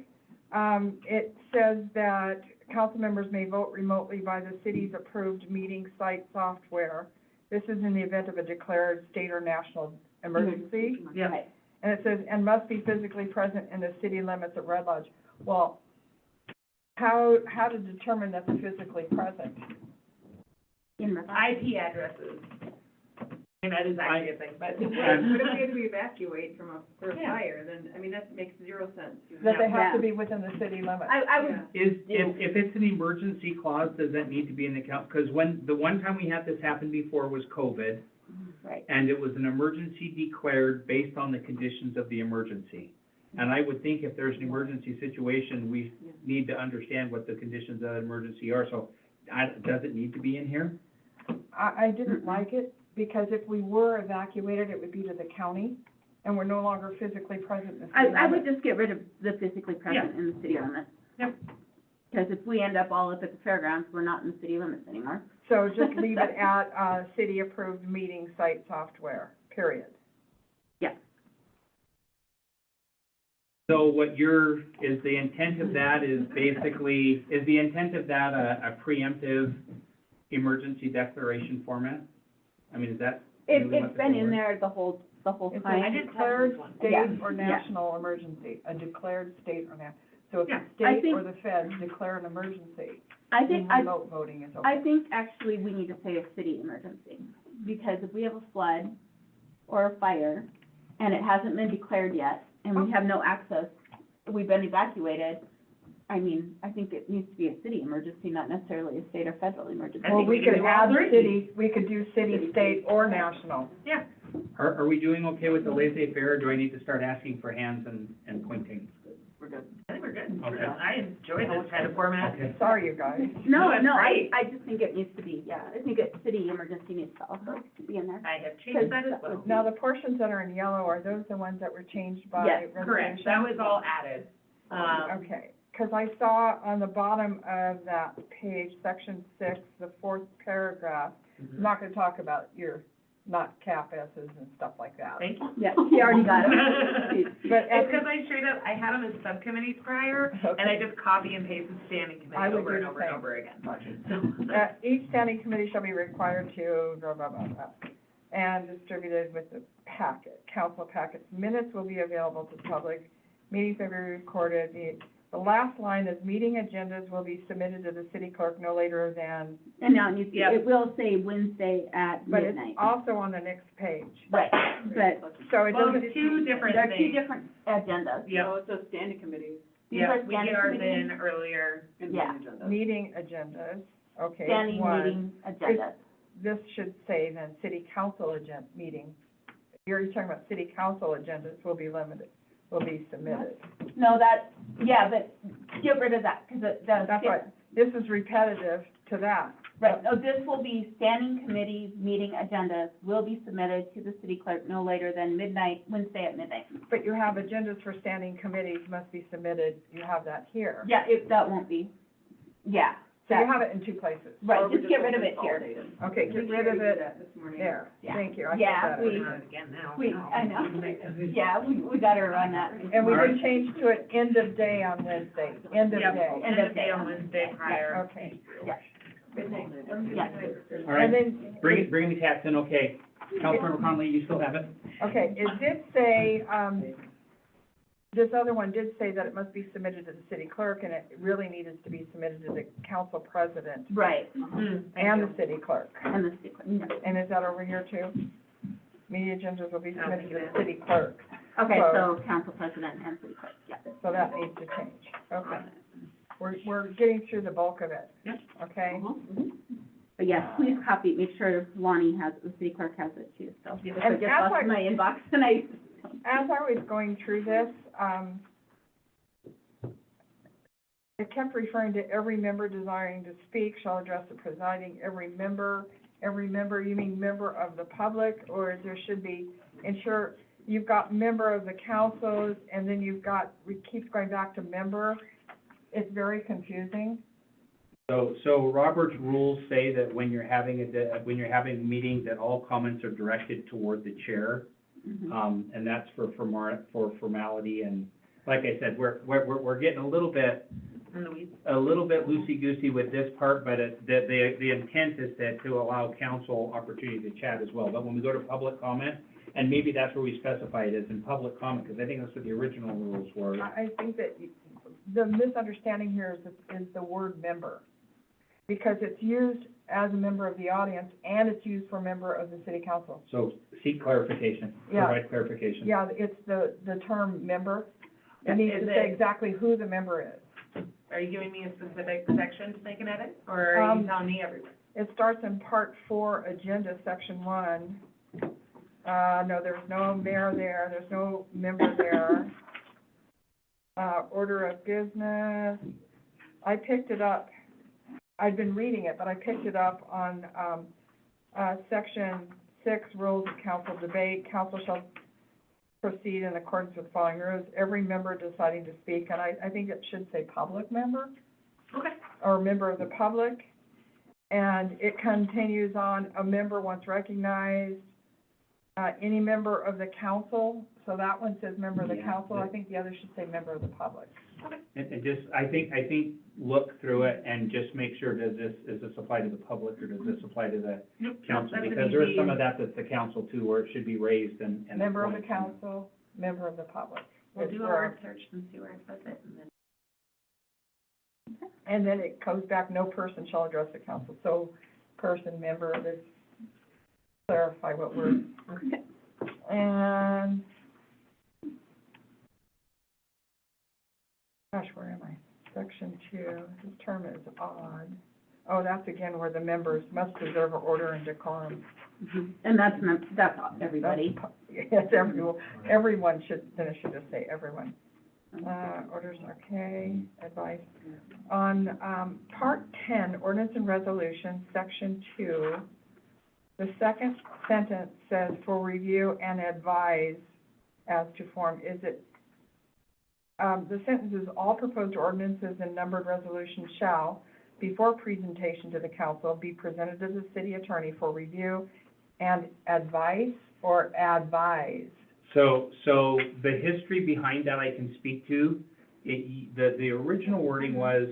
it says that council members may vote remotely by the city's approved meeting site software. This is in the event of a declared state or national emergency. Yeah. Right. And it says, and must be physically present in the city limits of Red Lodge. Well, how to determine that they're physically present? In the. IP addresses. And that is actually a thing, but. But if we have to evacuate for a Yeah. fire, then, I mean, that makes 0 sense. That they have to Yeah. be within the city limits? I would, Yeah. If it's an emergency clause, does that need to be in the because the one time we had this happen before was COVID, right. and it was an emergency declared based on the conditions of the emergency. And I would think if there's an emergency situation, we need to understand what the conditions of the emergency are, so does it need to be in here? I didn't like it, because if we were evacuated, it would be to the county, and we're no longer physically present in the city I would limits. just get rid of the physically present in the city limits. Yep. Because if we end up all up at the fairgrounds, we're not in the city limits anymore. So just leave it at, city-approved meeting site software, period. Yeah. So is the intent of that a preemptive emergency declaration format? I mean, is that? It's been in there the whole It's time. a declared state Yeah, or yeah. national emergency, a declared state or so if Yeah, the I state think- or the feds declare an emergency, I then think, remote voting is okay. I think actually we need to say a city emergency, because if we have a flood or a fire, and it hasn't been declared yet, and we have no access, we've been evacuated, I mean, I think it needs to be a city emergency, not necessarily a state or federal emergency. I Well, think we we could can do all add three. city, we could do city, state, or national. Yeah, Are we doing okay with the laissez-faire, or do I need to start asking for hands and pointing? We're good. I think we're good. Okay. I enjoy this kind of format. Okay. Sorry, you guys. No, No, it's no, great. I just think it needs to be, yeah, I think city emergency needs to also be in there. I have changed that as well. Now, the portions that are in yellow, are those the ones that were changed by Yes, resolution? Correct, that was all added. Okay, because I saw on the bottom of that page, section 6, the 4th paragraph, I'm not going to talk about your not cap S's and stuff like that. Thank you. Yeah, she already got it. But It's because I straight up, I had them as subcommittees prior, and I Okay. just copy and pasted standing I committee would over do and the over and same. over again. So, Each standing committee shall be required to, blah, blah, blah, blah, and distributed with the packet, council packets. Minutes will be available to the public, meetings will be recorded. The last line is, meeting agendas will be submitted to the city clerk no later than, And now it needs to, Yeah. it will say Wednesday at but it's midnight. also on the next page. Right, but So it well, doesn't, two different there are two things. different agendas. Yeah, No, it's those standing committees These yeah, are we standing get ours committee- in earlier. and Yeah. the agenda. meeting agendas, okay, Standing one. meeting agendas. This should say then, city council meeting. You're talking about city council agendas will be limited, will be submitted. No, that, yeah, but get rid of that, because it does. That's right. This is repetitive to that. Right, no, this will be standing committee meeting agendas will be submitted to the city clerk no later than midnight, Wednesday at midnight. But you have agendas for standing committees must be submitted, you have that here. Yeah, that won't be, yeah. So you that- have it in two places. Right, Or we just get rid of it here. consolidate it. Okay, get rid of We did it that this morning. there. Yeah. Thank you, I Yeah, got we- that. Not again now. I know. Yeah, we got her on that. And we All can right. change to it end of day on Wednesday, end of Yep, day. end of day on Wednesday prior. Okay. Yeah. All And right, then, bring the cats in, okay. Councilmember Conley, you still have it? okay, it did say, this other one did say that it must be submitted to the city clerk, and it really needed to be submitted to the council president Right, and the city clerk. and the city clerk, yeah. And is that over here too? Media agendas will be submitted to the city clerk, Okay, So- so council president and city clerk, yeah. so that needs to change. Okay. We're getting through the bulk of it. Yep. Okay? But yes, please copy, make sure Lonnie has, the city clerk has it too, so. If I And just as lost I- my inbox tonight. As I was going through this, it kept referring to every member desiring to speak shall address the presiding, every member, you mean member of the public, or there should be, ensure, you've got member of the councils, and then you've got, we keep going back to member. It's very confusing. So Robert's rules say that when you're having a meeting, that all comments are directed toward the chair. Mhm. And that's for formality, and like I said, we're getting a little bit In the weeds. loosey-goosey with this part, but the intent is to allow council opportunity to chat as well. But when we go to public comment, and maybe that's where we specify it is in public comment, because I think that's what the original rules were. I think that the misunderstanding here is the word member. Because it's used as a member of the audience, and it's used for member of the city council. So seek clarification, Yeah. provide clarification. Yeah, it's the term member. It Yeah, needs is to say it- exactly who the member is. Are you giving me a specific section to make an edit, or are you telling me everywhere? It starts in part 4, agenda, section 1. No, there's no mayor there, there's no member there. Order of business, I picked it up, I'd been reading it, but I picked it up on, section 6, rules of council debate. Council shall proceed in accordance with the following rules, every member deciding to speak, and I think it should say public member. Okay. Or member of the public. And it continues on, a member once recognized, any member of the council, so that one says member of the Yeah, council, I but- think the other should say member of the public. And just, I think look through it and just make sure, is this apply to the public, or does this apply to the Nope, council? that's an Because there is easy- some of that that's the council too, where it should be raised and. Member of the council, member of the public. We'll It's do a where- word search and see where it says it, and then. And then it goes back, no person shall address the council, so person, member, let's clarify what we're. And, gosh, where am I? Section 2, this term is odd. Oh, that's again where the members must preserve order and decorum. And that's not, that's everybody. Yes, everyone should, then it should just say everyone. Orders, okay, advice. On, part 10, ordinance and resolution, section 2, the second sentence says, for review and advise as to form. Is it, the sentence is, all proposed ordinances and numbered resolutions shall, before presentation to the council, be presented to the city attorney for review and advice, or advise? So the history behind that I can speak to. The original wording was,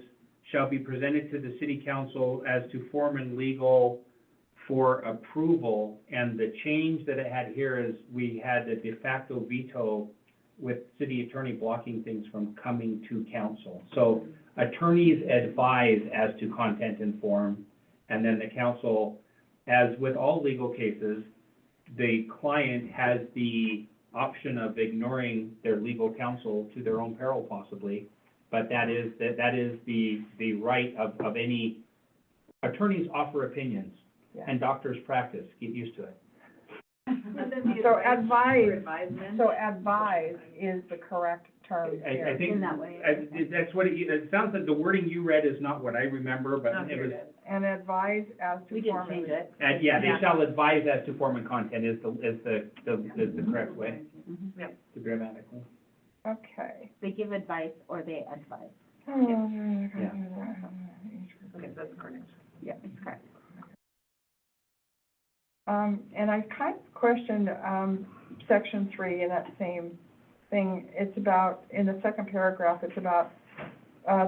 shall be presented to the city council as to form and legal for approval. And the change that it had here is we had a de facto veto with city attorney blocking things from coming to council. So attorneys advise as to content and form, and then the council, as with all legal cases, the client has the option of ignoring their legal counsel to their own peril possibly, but that is the right of any, attorneys offer opinions, Yeah. and doctors practice, get used to it. So advise, Advisement. so advise is the correct term I here. think, In that way. that's what it sounds like the wording you read is not what I remember, but Not it was, And advise as to We didn't form. change it. yeah, they Yeah. shall advise as to form and content is the correct way, the grammatical. Okay. They give advice or they advise. Okay, that's correct. Yeah, it's correct. And I kind of questioned, section 3 in that same thing. It's about, in the second paragraph, it's about,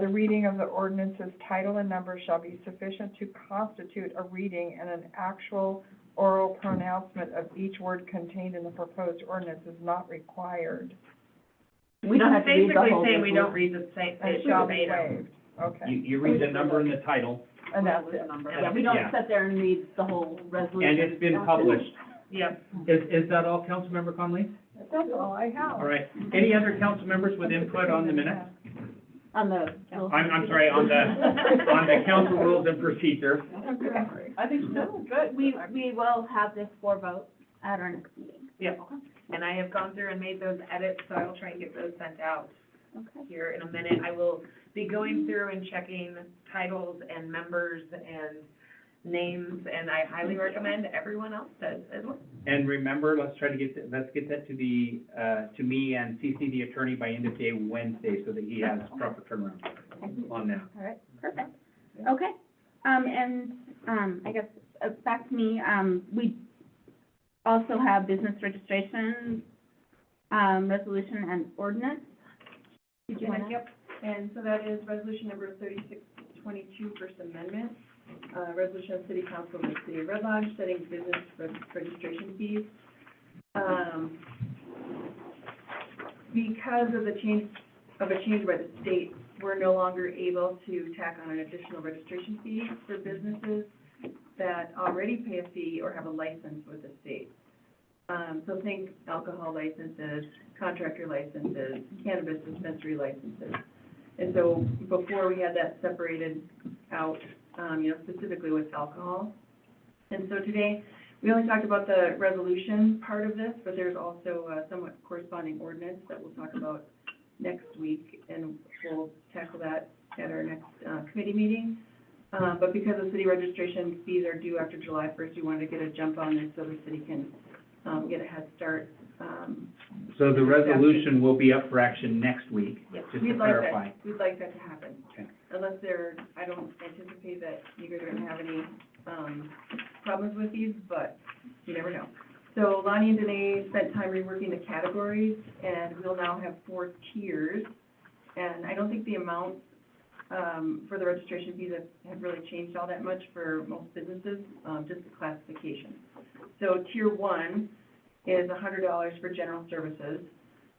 the reading of the ordinance's title and number shall be sufficient to constitute a reading, and an actual oral pronouncement of each word contained in the proposed ordinance is not required. We don't have to read the Basically whole saying we don't resolution. read the same, And it shall shall be be waived. Okay, You read the number in the title, and that's it. Yeah, we don't Yeah. sit there and read the whole resolution. and it's been published. Yep. Is that all, Councilmember Conley? That's all I have. All right. Any other council members with input on the minutes? On the. I'm sorry, on the council rules and procedure. I think so, good. We will have this for vote at our next meeting. Yep. And I have gone through and made those edits, so I'll try and get those sent out Okay. here in a minute. I will be going through and checking titles and members and names, and I highly recommend everyone else does as well. And remember, let's get that to to me and CC the attorney by end of day Wednesday so that he has proper turnaround on that. All right, perfect. Okay, I guess, back to me, we also have business registration, resolution and ordinance. Did you wanna? Yep, and so that is resolution number 3622, First Amendment. Resolution of City Council of the City of Red Lodge setting business registration fees. Because of a change by the state, we're no longer able to tack on an additional registration fee for businesses that already pay a fee or have a license with the state. So think alcohol licenses, contractor licenses, cannabis dispensary licenses. And so before we had that separated out, specifically with alcohol. And so today, we only talked about the resolution part of this, but there's also a somewhat corresponding ordinance that we'll talk about next week, and we'll tackle that at our next committee meeting. But because the city registration fees are due after July 1st, we wanted to get a jump on this so the city can get a head start. So the resolution will be up for action next week, Yes, just to we'd like clarify. that, we'd like that to happen. Okay. Unless I don't anticipate that you guys are gonna have any, problems with these, but you never know. So Lonnie and Danae spent time reworking the categories, and we'll now have 4 tiers. And I don't think the amounts, for the registration fees have really changed all that much for most businesses, just the classification. So tier 1 is $100 for general services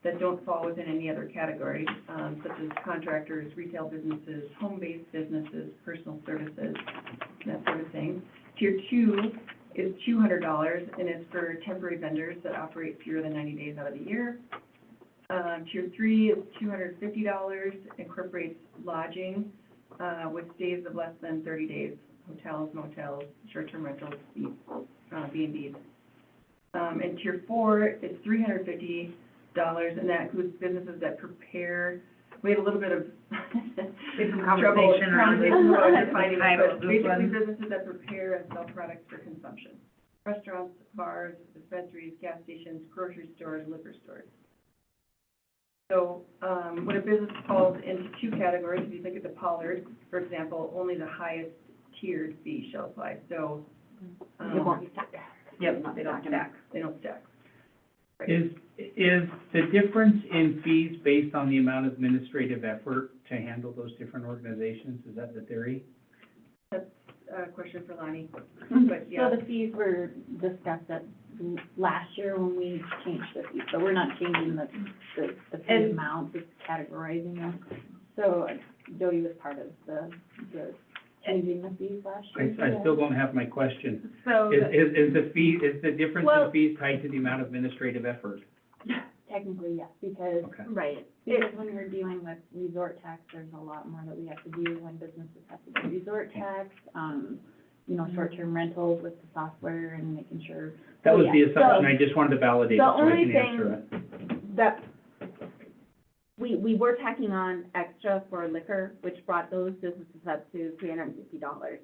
that don't fall within any other categories, such as contractors, retail businesses, home-based businesses, personal services, that sort of thing. Tier 2 is $200, and it's for temporary vendors that operate fewer than 90 days out of the year. Tier 3 is $250, incorporates lodging, with stays of less than 30 days, hotels, motels, short-term rentals, B&Bs. And tier 4 is $350, and that includes businesses that prepare, we had a little bit of It's some trouble conversation around this. about defining I it, will but do basically one. businesses that prepare and sell products for consumption. Restaurants, bars, dispensaries, gas stations, grocery stores, liquor stores. So, when a business falls into two categories, if you think of the Pollard, for example, only the highest tiered fee shall apply, so, It won't stack. Yep, they don't stack. they don't stack. Is the difference in fees based on the amount of administrative effort to handle those different organizations? Is that the theory? That's a question for Lonnie, but So yeah. the fees were discussed at last year when we changed the fees, so we're not changing the fee And- amount, just categorizing them. So Jody was part of the changing the fees last year. I still don't have my question. So, Is the difference Well- in fees tied to the amount of administrative effort? Technically, yes, because, Okay. right, because when we're dealing with resort tax, there's a lot more that we have to do when businesses have to do resort tax, short-term rentals with the software and making sure. That was the Yeah, assumption, so- I just wanted to validate it the so I only can thing- answer it. That, we were tacking on extra for liquor, which brought those businesses up to $350.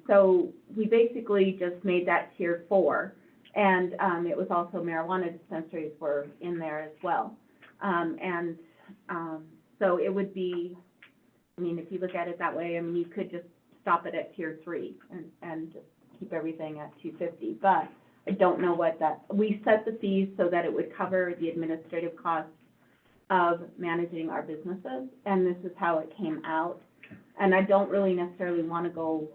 So we basically just made that tier 4, and, it was also marijuana dispensaries were in there as well. So it would be, I mean, if you look at it that way, I mean, you could just stop it at tier 3 and just keep everything at $250, but I don't know what that, we set the fees so that it would cover the administrative costs of managing our businesses, and this is how it came out. And I don't really necessarily want to go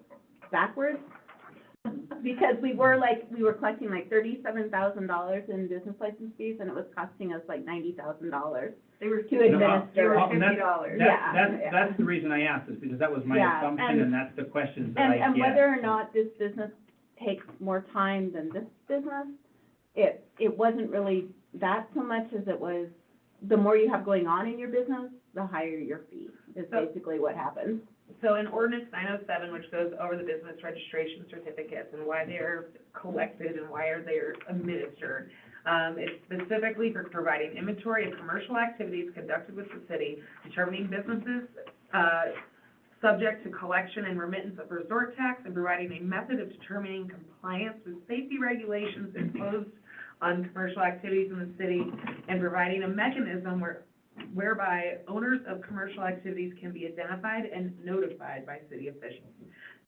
backwards, because we were collecting like $37,000 in business license fees, and it was costing us like $90,000 They were to No, administer. They were and that's- $50. Yeah. That's the reason I asked, is because that was my Yeah, assumption, and that's the questions that I get. And whether or not this business takes more time than this business, it wasn't really that so much as it was, the more you have going on in your business, the higher your fee, is So- basically what happens. So in ordinance 907, which goes over the business registration certificates and why they're collected and why are they administered, it's specifically for providing inventory of commercial activities conducted with the city, determining businesses, subject to collection and remittance of resort tax, and providing a method of determining compliance with safety regulations imposed on commercial activities in the city, and providing a mechanism whereby owners of commercial activities can be identified and notified by city officials.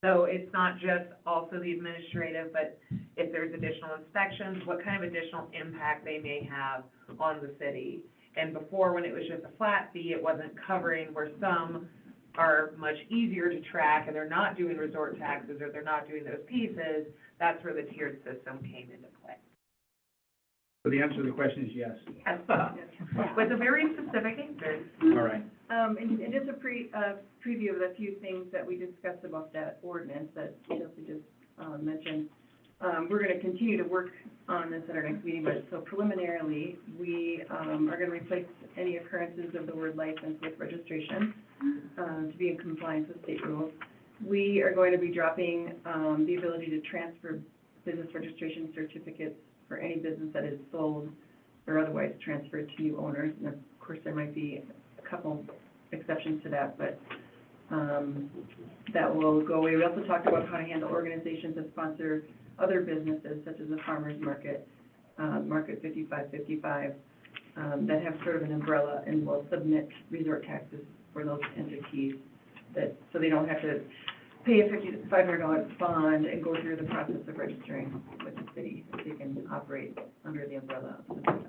So it's not just also the administrative, but if there's additional inspections, what kind of additional impact they may have on the city. And before, when it was just a flat fee, it wasn't covering, where some are much easier to track and they're not doing resort taxes or they're not doing those pieces, that's where the tiered system came into play. So the answer to the question is yes. Yes. With a very specific answer. All right. And just a preview of the few things that we discussed about that ordinance that Chelsea just, mentioned. We're gonna continue to work on this at our next meeting, but so preliminarily, we, are gonna replace any occurrences of the word license with registration, to be in compliance with state rules. We are going to be dropping, the ability to transfer business registration certificates for any business that is sold or otherwise transferred to new owners. And of course, there might be a couple exceptions to that, but that will go away. We also talked about how to handle organizations that sponsor other businesses, such as the farmers market, Market 5555, that have sort of an umbrella and will submit resort taxes for those entities, that, so they don't have to pay a $500 bond and go through the process of registering with the city, if they can operate under the umbrella of the system.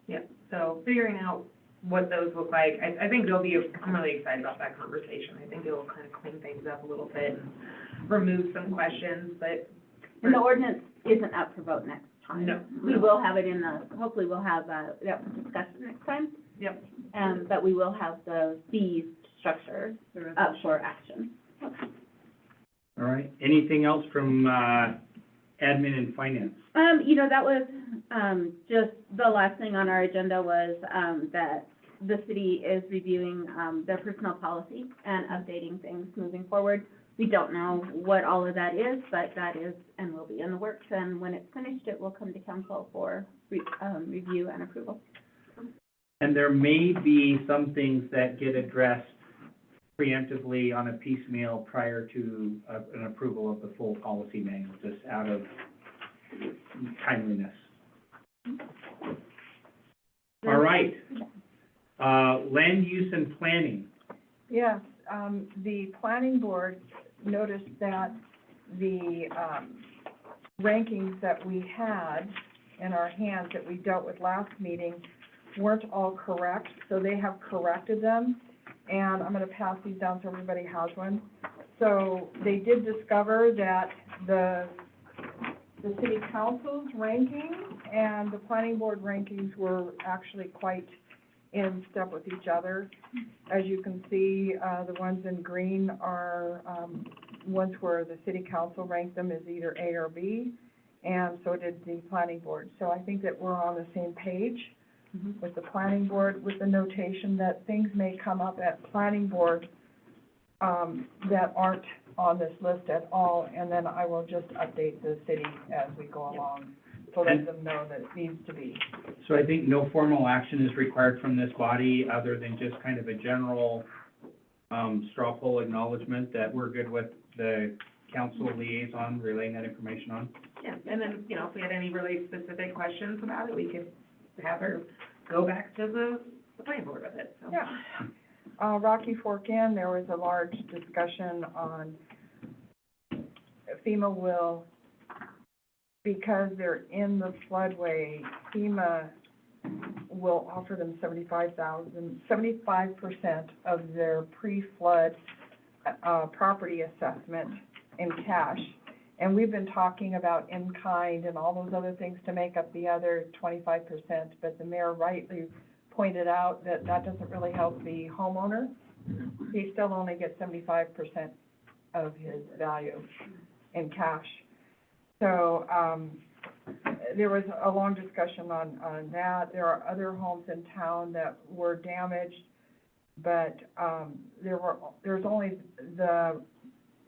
Yeah, so figuring out what those look like, I think there'll be, I'm really excited about that conversation. I think it'll kind of clean things up a little bit and remove some questions, but. And the ordinance isn't up for vote next time. No. We will have it hopefully we'll have, that for discussion next time. Yep. But we will have the fees structure The up resolution. for action. All right. Anything else from, admin and finance? That was, just the last thing on our agenda was, that the city is reviewing, their personnel policy and updating things moving forward. we don't know what all of that is, but that is and will be in the works, and when it's finished, it will come to council for review and approval. And there may be some things that get addressed preemptively on a piecemeal prior to an approval of the full policy manual, just out of timeliness. All right. Land use and planning. Yes, the planning board noticed that the, rankings that we had in our hands that we dealt with last meeting weren't all correct, so they have corrected them, and I'm gonna pass these down so everybody has one. So they did discover that the city council's ranking and the planning board rankings were actually quite in step with each other. As you can see, the ones in green are, ones where the city council ranked them as either A or B, and so did the planning board. So I think that we're on the same page with the planning board, with the notation that things may come up at planning board, that aren't on this list at all, and then I will just update the city as we go along, to let them know that it needs to be. So I think no formal action is required from this body other than just kind of a general, straw poll acknowledgement that we're good with the council liaison relaying that information on. Yeah, and then, you know, if we had any really specific questions about it, we could have her go back to the planning board with it, so. Yeah. Rocky Fork Inn, there was a large discussion on FEMA will, because they're in the floodway, FEMA will offer them 75% of their pre-flood, property assessment in cash. And we've been talking about in-kind and all those other things to make up the other 25%, but the mayor rightly pointed out that that doesn't really help the homeowner. He still only gets 75% of his value in cash. So, there was a long discussion on that. There are other homes in town that were damaged, but, there's only the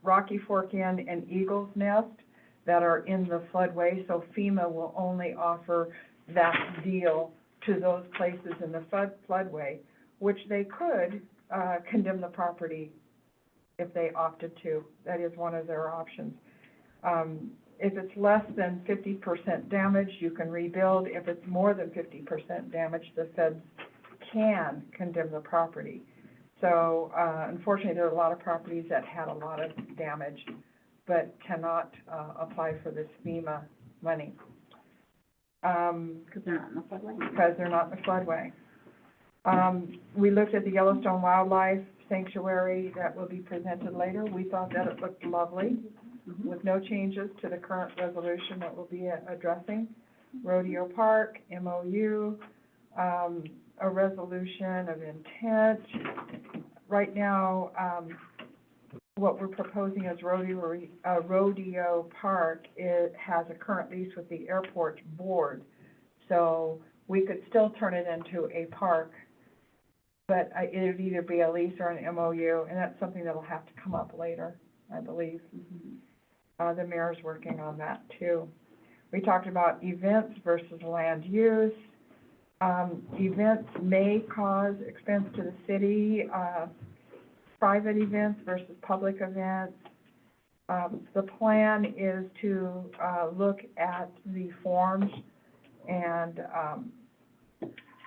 Rocky Fork Inn and Eagles Nest that are in the floodway, so FEMA will only offer that deal to those places in the floodway, which they could, condemn the property if they opted to. That is one of their options. If it's less than 50% damage, you can rebuild. If it's more than 50% damage, the feds can condemn the property. So, unfortunately, there are a lot of properties that had a lot of damage, but cannot, apply for this FEMA money. Because they're not in the floodway. Because they're not in the floodway. We looked at the Yellowstone Wildlife Sanctuary that will be presented later. We thought that it looked lovely, with no changes to the current resolution that we'll be addressing. Rodeo Park, MOU, a resolution of intent. Right now, what we're proposing as Rodeo Park, it has a current lease with the airport board. So we could still turn it into a park, but it'd either be a lease or an MOU, and that's something that'll have to come up later, I believe. The mayor's working on that too. We talked about events versus land use. Events may cause expense to the city, private events versus public events. The plan is to look at the forms and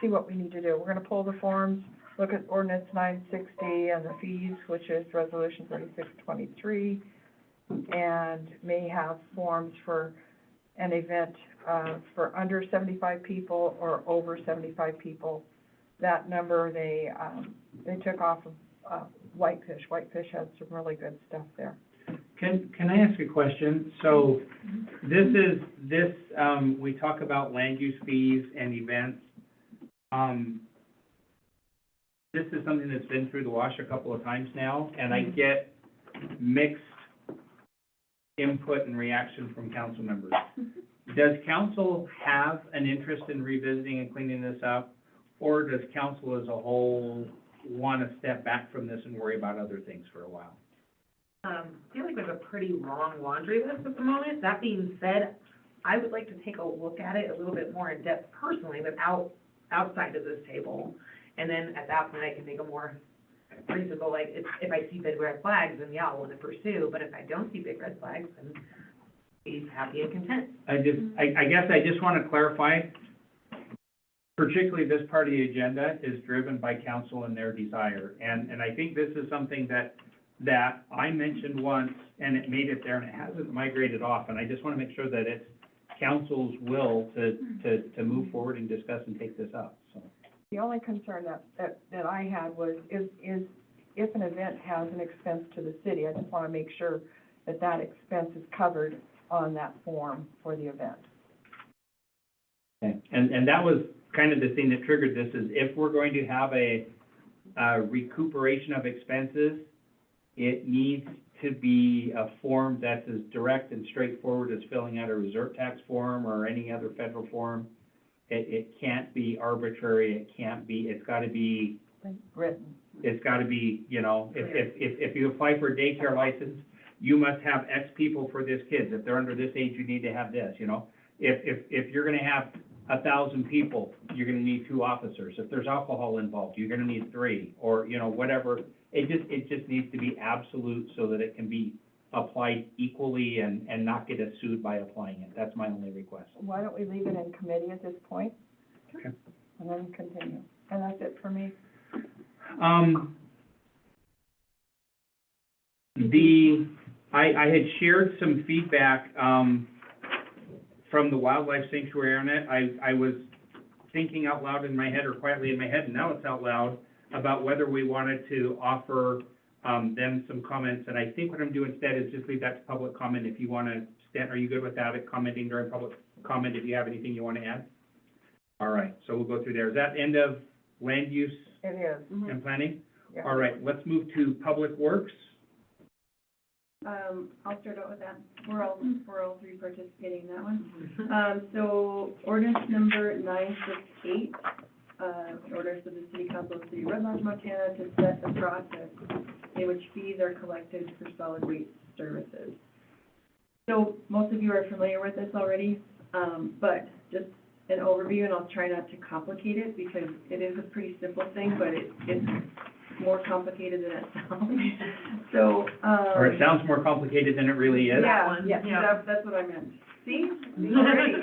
see what we need to do. We're going to pull the forms, look at ordinance 960 and the fees, which is resolution 3623, and may have forms for an event for under 75 people or over 75 people. That number they took off of Whitefish. Whitefish has some really good stuff there. Can I ask a question? So this we talk about land use fees and events. This is something that's been through the wash a couple of times now, and I get mixed input and reaction from council members. Does council have an interest in revisiting and cleaning this up, or does council as a whole want to step back from this and worry about other things for a while? feel like we have a pretty long laundry list at the moment. That being said, I would like to take a look at it a little bit more in depth personally, outside of this table. And then at that point, I can make a more reasonable, like, if I see big red flags, then yeah, I'll want to pursue. But if I don't see big red flags, then be happy and content. I guess I just want to clarify, particularly this part of the agenda is driven by council and their desire. And I think this is something that I mentioned once, and it made it there, and it hasn't migrated off. And I just want to make sure that it's council's will to move forward and discuss and take this up, so. The only concern that I had was, is if an event has an expense to the city, I just want to make sure that that expense is covered on that form for the event. Okay. And that was kind of the thing that triggered this, is if we're going to have a recuperation of expenses, it needs to be a form that's as direct and straightforward as filling out a reserve tax form or any other federal form. It can't be arbitrary, it's gotta be Written. It's gotta be, you know, if you apply for a daycare license, you must have X people for this kids. If they're under this age, you need to have this, you know? If you're gonna have 1,000 people, you're gonna need 2 officers. If there's alcohol involved, you're gonna need 3, or, you know, whatever. It just needs to be absolute so that it can be applied equally and not get us sued by applying it. That's my only request. Why don't we leave it in committee at this point? Okay. And then continue. And that's it for me. I had shared some feedback, from the Wildlife Sanctuary on it. I was thinking out loud in my head, or quietly in my head, and now it's out loud, about whether we wanted to offer, them some comments. And I think what I'm doing instead is just leave that to public comment. If you want to stand, are you good with that, commenting during public comment if you have anything you want to add? All right, so we'll go through there. Is that end of land use It is. and planning? Yeah. All right, let's move to Public Works. I'll start out with that. We're all 3 participating in that one. So ordinance number 968, orders of the City Council of the City of Red Lodge, Montana, to set a process in which fees are collected for solid waste services. So most of you are familiar with this already, but just an overview, and I'll try not to complicate it because it is a pretty simple thing, but it's more complicated than it sounds. So, Or it sounds more complicated than it really is. yeah, one, yeah, yeah. that's what I meant. See? Already.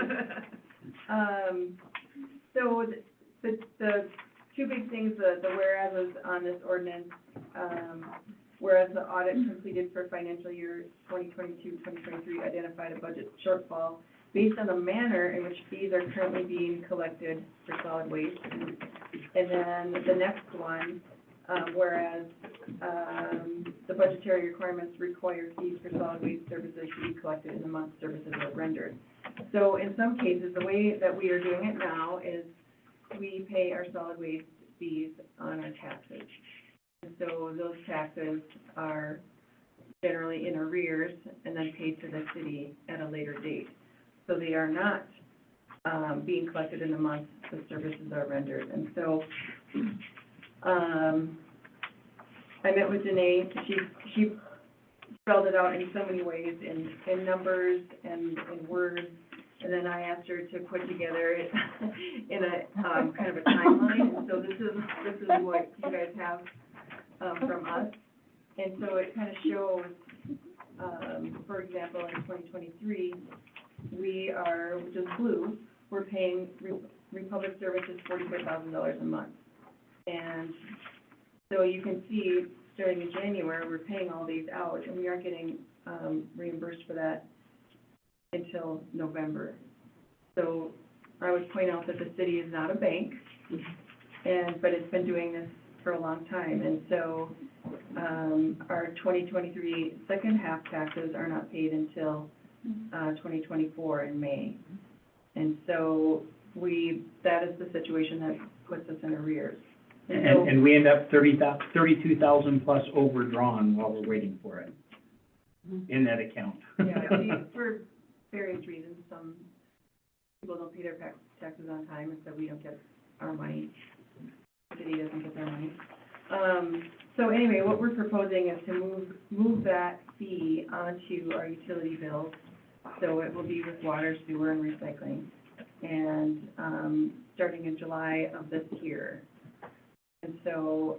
So the 2 big things, the whereas on this ordinance, whereas the audit completed for financial year 2022-2023 identified a budget shortfall based on the manner in which fees are currently being collected for solid waste. And then the next one, whereas the budgetary requirements require fees for solid waste services to be collected in the month services are rendered. So in some cases, the way that we are doing it now is we pay our solid waste fees on our taxes. And so those taxes are generally in arrears and then paid to the city at a later date. So they are not being collected in the month the services are rendered. And so I met with Danae. She spelled it out in so many ways, in numbers and in words. And then I asked her to put together in a kind of a timeline. And so this is what you guys have from us. And so it kind of shows, for example, in 2023, we are, which is blue, we're paying Republic Services $44,000 a month. And so you can see, starting in January, we're paying all these out, and we aren't getting reimbursed for that until November. So I would point out that the city is not a bank, but it's been doing this for a long time. And so our 2023 second half taxes are not paid until 2024 in May. And so that is the situation that puts us in arrears. And we end up 32,000 plus overdrawn while we're waiting for it in that account. Yeah, for various reasons, some people don't pay their taxes on time, and so we don't get our money. The city doesn't get their money. So anyway, what we're proposing is to move that fee onto our utility bills. So it will be with water, sewer, and recycling. And, starting in July of this year. And so,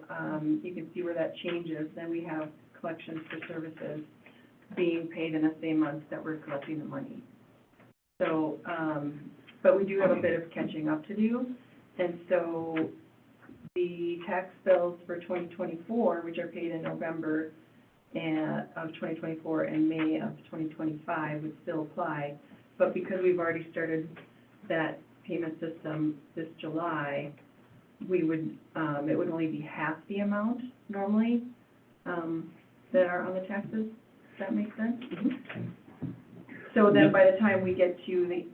you can see where that changes. Then we have collections for services being paid in the same month that we're collecting the money. So, but we do have a bit of catching up to do. And so the tax bills for 2024, which are paid in November of 2024 and May of 2025 would still apply. But because we've already started that payment system this July, we would, it would only be half the amount normally, that are on the taxes. Does that make sense? So then by the time we get to the,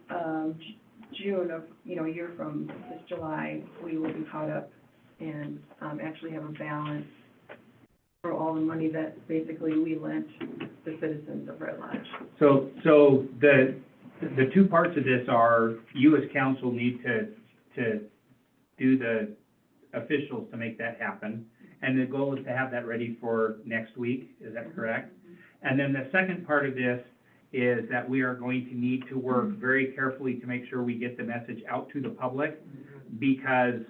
June of, a year from this July, we will be caught up and, actually have a balance for all the money that basically we lent the citizens of Red Lodge. So the two parts of this are, you as council need to do the officials to make that happen. And the goal is to have that ready for next week, is that correct? And then the second part of this is that we are going to need to work very carefully to make sure we get the message out to the public, because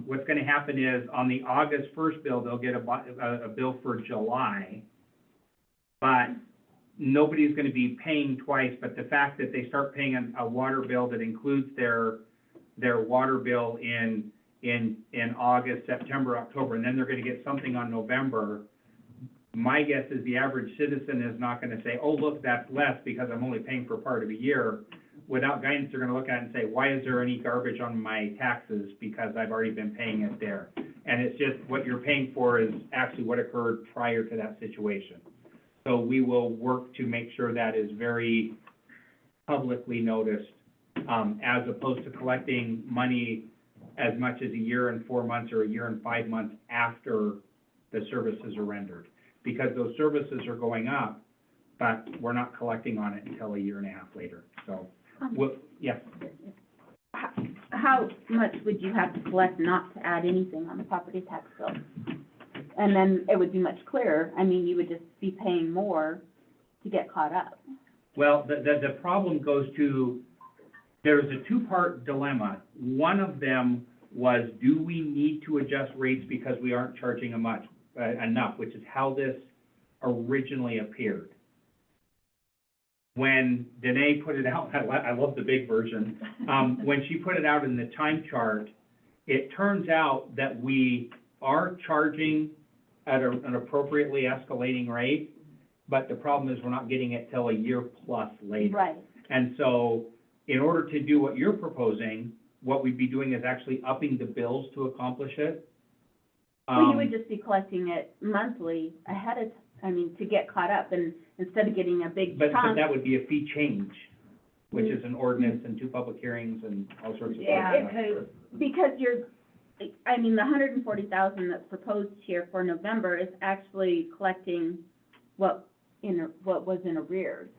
what's gonna happen is, on the August 1st bill, they'll get a bill for July, but nobody's gonna be paying twice. But the fact that they start paying a water bill that includes their water bill in August, September, October, and then they're gonna get something on November, my guess is the average citizen is not gonna say, oh, look, that's less because I'm only paying for part of a year. Without guidance, they're gonna look at it and say, why is there any garbage on my taxes? Because I've already been paying it there. And it's just, what you're paying for is actually what occurred prior to that situation. So we will work to make sure that is very publicly noticed, as opposed to collecting money as much as a year and 4 months or a year and 5 months after the services are rendered. Because those services are going up, but we're not collecting on it until a year and a half later. So, yes. How much would you have to collect not to add anything on the property tax bill? And then it would be much clearer. I mean, you would just be paying more to get caught up. Well, the problem goes to, there's a two-part dilemma. One of them was, do we need to adjust rates because we aren't charging enough, which is how this originally appeared. When Danae put it out, I love the big version, when she put it out in the time chart, it turns out that we are charging at an appropriately escalating rate, but the problem is we're not getting it till a year plus later. Right. And so, in order to do what you're proposing, what we'd be doing is actually upping the bills to accomplish it. Well, you would just be collecting it monthly to get caught up, and instead of getting a big But chunk. that would be a fee change, which is an ordinance and 2 public hearings and all sorts of Yeah, stuff. Because the $140,000 that's proposed here for November is actually collecting what was in arrears.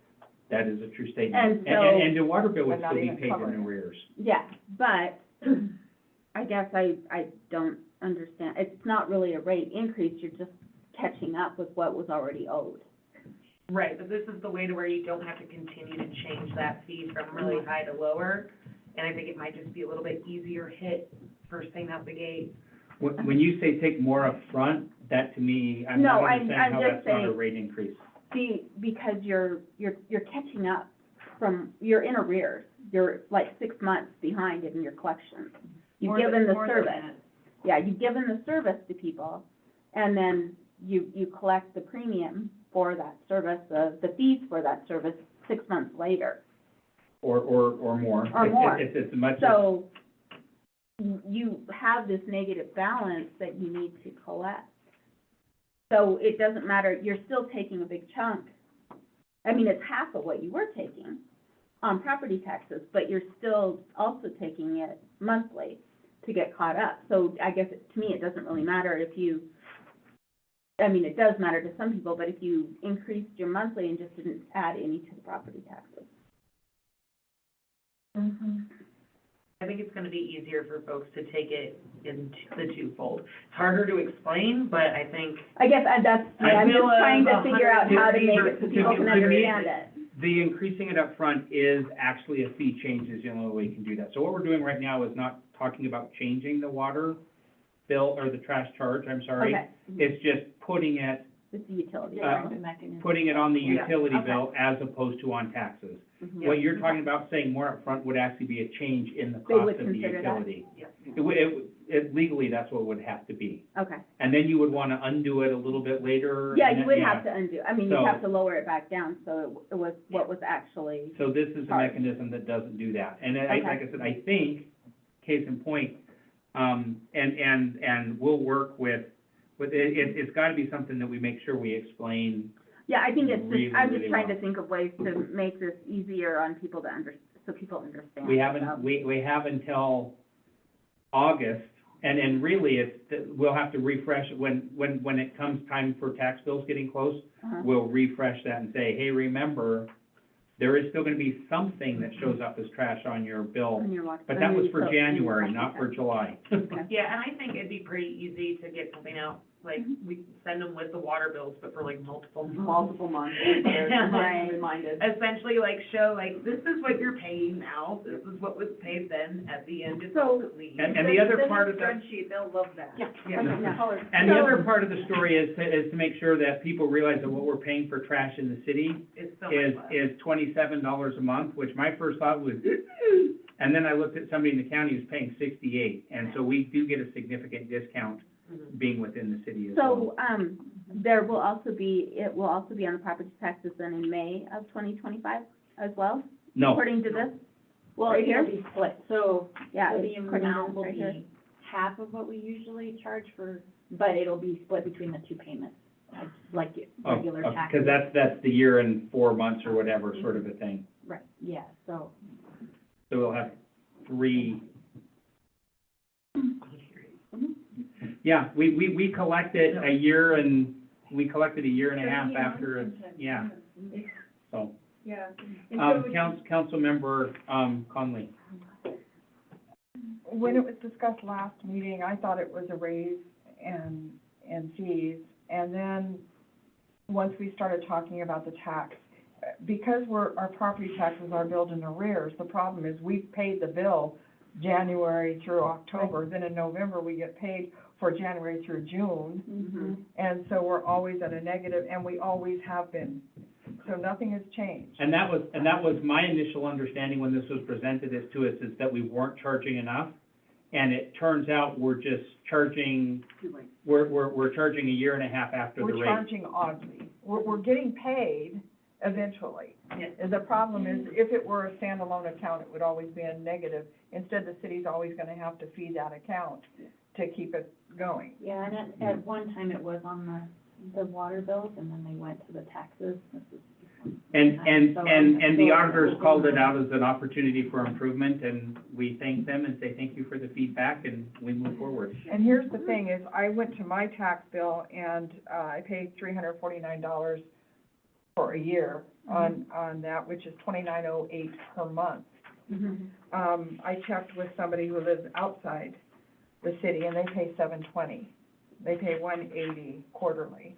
That is a true statement. And so- And the water bill would But not still be even paid in covering it. arrears. Yeah, but I guess I don't understand. It's not really a rate increase, you're just catching up with what was already owed. Right, but this is the way to where you don't have to continue to change that fee from really high to lower. And I think it might just be a little bit easier hit first thing out the gate. When you say take more up front, that to me, I No, don't I'm understand how just that's not a saying- rate increase. See, because you're catching up you're in arrears. You're like 6 months behind in your collections. You've given the service. Yeah, you've given the service to people, and then you collect the premium for that service, the fees for that service 6 months later. Or more. Or more. It's as much as. So you have this negative balance that you need to collect. So it doesn't matter, you're still taking a big chunk. I mean, it's half of what you were taking on property taxes, but you're still also taking it monthly to get caught up. So I guess to me, it doesn't really matter if you, it does matter to some people, but if you increased your monthly and just didn't add any to the property taxes. I think it's gonna be easier for folks to take it in the twofold. It's harder to explain, but I think, I guess that's, I'm just feel trying to 100 figure out how to make it so to- people can to me, understand it. The increasing it up front is actually a fee change is the only way we can do that. So what we're doing right now is not talking about changing the water bill or the trash charge, I'm sorry. Okay, It's just putting it, it's the utility. putting it on the Yeah, utility okay. bill as opposed to on taxes. Mhm. What you're talking about saying more upfront would actually be a change in the They would cost of the consider that? utility. Yeah. Legally, that's what it would have to be. Okay. And then you would want to undo it a little bit later. Yeah, and you then- would have to undo, I mean, you'd So- have to lower it back down, so it was what was actually, So this is a Sorry. mechanism that doesn't do that. And Okay. like I said, I think, case in point, and we'll work with it's gotta be something that we make sure we explain. yeah, I think it's Really, just, I'm just really trying to well. think of ways to make this easier on people to so people understand. We so. haven't, we have until August, and really, we'll have to refresh, it when it comes time for tax bills getting close, Uh-huh. we'll refresh that and say, hey, remember, there is still gonna be something that shows up as trash on your bill, On your water- but on that your was for utility- January, on your not for tax. July. Okay. yeah, and I think it'd be pretty easy to get something out, like, we send them with the water bills, but for like multiple months. Multiple months, they're Right. reminded. Essentially, like, show, like, this is what you're paying now, this is what was paid then, at the end, it's So- all clean. And the other Send part a of that, spreadsheet, they'll love that. Yeah. Yeah. Okay, yeah. and the other part of the story is to make sure that people realize that what we're paying for trash in the city It's so is, much less. is $27 a month, which my first thought was, and then I looked at somebody in the county who's paying 68, and so we do get a significant discount Mhm. being within the city as well. So, there will also be, it will also be on the property taxes then in May of 2025 as well, No, according to this? Well, Right here? it'll be split, so, Yeah, so it's the according to amount this will right here. be half of what we usually charge for, but it'll be split between the two payments, like regular taxes. because that's the year and 4 months or whatever sort of a thing. Right, yeah, so, So we'll have 3. Yeah, we collected a year and a half after, yeah, so. Yeah. Councilmember, Conley. When it was discussed last meeting, I thought it was a raise and fees. And then, once we started talking about the tax, because our property taxes are billed in arrears, the problem is we've paid the bill January through October, then in November we get paid for January through June. Mm-hmm. And so we're always at a negative, and we always have been. So nothing has changed. And that was my initial understanding when this was presented to us, is that we weren't charging enough. And it turns out we're just charging, we're charging a year and a half after the We're rate. charging oddly. We're getting paid eventually. Yeah. And the problem is, if it were a standalone account, it would always be a negative. Instead, the city's always gonna have to feed that account to keep it going. yeah, and at one time it was on the water bills, and then they went to the taxes. This is- And the So- auditors called it out as an opportunity for improvement, and we thank them and say thank you for the feedback, and we move forward. And here's the thing is, I went to my tax bill and, I paid $349 for a year on that, which is $29.08 per month. Mm-hmm. I checked with somebody who lives outside the city, and they pay $720. They pay $180 quarterly.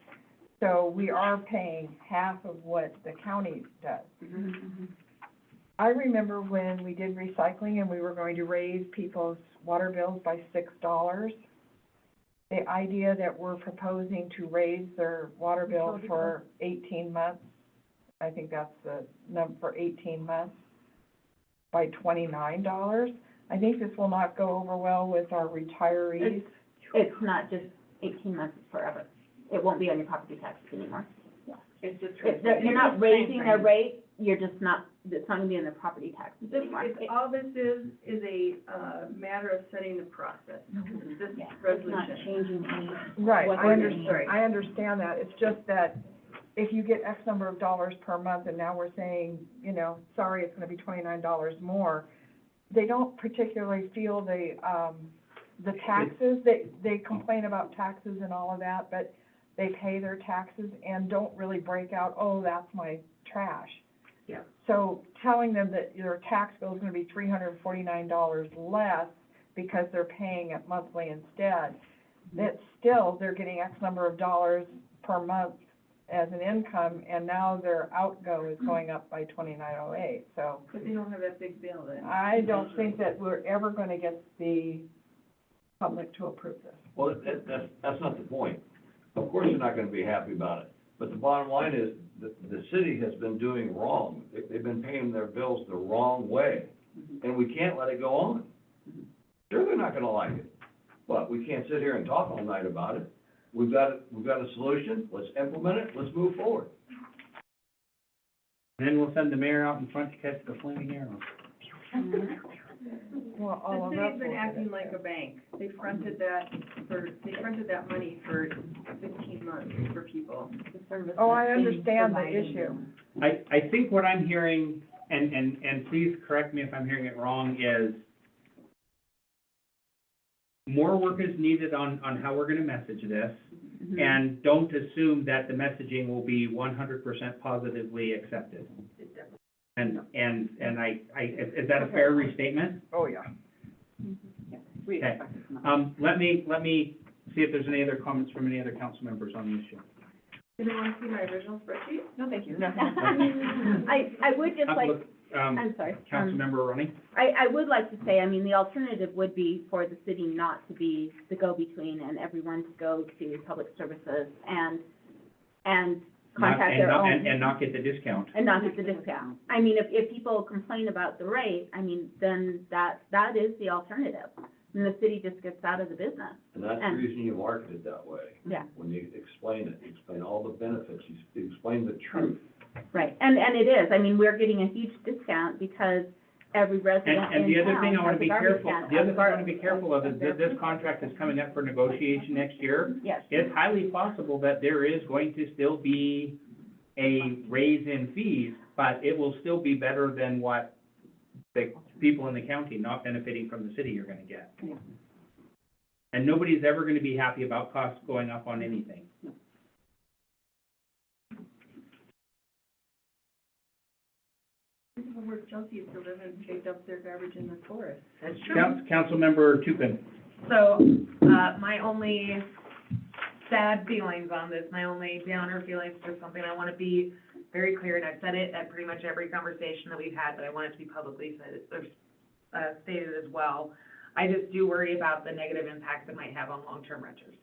So we are paying half of what the county does. Mm-hmm. I remember when we did recycling and we were going to raise people's water bills by $6. The idea that we're proposing to raise their water bill for 18 months, I think that's the number, for 18 months, by $29. I think this will not go over well with our retirees. It's not just 18 months, it's forever. It won't be on your property taxes anymore. It's just. You're not raising their rate, you're just not, it's not gonna be in their property taxes anymore. All this is a, matter of setting the process. It's this Yeah, it's not resolution. changing any. Right, what I we're understand, doing. I understand that, it's just that if you get X number of dollars per month, and now we're saying, you know, sorry, it's gonna be $29 more, they don't particularly feel the taxes, they complain about taxes and all of that, but they pay their taxes and don't really break out, oh, that's my trash. Yeah. So telling them that your tax bill is gonna be $349 less because they're paying it monthly instead, that still, they're getting X number of dollars per month as an income, and now their outgo is going up by $29.08, so But they don't have that big bill then. I don't think that we're ever gonna get the public to approve this. Well, that's not the point. Of course, you're not gonna be happy about it. But the bottom line is, the city has been doing wrong. They've been paying their bills the wrong way, and we can't let it go on. Sure, they're not gonna like it, but we can't sit here and talk all night about it. We've got a solution, let's implement it, let's move forward. Then we'll send the mayor out in front to catch the flaming arrows. Well, all The of city's us been will acting get like it. a bank. They fronted that money for 15 months for people. The service Oh, I that's being understand the provided. issue. I think what I'm hearing, and please correct me if I'm hearing it wrong, is more work is needed on how we're gonna message this, Mhm. and don't assume that the messaging will be 100% positively accepted. And is that a fair restatement? Oh, yeah. We Okay. expect it to come. Let me see if there's any other comments from any other council members on the issue. Do they want to see my original spreadsheet? No, thank you. I would just like, Look, I'm sorry. Councilmember Ronnie? I would like to say, I mean, the alternative would be for the city not to be the go-between and everyone to go to public services and contact their own. And not get the discount. And not get the discount. I mean, if people complain about the rate, I mean, then that is the alternative. And the city just gets out of the business. And that's the reason you market it that way. Yeah. When you explain it, you explain all the benefits, you explain the truth. Right, and it is, I mean, we're getting a huge discount because every resident And the in other thing town I wanna has a be garbage careful, can. the other thing I wanna be careful of is that this contract is coming up for negotiation next year. Yes, It's highly possible that there is going to still be a raise in fees, but it will still be better than what the people in the county not benefiting from the city are gonna get. Yeah. And nobody's ever gonna be happy about costs going up on anything. People where Chelsea used to live and picked up their garbage in the forest. That's true. Councilmember Tupin. So, my only sad feelings on this, my only downer feelings, just something I want to be very clear, and I've said it at pretty much every conversation that we've had, but I want it to be publicly said, or stated as well. I just do worry about the negative impact it might have on long-term renters.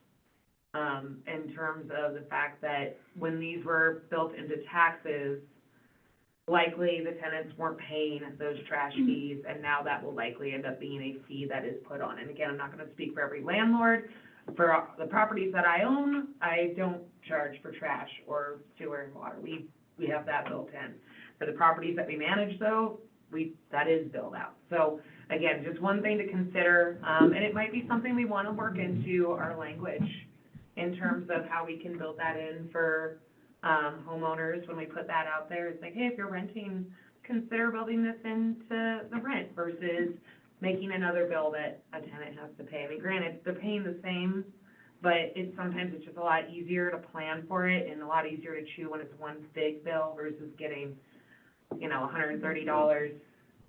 In terms of the fact that when these were built into taxes, likely the tenants weren't paying those trash fees, and now that will likely end up being a fee that is put on. And again, I'm not gonna speak for every landlord. For the properties that I own, I don't charge for trash or sewer and water. We have that built in. For the properties that we manage though, that is billed out. So again, just one thing to consider, and it might be something we wanna work into our language in terms of how we can build that in for homeowners when we put that out there. It's like, hey, if you're renting, consider building this into the rent versus making another bill that a tenant has to pay. I mean, granted, they're paying the same, but sometimes it's just a lot easier to plan for it and a lot easier to chew when it's one big bill versus getting, $130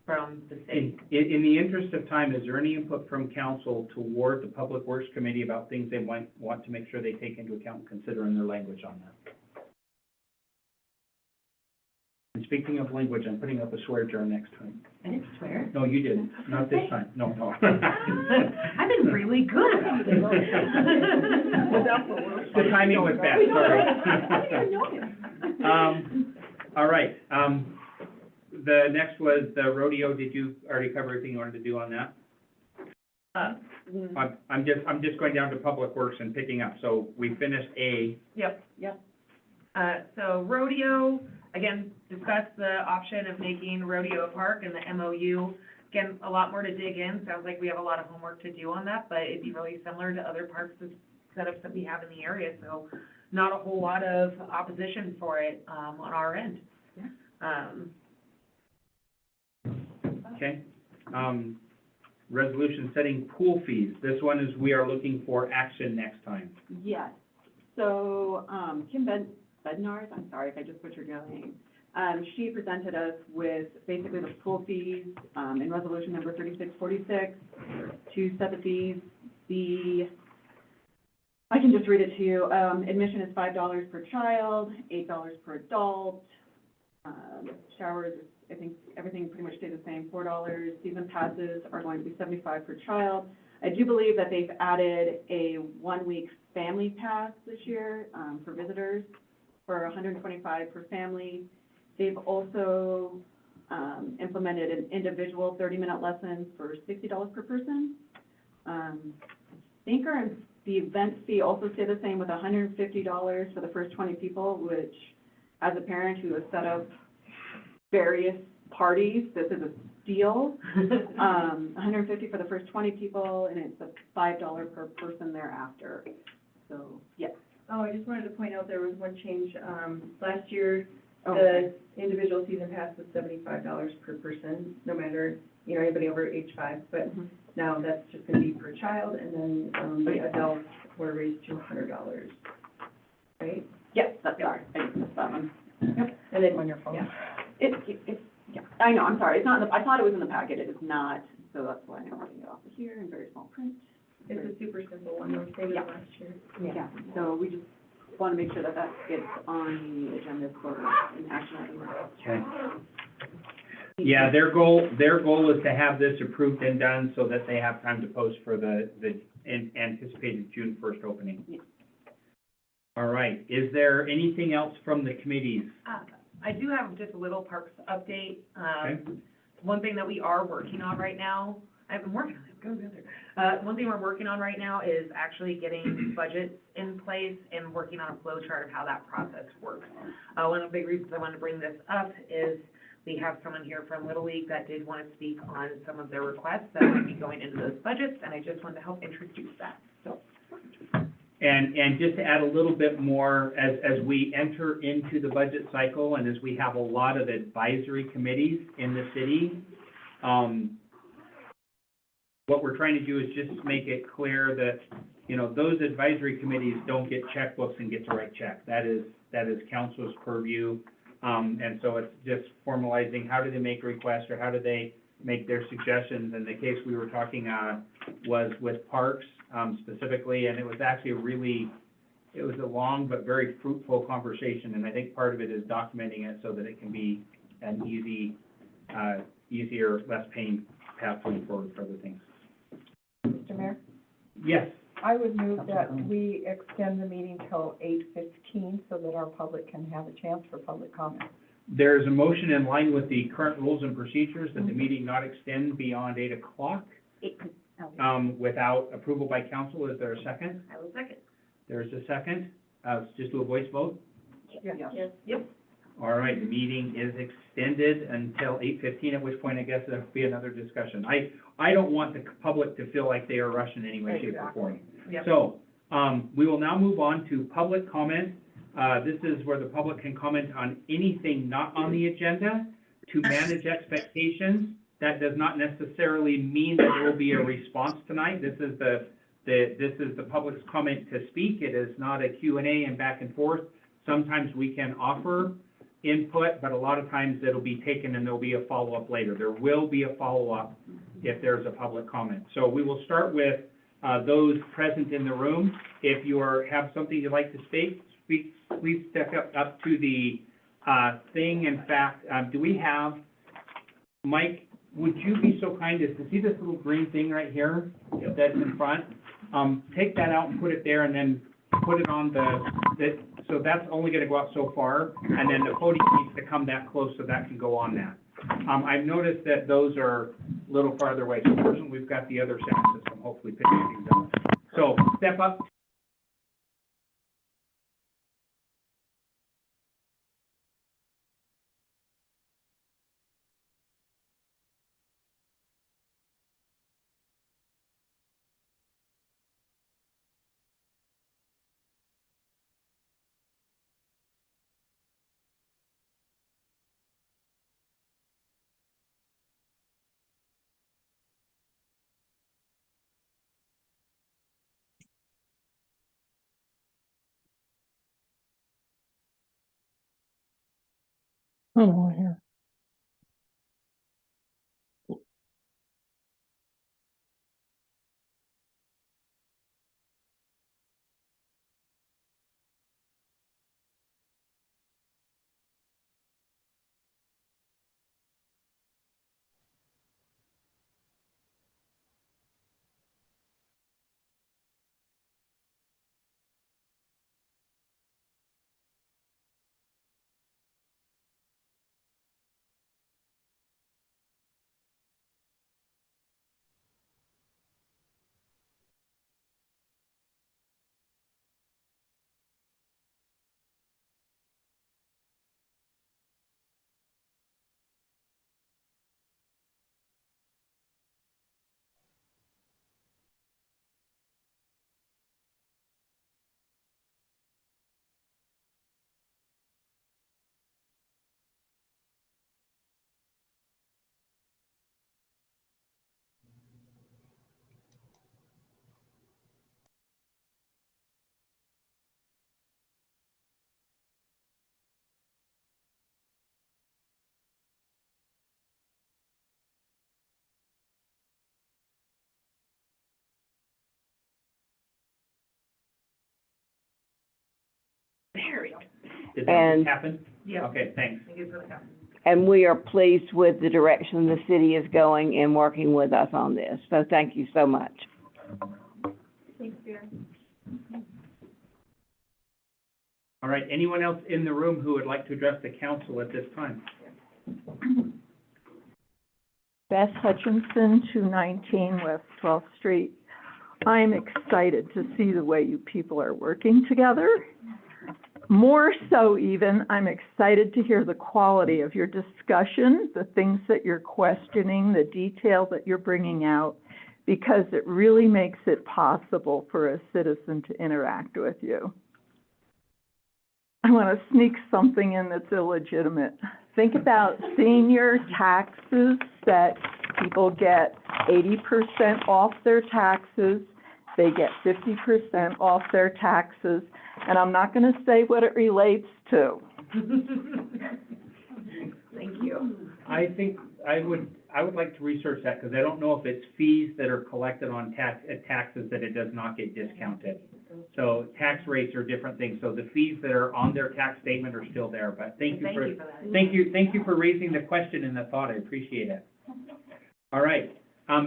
from the city. In the interest of time, is there any input from council toward the Public Works Committee about things they might want to make sure they take into account and consider in their language on that? And speaking of language, I'm putting up a swear jar next time. I didn't swear. No, you didn't, not this time, no. I've been really good about it. The timing was bad, sorry. All right, the next was the rodeo. Did you already cover everything you wanted to do on that? I'm just going down to Public Works and picking up, so we finished A. Yep. So rodeo, again, discuss the option of making rodeo a park and the MOU. Again, a lot more to dig in. Sounds like we have a lot of homework to do on that, but it'd be really similar to other parks setups that we have in the area. So not a whole lot of opposition for it, on our end. Okay. Resolution setting pool fees. This one is, we are looking for action next time. Yes. So, Kim Bednarz, I'm sorry if I just butchered your name, She presented us with basically the full fees, in resolution number 3646, to set the fees. I can just read it to you. Admission is $5 per child, $8 per adult. Showers, I think everything pretty much stayed the same, $4. Season passes are going to be $75 per child. I do believe that they've added a 1-week family pass this year, for visitors, for $125 per family. They've also, implemented an individual 30-minute lesson for $60 per person. I think the event fee also stayed the same with $150 for the first 20 people, which, as a parent who has set up various parties, this is a steal. $150 for the first 20 people, and it's a $5 per person thereafter. So, yes. Oh, I just wanted to point out there was one change. Last year, Oh, the individual season pass was $75 per person, no matter, anybody over age 5. But Mhm. now that's just gonna be per child, and then, the adults were raised to $100, right? Yes, that's sorry, I just missed that one. Yep. And then, On your phone. yeah. Yeah, I know, I'm sorry, it's not, I thought it was in the packet, it is not, so that's why I'm reading it off of here in very small print. It's a super simple one, though, same as Yeah. last year. Yeah, so we just want to make sure that that gets on the agenda for an action item. Okay. Yeah, their goal is to have this approved and done so that they have time to post for the anticipated June 1st opening. Yeah. All right, is there anything else from the committees? I do have just a little parks update. Okay. One thing that we are working on right now, I've been working on it, go there. One thing we're working on right now is actually getting budgets in place and working on a flow chart of how that process works. One of the big reasons I wanted to bring this up is we have someone here from Little League that did want to speak on some of their requests that might be going into those budgets, and I just wanted to help introduce that, so. And just to add a little bit more, as we enter into the budget cycle and as we have a lot of advisory committees in the city, what we're trying to do is just make it clear that, those advisory committees don't get checkbooks and get to write checks. That is council's purview. And so it's just formalizing, how do they make requests or how do they make their suggestions? And the case we were talking, was with parks, specifically, and it was actually it was a long but very fruitful conversation. And I think part of it is documenting it so that it can be an easier, less pain path going forward for other things. Mr. Mayor, Yes. I would move that we extend the meeting till 8:15 so that our public can have a chance for public comment. There's a motion in line with the current rules and procedures that the meeting not extend beyond 8 o'clock, without approval by council. Is there a second? I will second. There's a second. Just do a voice vote. Yes. Yes. Yep. All right, the meeting is extended until 8:15, at which point I guess there'll be another discussion. I don't want the public to feel like they are rushing in any way, shape, or form. Yep. So, we will now move on to public comment. This is where the public can comment on anything not on the agenda to manage expectations. That does not necessarily mean that there will be a response tonight. This is the public's comment to speak. It is not a Q&A and back and forth. Sometimes we can offer input, but a lot of times it'll be taken and there'll be a follow-up later. There will be a follow-up if there's a public comment. So we will start with those present in the room. If you have something you'd like to speak, please step up to the thing. In fact, do we have, Mike, would you be so kind as to see this little green thing right here that's in front? Take that out and put it there and then put it on so that's only gonna go up so far, and then the podium needs to come that close so that can go on that. I've noticed that those are a little farther away, so fortunately, we've got the other sound system, hopefully picking things up. So, step up. Oh, here. There we go. Did that And- just happen? Yeah. Okay, thanks. I think it's gonna come. And we are pleased with the direction the city is going in working with us on this. So thank you so much. All right, anyone else in the room who would like to address the council at this time? Beth Hutchinson, 219 West 12th Street. I'm excited to see the way you people are working together. More so even, I'm excited to hear the quality of your discussion, the things that you're questioning, the detail that you're bringing out, because it really makes it possible for a citizen to interact with you. I want to sneak something in that's illegitimate. Think about senior taxes, that people get 80% off their taxes, they get 50% off their taxes, and I'm not going to say what it relates to. Thank you. I think I would like to research that, because I don't know if it's fees that are collected on taxes that it does not get discounted. So tax rates are different things, so the fees that are on their tax statement are still there, but thank you for that. thank you for raising the question and the thought, I appreciate it. All right,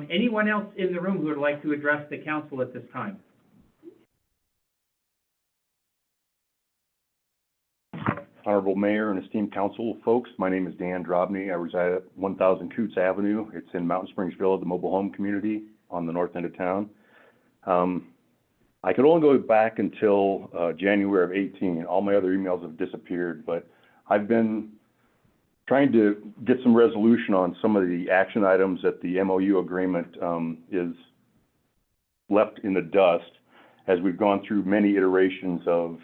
anyone else in the room who would like to address the council at this time? Honorable Mayor and esteemed council folks, my name is Dan Drobny. I reside at 1000 Coots Avenue. It's in Mountain Springs Village, the mobile home community on the north end of town. I could only go back until January of 18. All my other emails have disappeared, but I've been trying to get some resolution on some of the action items that the MOU agreement is left in the dust as we've gone through many iterations of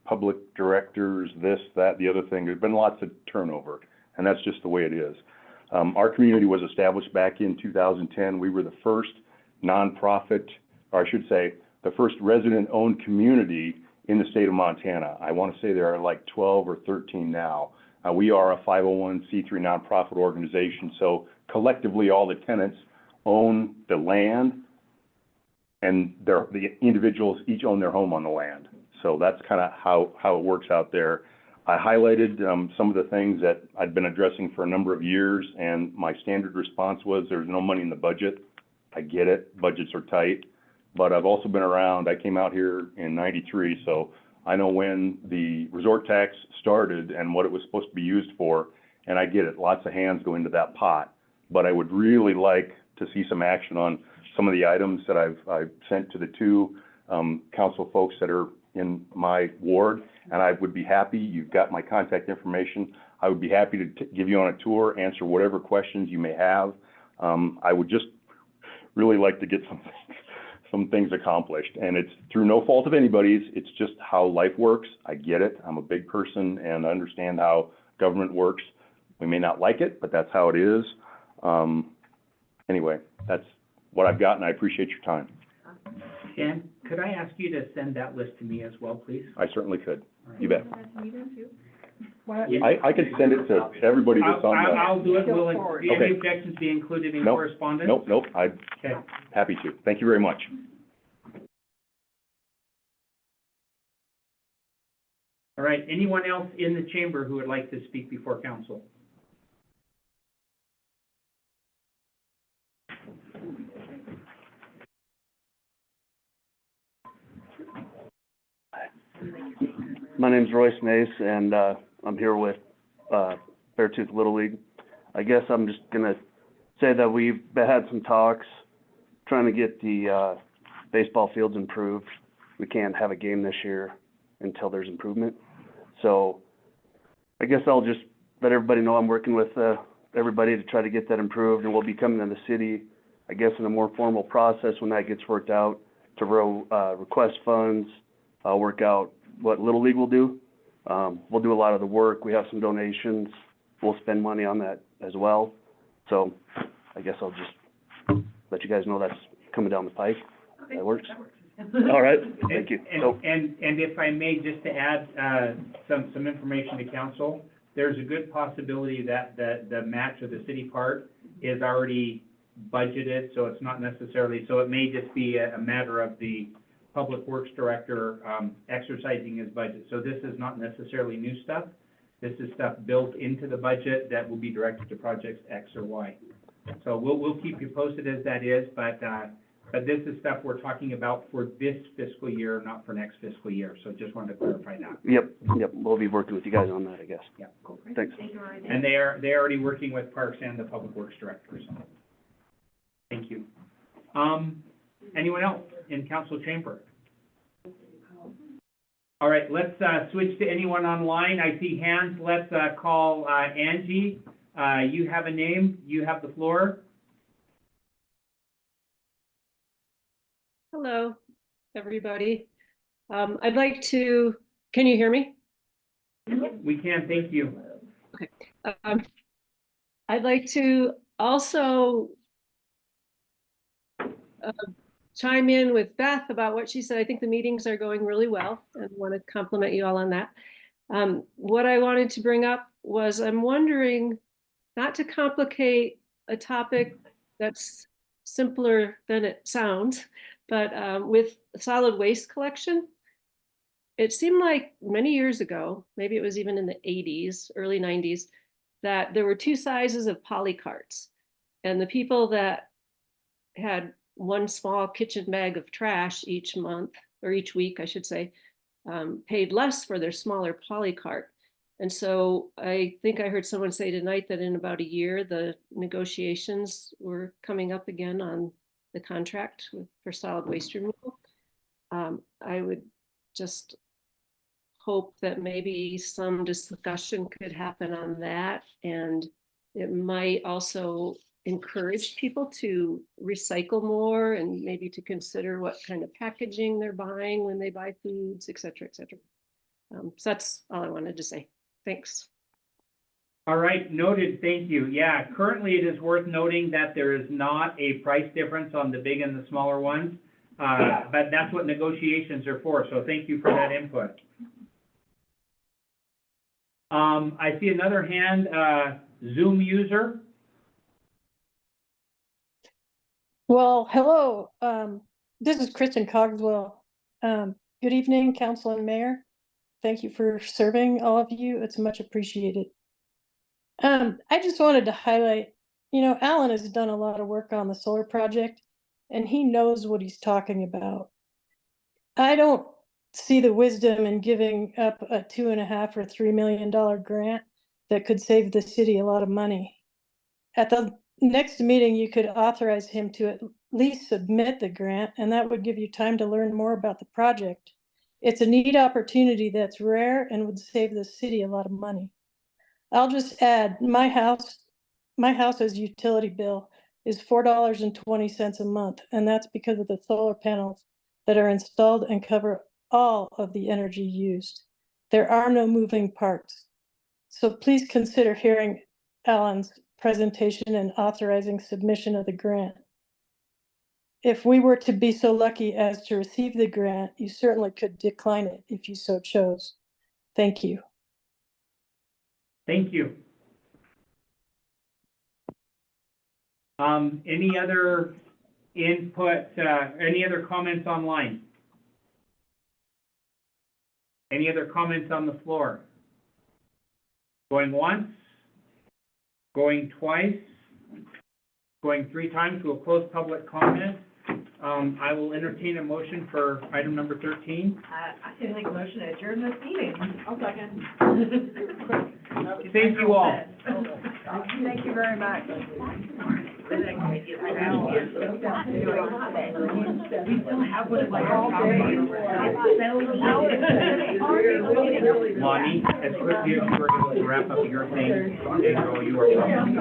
public directors, this, that, the other thing. There's been lots of turnover, and that's just the way it is. Our community was established back in 2010. We were the first nonprofit, or I should say, the first resident-owned community in the state of Montana. I want to say there are like 12 or 13 now. We are a 501c3 nonprofit organization, so collectively all the tenants own the land, and the individuals each own their home on the land. So that's kind of how it works out there. I highlighted some of the things that I'd been addressing for a number of years, and my standard response was there's no money in the budget. I get it, budgets are tight, but I've also been around. I came out here in '93, so I know when the resort tax started and what it was supposed to be used for, and I get it, lots of hands go into that pot. But I would really like to see some action on some of the items that I've sent to the two council folks that are in my ward, and I would be happy, you've got my contact information, I would be happy to give you on a tour, answer whatever questions you may have. I would just really like to get some things accomplished, and it's through no fault of anybody's, it's just how life works. I get it, I'm a big person and I understand how government works. We may not like it, but that's how it is. Anyway, that's what I've got, and I appreciate your time. Dan, could I ask you to send that list to me as well, please? I certainly could. You bet. What? Yeah. I could send it to everybody that's on the. I'll do it. Will Go any Okay. objections be included in Nope. correspondence? Nope, I'm Okay. happy to. Thank you very much. All right, anyone else in the chamber who would like to speak before council? My name's Royce Mace, and I'm here with Beartooth Little League. I guess I'm just gonna say that we've had some talks trying to get the baseball fields improved. We can't have a game this year until there's improvement. So I guess I'll just let everybody know I'm working with everybody to try to get that improved, and we'll be coming to the city, I guess, in a more formal process when that gets worked out to request funds, work out what Little League will do. We'll do a lot of the work. We have some donations. We'll spend money on that as well. So I guess I'll just let you guys know that's coming down the pike. Okay, That works. That works. All right, thank you. So, And if I may, just to add, some information to council, there's a good possibility that the match of the city part is already budgeted, so it's not necessarily, so it may just be a matter of the Public Works Director, exercising his budget. So this is not necessarily new stuff. This is stuff built into the budget that will be directed to projects X or Y. So we'll keep you posted as that is, but this is stuff we're talking about for this fiscal year, not for next fiscal year. So just wanted to clarify that. yep, we'll be working with you guys on that, I guess. Yeah, cool. Thanks. Thank you, Roy. And they're already working with Parks and the Public Works Director, so. Thank you. Anyone else in council chamber? All right, let's switch to anyone online. I see hands. Let's call Angie. You have a name. You have the floor. Hello, everybody. I'd like to, can you hear me? We can, thank you. I'd like to also chime in with Beth about what she said. I think the meetings are going really well and want to compliment you all on that. What I wanted to bring up was I'm wondering, not to complicate a topic that's simpler than it sounds, but with solid waste collection, it seemed like many years ago, maybe it was even in the 80s, early 90s, that there were two sizes of poly carts. And the people that had one small kitchen bag of trash each month, or each week, I should say, paid less for their smaller poly cart. And so I think I heard someone say tonight that in about a year, the negotiations were coming up again on the contract for solid waste removal. I would just hope that maybe some discussion could happen on that, and it might also encourage people to recycle more and maybe to consider what kind of packaging they're buying when they buy foods, et cetera, et cetera. So that's all I wanted to say. Thanks. All right, noted, thank you. Yeah, currently it is worth noting that there is not a price difference on the big and the smaller ones, but that's what negotiations are for, so thank you for that input. I see another hand, Zoom user. Well, hello, this is Kristen Cogswell. Good evening, Council and Mayor. Thank you for serving, all of you. It's much appreciated. I just wanted to highlight, Alan has done a lot of work on the solar project, and he knows what he's talking about. I don't see the wisdom in giving up a $2.5 or $3 million grant that could save the city a lot of money. At the next meeting, you could authorize him to at least submit the grant, and that would give you time to learn more about the project. It's a neat opportunity that's rare and would save the city a lot of money. I'll just add, my house's utility bill is $4.20 a month, and that's because of the solar panels that are installed and cover all of the energy used. There are no moving parts. So please consider hearing Alan's presentation and authorizing submission of the grant. If we were to be so lucky as to receive the grant, you certainly could decline it if you so chose. Thank you. Thank you. Any other input, any other comments online? Any other comments on the floor? Going once? Going twice? Going 3 times? We'll close public comment. I will entertain a motion for item number 13. I can make a motion to adjourn this meeting. I'll second. Thank you all. Thank you very much. We still have one of my Lonnie, as quickly as you were able to wrap up your thing, Andrew, you are welcome.